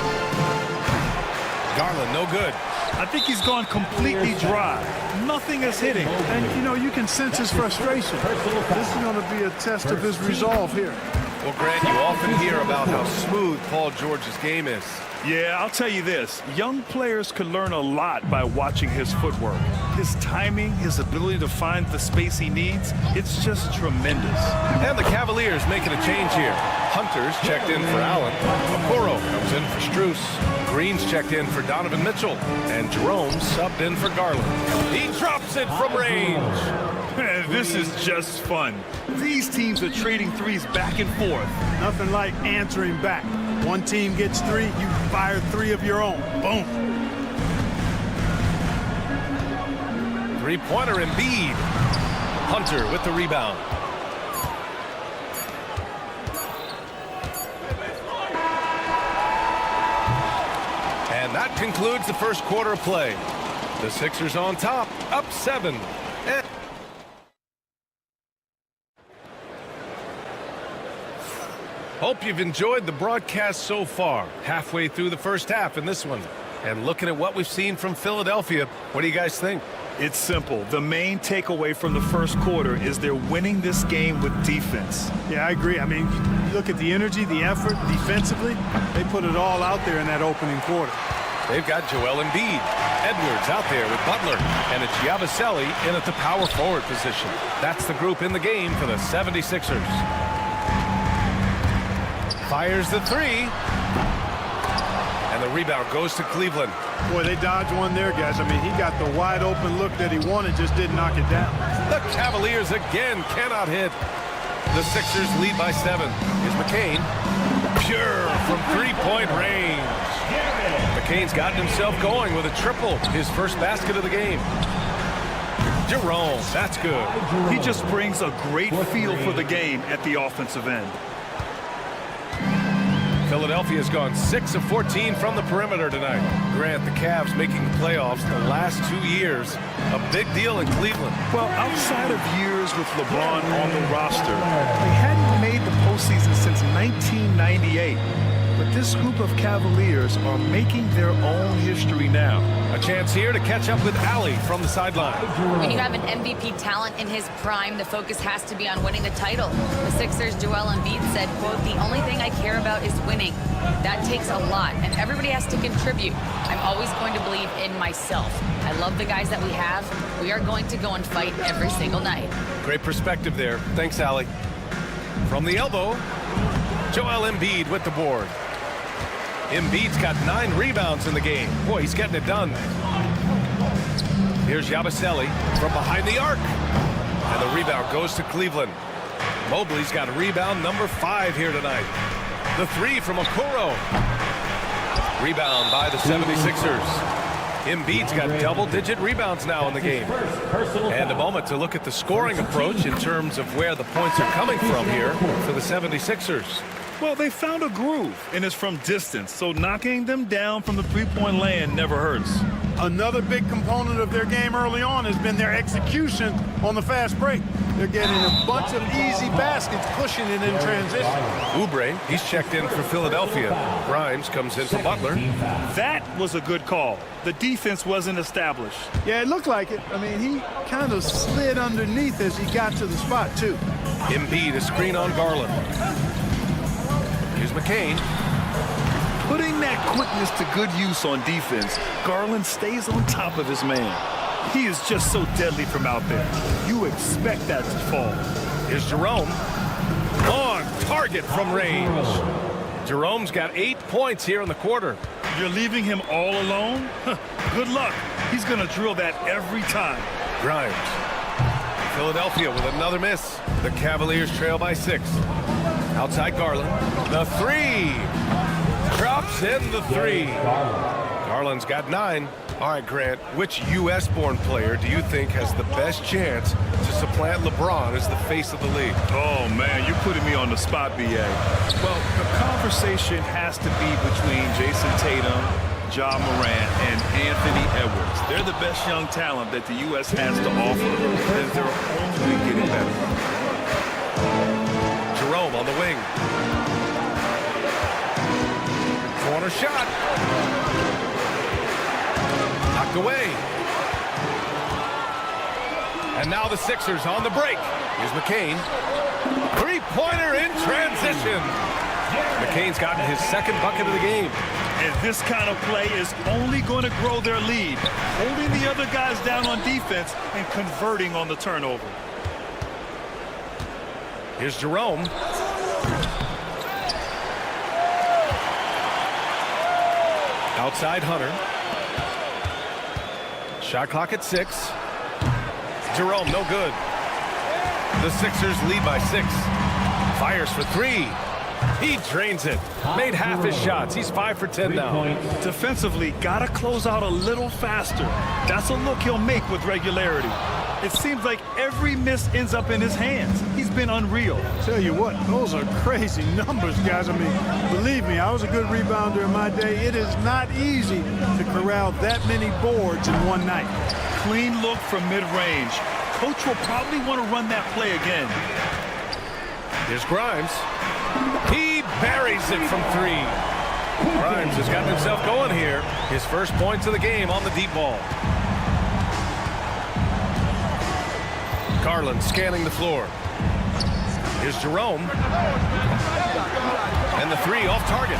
Garland, no good. I think he's gone completely dry. Nothing is hitting. And, you know, you can sense his frustration. This is going to be a test of his resolve here. Well, Grant, you often hear about how smooth Paul George's game is. Yeah, I'll tell you this. Young players can learn a lot by watching his footwork. His timing, his ability to find the space he needs, it's just tremendous. And the Cavaliers making a change here. Hunter's checked in for Allen. Turner's in for Strus. Green's checked in for Donovan Mitchell. And Jerome subbed in for Garland. He drops it from range. Man, this is just fun. These teams are trading threes back and forth. Nothing like answering back. One team gets 3, you fire 3 of your own. Boom. Three-pointer Embiid. Hunter with the rebound. And that concludes the first quarter of play. The Sixers on top, up 7. Hope you've enjoyed the broadcast so far. Halfway through the first half in this one. And looking at what we've seen from Philadelphia, what do you guys think? It's simple. The main takeaway from the first quarter is they're winning this game with defense. Yeah, I agree. I mean, you look at the energy, the effort, defensively, they put it all out there in that opening quarter. They've got Joel Embiid, Edwards out there with Butler, and it's Yabusele in at the power forward position. That's the group in the game for the 76ers. Fires the 3. And the rebound goes to Cleveland. Boy, they dodged one there, guys. I mean, he got the wide open look that he wanted, just didn't knock it down. The Cavaliers again cannot hit. The Sixers lead by 7. Here's McCain. Pure from three-point range. McCain's gotten himself going with a triple, his first basket of the game. Jerome, that's good. He just brings a great feel for the game at the offensive end. Philadelphia's gone 6 of 14 from the perimeter tonight. Grant, the Cavs making the playoffs the last 2 years. A big deal in Cleveland. Well, outside of years with LeBron on the roster, they hadn't made the postseason since 1998. But this group of Cavaliers are making their own history now. A chance here to catch up with Allie from the sideline. When you have an MVP talent in his prime, the focus has to be on winning the title. The Sixers' Joel Embiid said, quote, "The only thing I care about is winning. That takes a lot, and everybody has to contribute. I'm always going to believe in myself. I love the guys that we have. We are going to go and fight every single night." Great perspective there. Thanks, Allie. From the elbow, Joel Embiid with the board. Embiid's got 9 rebounds in the game. Boy, he's getting it done. Here's Yabusele from behind the arc. And the rebound goes to Cleveland. Mobley's got a rebound number 5 here tonight. The 3 from Okoro. Rebound by the 76ers. Embiid's got double-digit rebounds now in the game. And a moment to look at the scoring approach in terms of where the points are coming from here for the 76ers. Well, they found a groove, and it's from distance, so knocking them down from the three-point land never hurts. Another big component of their game early on has been their execution on the fast break. They're getting a bunch of easy baskets, pushing it in transition. Oubre, he's checked in for Philadelphia. Grimes comes in for Butler. That was a good call. The defense wasn't established. Yeah, it looked like it. I mean, he kind of slid underneath as he got to the spot, too. Embiid, a screen on Garland. Here's McCain. Putting that quickness to good use on defense, Garland stays on top of his man. He is just so deadly from out there. You expect that to fall. Here's Jerome. On target from range. Jerome's got 8 points here in the quarter. You're leaving him all alone? Good luck. He's going to drill that every time. Grimes. Philadelphia with another miss. The Cavaliers trail by 6. Outside Garland. The 3. Drops in the 3. Garland's got 9. All right, Grant, which U.S.-born player do you think has the best chance to supplant LeBron as the face of the league? Oh, man, you're putting me on the spot, B.A. Well, the conversation has to be between Jason Tatum, Ja Morant, and Anthony Edwards. They're the best young talent that the U.S. has to offer, and they're only getting better. Jerome on the wing. Corner shot. Knocked away. And now the Sixers on the break. Here's McCain. Three-pointer in transition. McCain's gotten his second bucket of the game. And this kind of play is only going to grow their lead, holding the other guys down on defense and converting on the turnover. Here's Jerome. Outside Hunter. Shot clock at 6. Jerome, no good. The Sixers lead by 6. Fires for 3. He drains it. Made half his shots. He's 5 for 10 now. Defensively, gotta close out a little faster. That's a look he'll make with regularity. It seems like every miss ends up in his hands. He's been unreal. Tell you what, those are crazy numbers, guys. I mean, believe me, I was a good rebounder in my day. It is not easy to corral that many boards in one night. Clean look from mid-range. Coach will probably want to run that play again. Here's Grimes. He buries it from 3. Grimes has gotten himself going here. His first points of the game on the deep ball. Garland scanning the floor. Here's Jerome. And the 3 off target.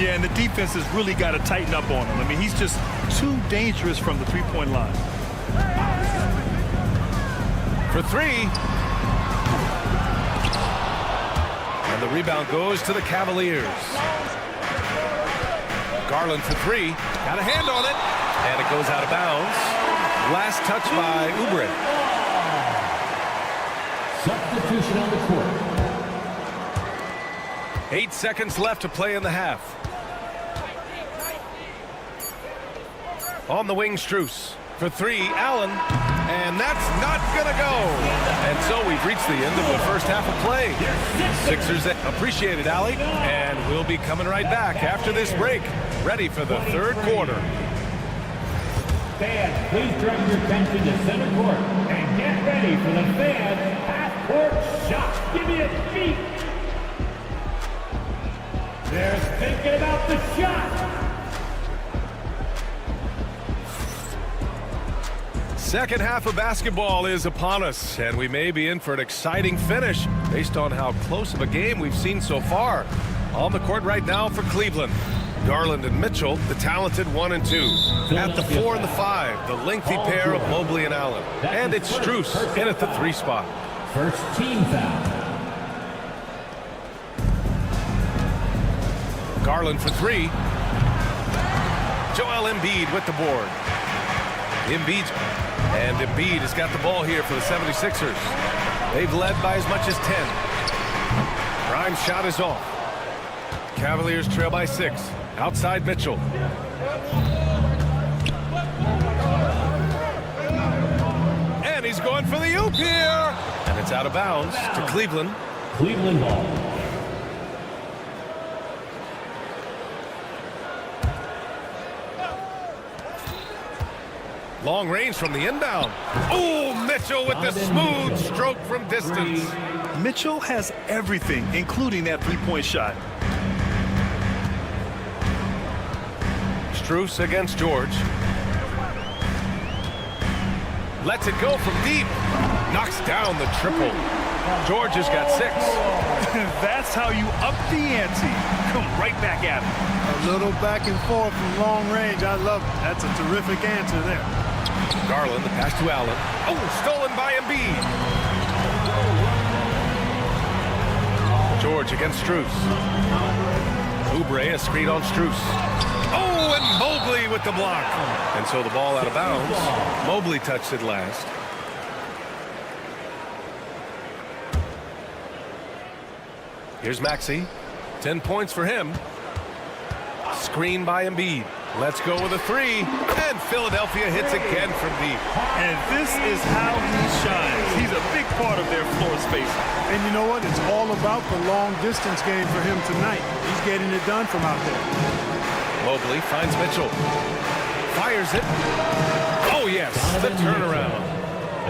Yeah, and the defense has really got to tighten up on him. I mean, he's just too dangerous from the three-point line. For 3. And the rebound goes to the Cavaliers. Garland for 3. Got a hand on it. And it goes out of bounds. Last touch by Oubre. Substitution on the court. 8 seconds left to play in the half. On the wing, Strus. For 3, Allen. And that's not going to go. And so we've reached the end of the first half of play. Sixers appreciate it, Allie. And we'll be coming right back after this break. Ready for the third quarter. Fans, please direct your attention to center court and get ready for the fans half-court shot. Give me a beat. They're thinking about the shot. Second half of basketball is upon us, and we may be in for an exciting finish based on how close of a game we've seen so far. On the court right now for Cleveland, Garland and Mitchell, the talented 1 and 2. At the 4 and the 5, the lengthy pair of Mobley and Allen. And it's Strus in at the 3 spot. First team foul. Garland for 3. Joel Embiid with the board. Embiid has got the ball here for the 76ers. They've led by as much as 10. Grimes' shot is off. Cavaliers trail by 6. Outside Mitchell. And he's going for the oop here. And it's out of bounds to Cleveland. Cleveland ball. Long range from the inbound. Oh, Mitchell with the smooth stroke from distance. Mitchell has everything, including that three-point shot. Strus against George. Lets it go from deep. Knocks down the triple. George has got 6. That's how you up the ante. Come right back at him. A little back and forth from long range. I love it. That's a terrific answer there. Garland, the pass to Allen. Oh, stolen by Embiid. George against Strus. Oubre, a screen on Strus. Oh, and Mobley with the block. And so the ball out of bounds. Mobley touched it last. Here's Maxey. 10 points for him. Screen by Embiid. Let's go with a 3. And Philadelphia hits again from deep. And this is how he shines. He's a big part of their floor space. And you know what? It's all about the long distance game for him tonight. He's getting it done from out there. Mobley finds Mitchell. Fires it. Oh, yes. The turnaround.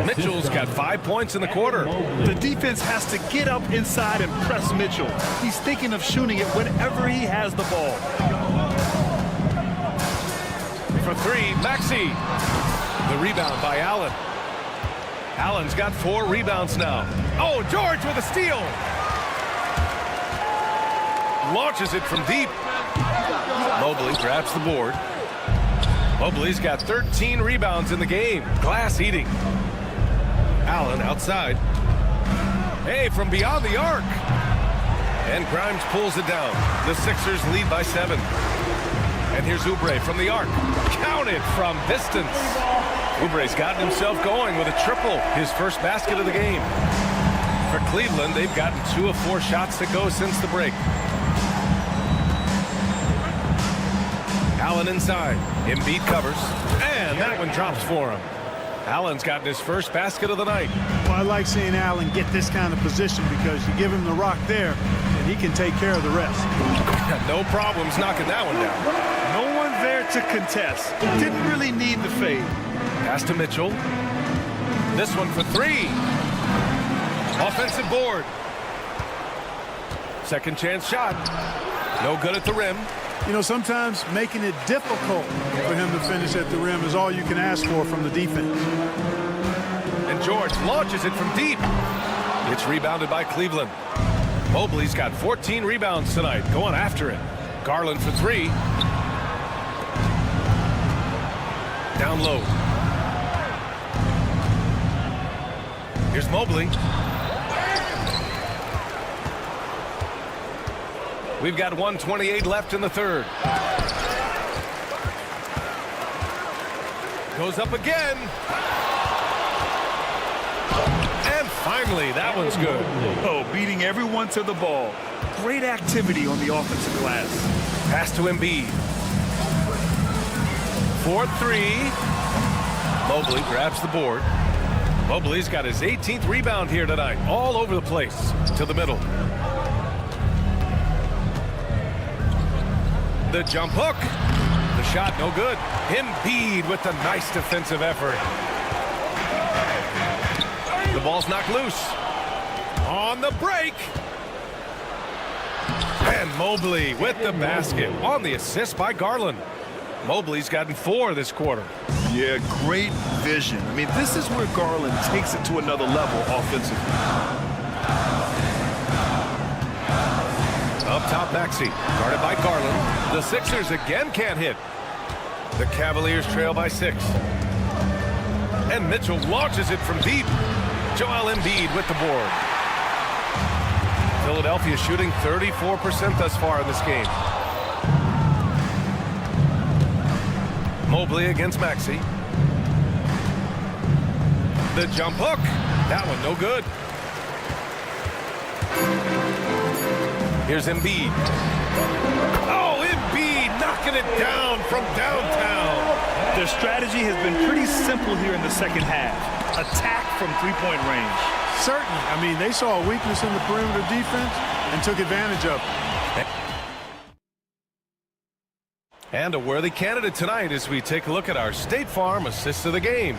Mitchell's got 5 points in the quarter. The defense has to get up inside and press Mitchell. He's thinking of shooting it whenever he has the ball. For 3, Maxey. The rebound by Allen. Allen's got 4 rebounds now. Oh, George with a steal. Launches it from deep. Mobley grabs the board. Mobley's got 13 rebounds in the game. Glass eating. Allen outside. Hey, from beyond the arc. And Grimes pulls it down. The Sixers lead by 7. And here's Oubre from the arc. Counted from distance. Oubre's gotten himself going with a triple, his first basket of the game. For Cleveland, they've gotten 2 of 4 shots to go since the break. Allen inside. Embiid covers. And that one drops for him. Allen's gotten his first basket of the night. Well, I like seeing Allen get this kind of position because you give him the rock there, and he can take care of the rest. No problems knocking that one down. No one there to contest. Didn't really need the fade. Pass to Mitchell. This one for 3. Offensive board. Second chance shot. No good at the rim. You know, sometimes making it difficult for him to finish at the rim is all you can ask for from the defense. And George launches it from deep. It's rebounded by Cleveland. Mobley's got 14 rebounds tonight, going after it. Garland for 3. Down low. Here's Mobley. We've got 1:28 left in the third. Goes up again. And finally, that one's good. Oh, beating everyone to the ball. Great activity on the offensive glass. Pass to Embiid. 4-3. Mobley grabs the board. Mobley's got his 18th rebound here tonight. All over the place. To the middle. The jump hook. The shot no good. Embiid with the nice defensive effort. The ball's knocked loose. On the break. And Mobley with the basket on the assist by Garland. Mobley's gotten 4 this quarter. Yeah, great vision. I mean, this is where Garland takes it to another level offensively. Up top, Maxey, guarded by Garland. The Sixers again can't hit. The Cavaliers trail by 6. And Mitchell launches it from deep. Joel Embiid with the board. Philadelphia shooting 34% thus far in this game. Mobley against Maxey. The jump hook. That one no good. Here's Embiid. Oh, Embiid knocking it down from downtown. Their strategy has been pretty simple here in the second half. Attack from three-point range. Certainly. I mean, they saw a weakness in the perimeter defense and took advantage of it. And a worthy candidate tonight as we take a look at our State Farm assist of the game.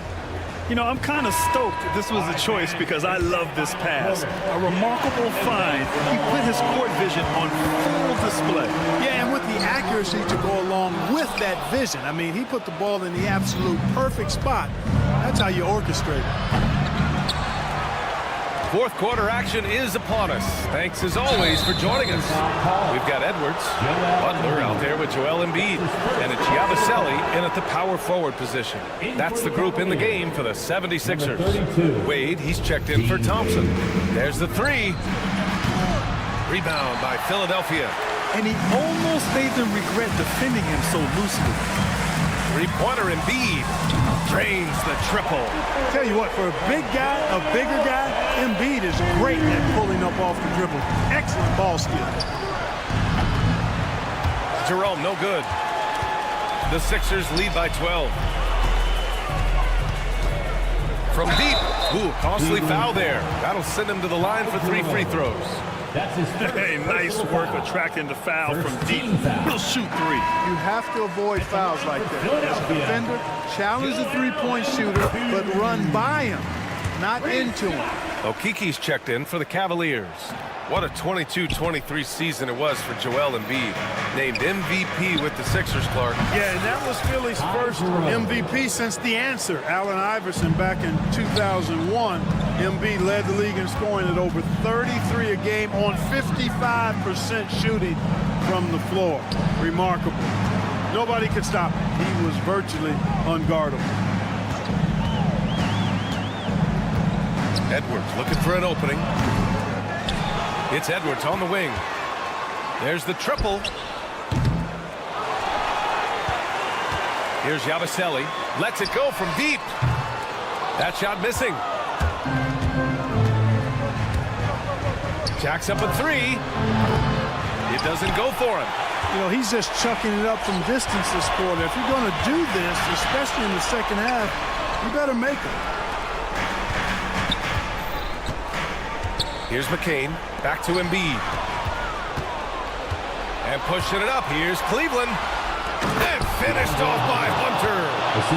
You know, I'm kind of stoked this was a choice because I love this pass. A remarkable find. He put his court vision on full display. Yeah, and with the accuracy to go along with that vision. I mean, he put the ball in the absolute perfect spot. That's how you orchestrate it. Fourth quarter action is upon us. Thanks as always for joining us. We've got Edwards, Butler out there with Joel Embiid, and a Giavicelli in at the power forward position. That's the group in the game for the 76ers. Wade, he's checked in for Thompson. There's the 3. Rebound by Philadelphia. And he almost made them regret defending him so loosely. Three-pointer Embiid drains the triple. Tell you what, for a big guy, a bigger guy, Embiid is great at pulling up off the dribble. Excellent ball skill. Jerome, no good. The Sixers lead by 12. From deep. Ooh, costly foul there. That'll send him to the line for 3 free throws. Hey, nice work attracting the foul from deep. He'll shoot 3. You have to avoid fouls like that. As a defender, challenge the three-point shooter, but run by him, not into him. Okiki's checked in for the Cavaliers. What a 22-23 season it was for Joel Embiid. Named MVP with the Sixers, Clark. Yeah, and that was Philly's first MVP since the answer. Allen Iverson back in 2001. Embiid led the league in scoring at over 33 a game on 55% shooting from the floor. Remarkable. Nobody could stop him. He was virtually unguardable. Edwards looking for an opening. It's Edwards on the wing. There's the triple. Here's Yabusele. Lets it go from deep. That shot missing. Jacks up a three. It doesn't go for him. You know, he's just chucking it up from distance this quarter. If you're going to do this, especially in the second half, you better make it. Here's McCain. Back to Embiid. And pushing it up. Here's Cleveland. And finished off by Hunter.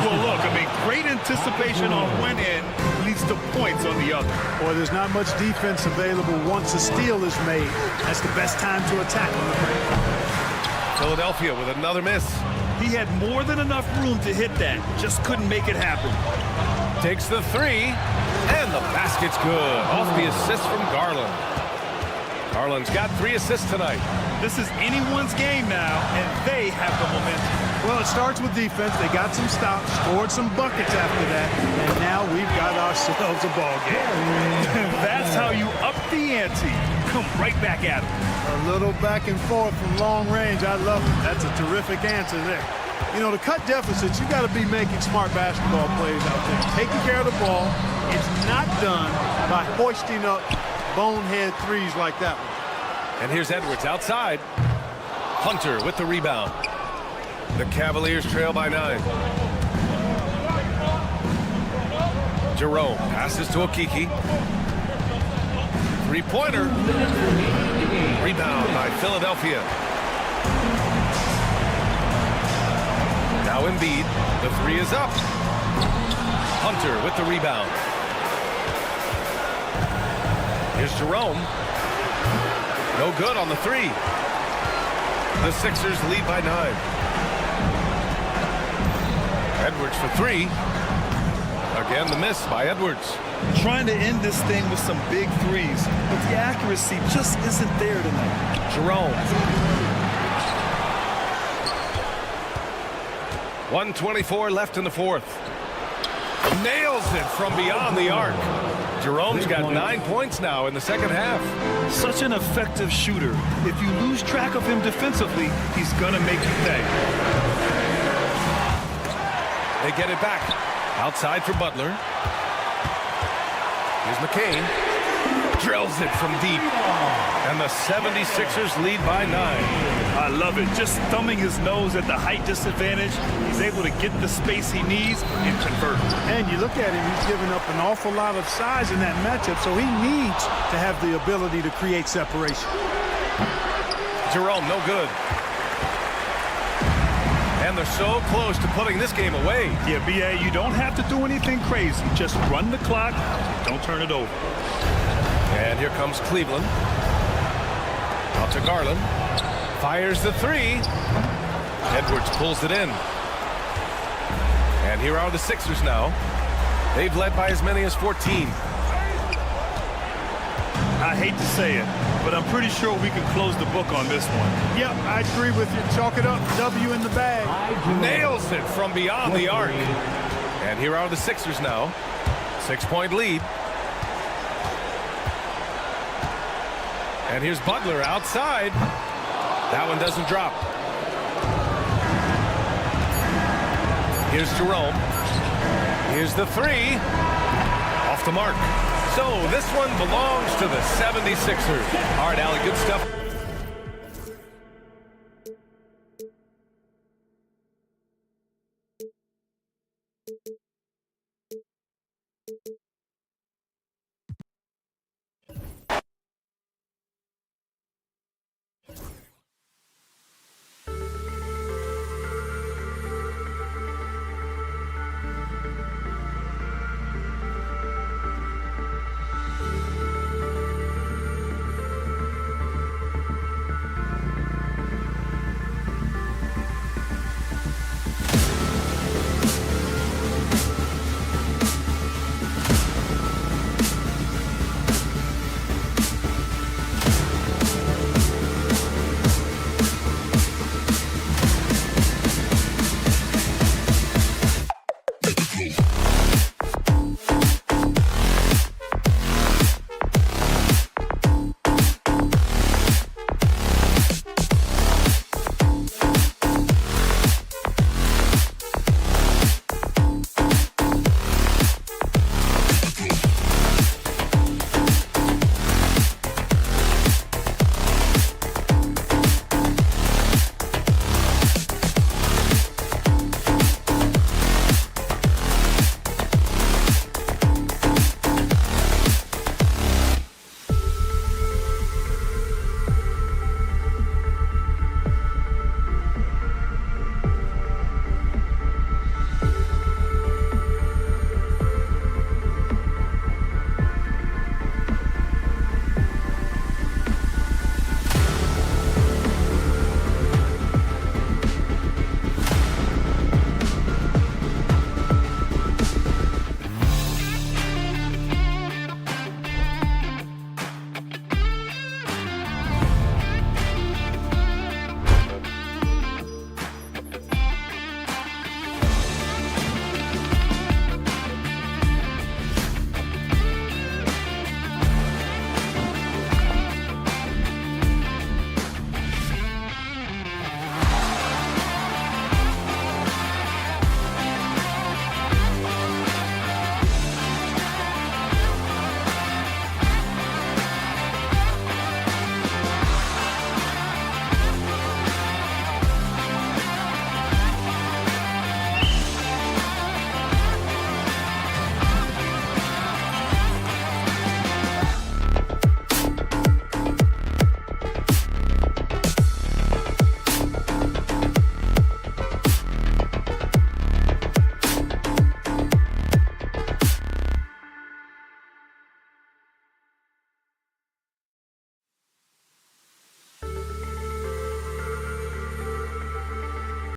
Well, look, I mean, great anticipation on one end leads to points on the other. Boy, there's not much defense available once a steal is made. That's the best time to attack on the break. Philadelphia with another miss. He had more than enough room to hit that. Just couldn't make it happen. Takes the three. And the basket's good. Off the assist from Garland. Garland's got 3 assists tonight. This is anyone's game now, and they have the momentum. Well, it starts with defense. They got some stops, scored some buckets after that, and now we've got ourselves a ball game. That's how you up the ante. Come right back at it. A little back and forth from long range. I love it. That's a terrific answer there. You know, to cut deficits, you got to be making smart basketball plays out there. Taking care of the ball. It's not done by hoisting up bonehead threes like that one. And here's Edwards outside. Hunter with the rebound. The Cavaliers trail by 9. Jerome passes to Okiki. Three-pointer. Rebound by Philadelphia. Now Embiid. The 3 is up. Hunter with the rebound. Here's Jerome. No good on the 3. The Sixers lead by 9. Edwards for 3. Again, the miss by Edwards. Trying to end this thing with some big threes, but the accuracy just isn't there tonight. Jerome. 1:24 left in the 4th. Nails it from beyond the arc. Jerome's got 9 points now in the second half. Such an effective shooter. If you lose track of him defensively, he's gonna make you pay. They get it back. Outside for Butler. Here's McCain. Drills it from deep. And the 76ers lead by 9. I love it. Just thumbing his nose at the height disadvantage. He's able to get the space he needs and convert. And you look at him, he's giving up an awful lot of size in that matchup, so he needs to have the ability to create separation. Jerome, no good. And they're so close to putting this game away. Yeah, B.A., you don't have to do anything crazy. Just run the clock. Don't turn it over. And here comes Cleveland. Out to Garland. Fires the 3. Edwards pulls it in. And here are the Sixers now. They've led by as many as 14. I hate to say it, but I'm pretty sure we can close the book on this one. Yep, I agree with you. Chalk it up. W in the bag. Nails it from beyond the arc. And here are the Sixers now. 6-point lead. And here's Butler outside. That one doesn't drop. Here's Jerome. Here's the 3. Off the mark. So this one belongs to the 76ers. All right, Allie, good stuff.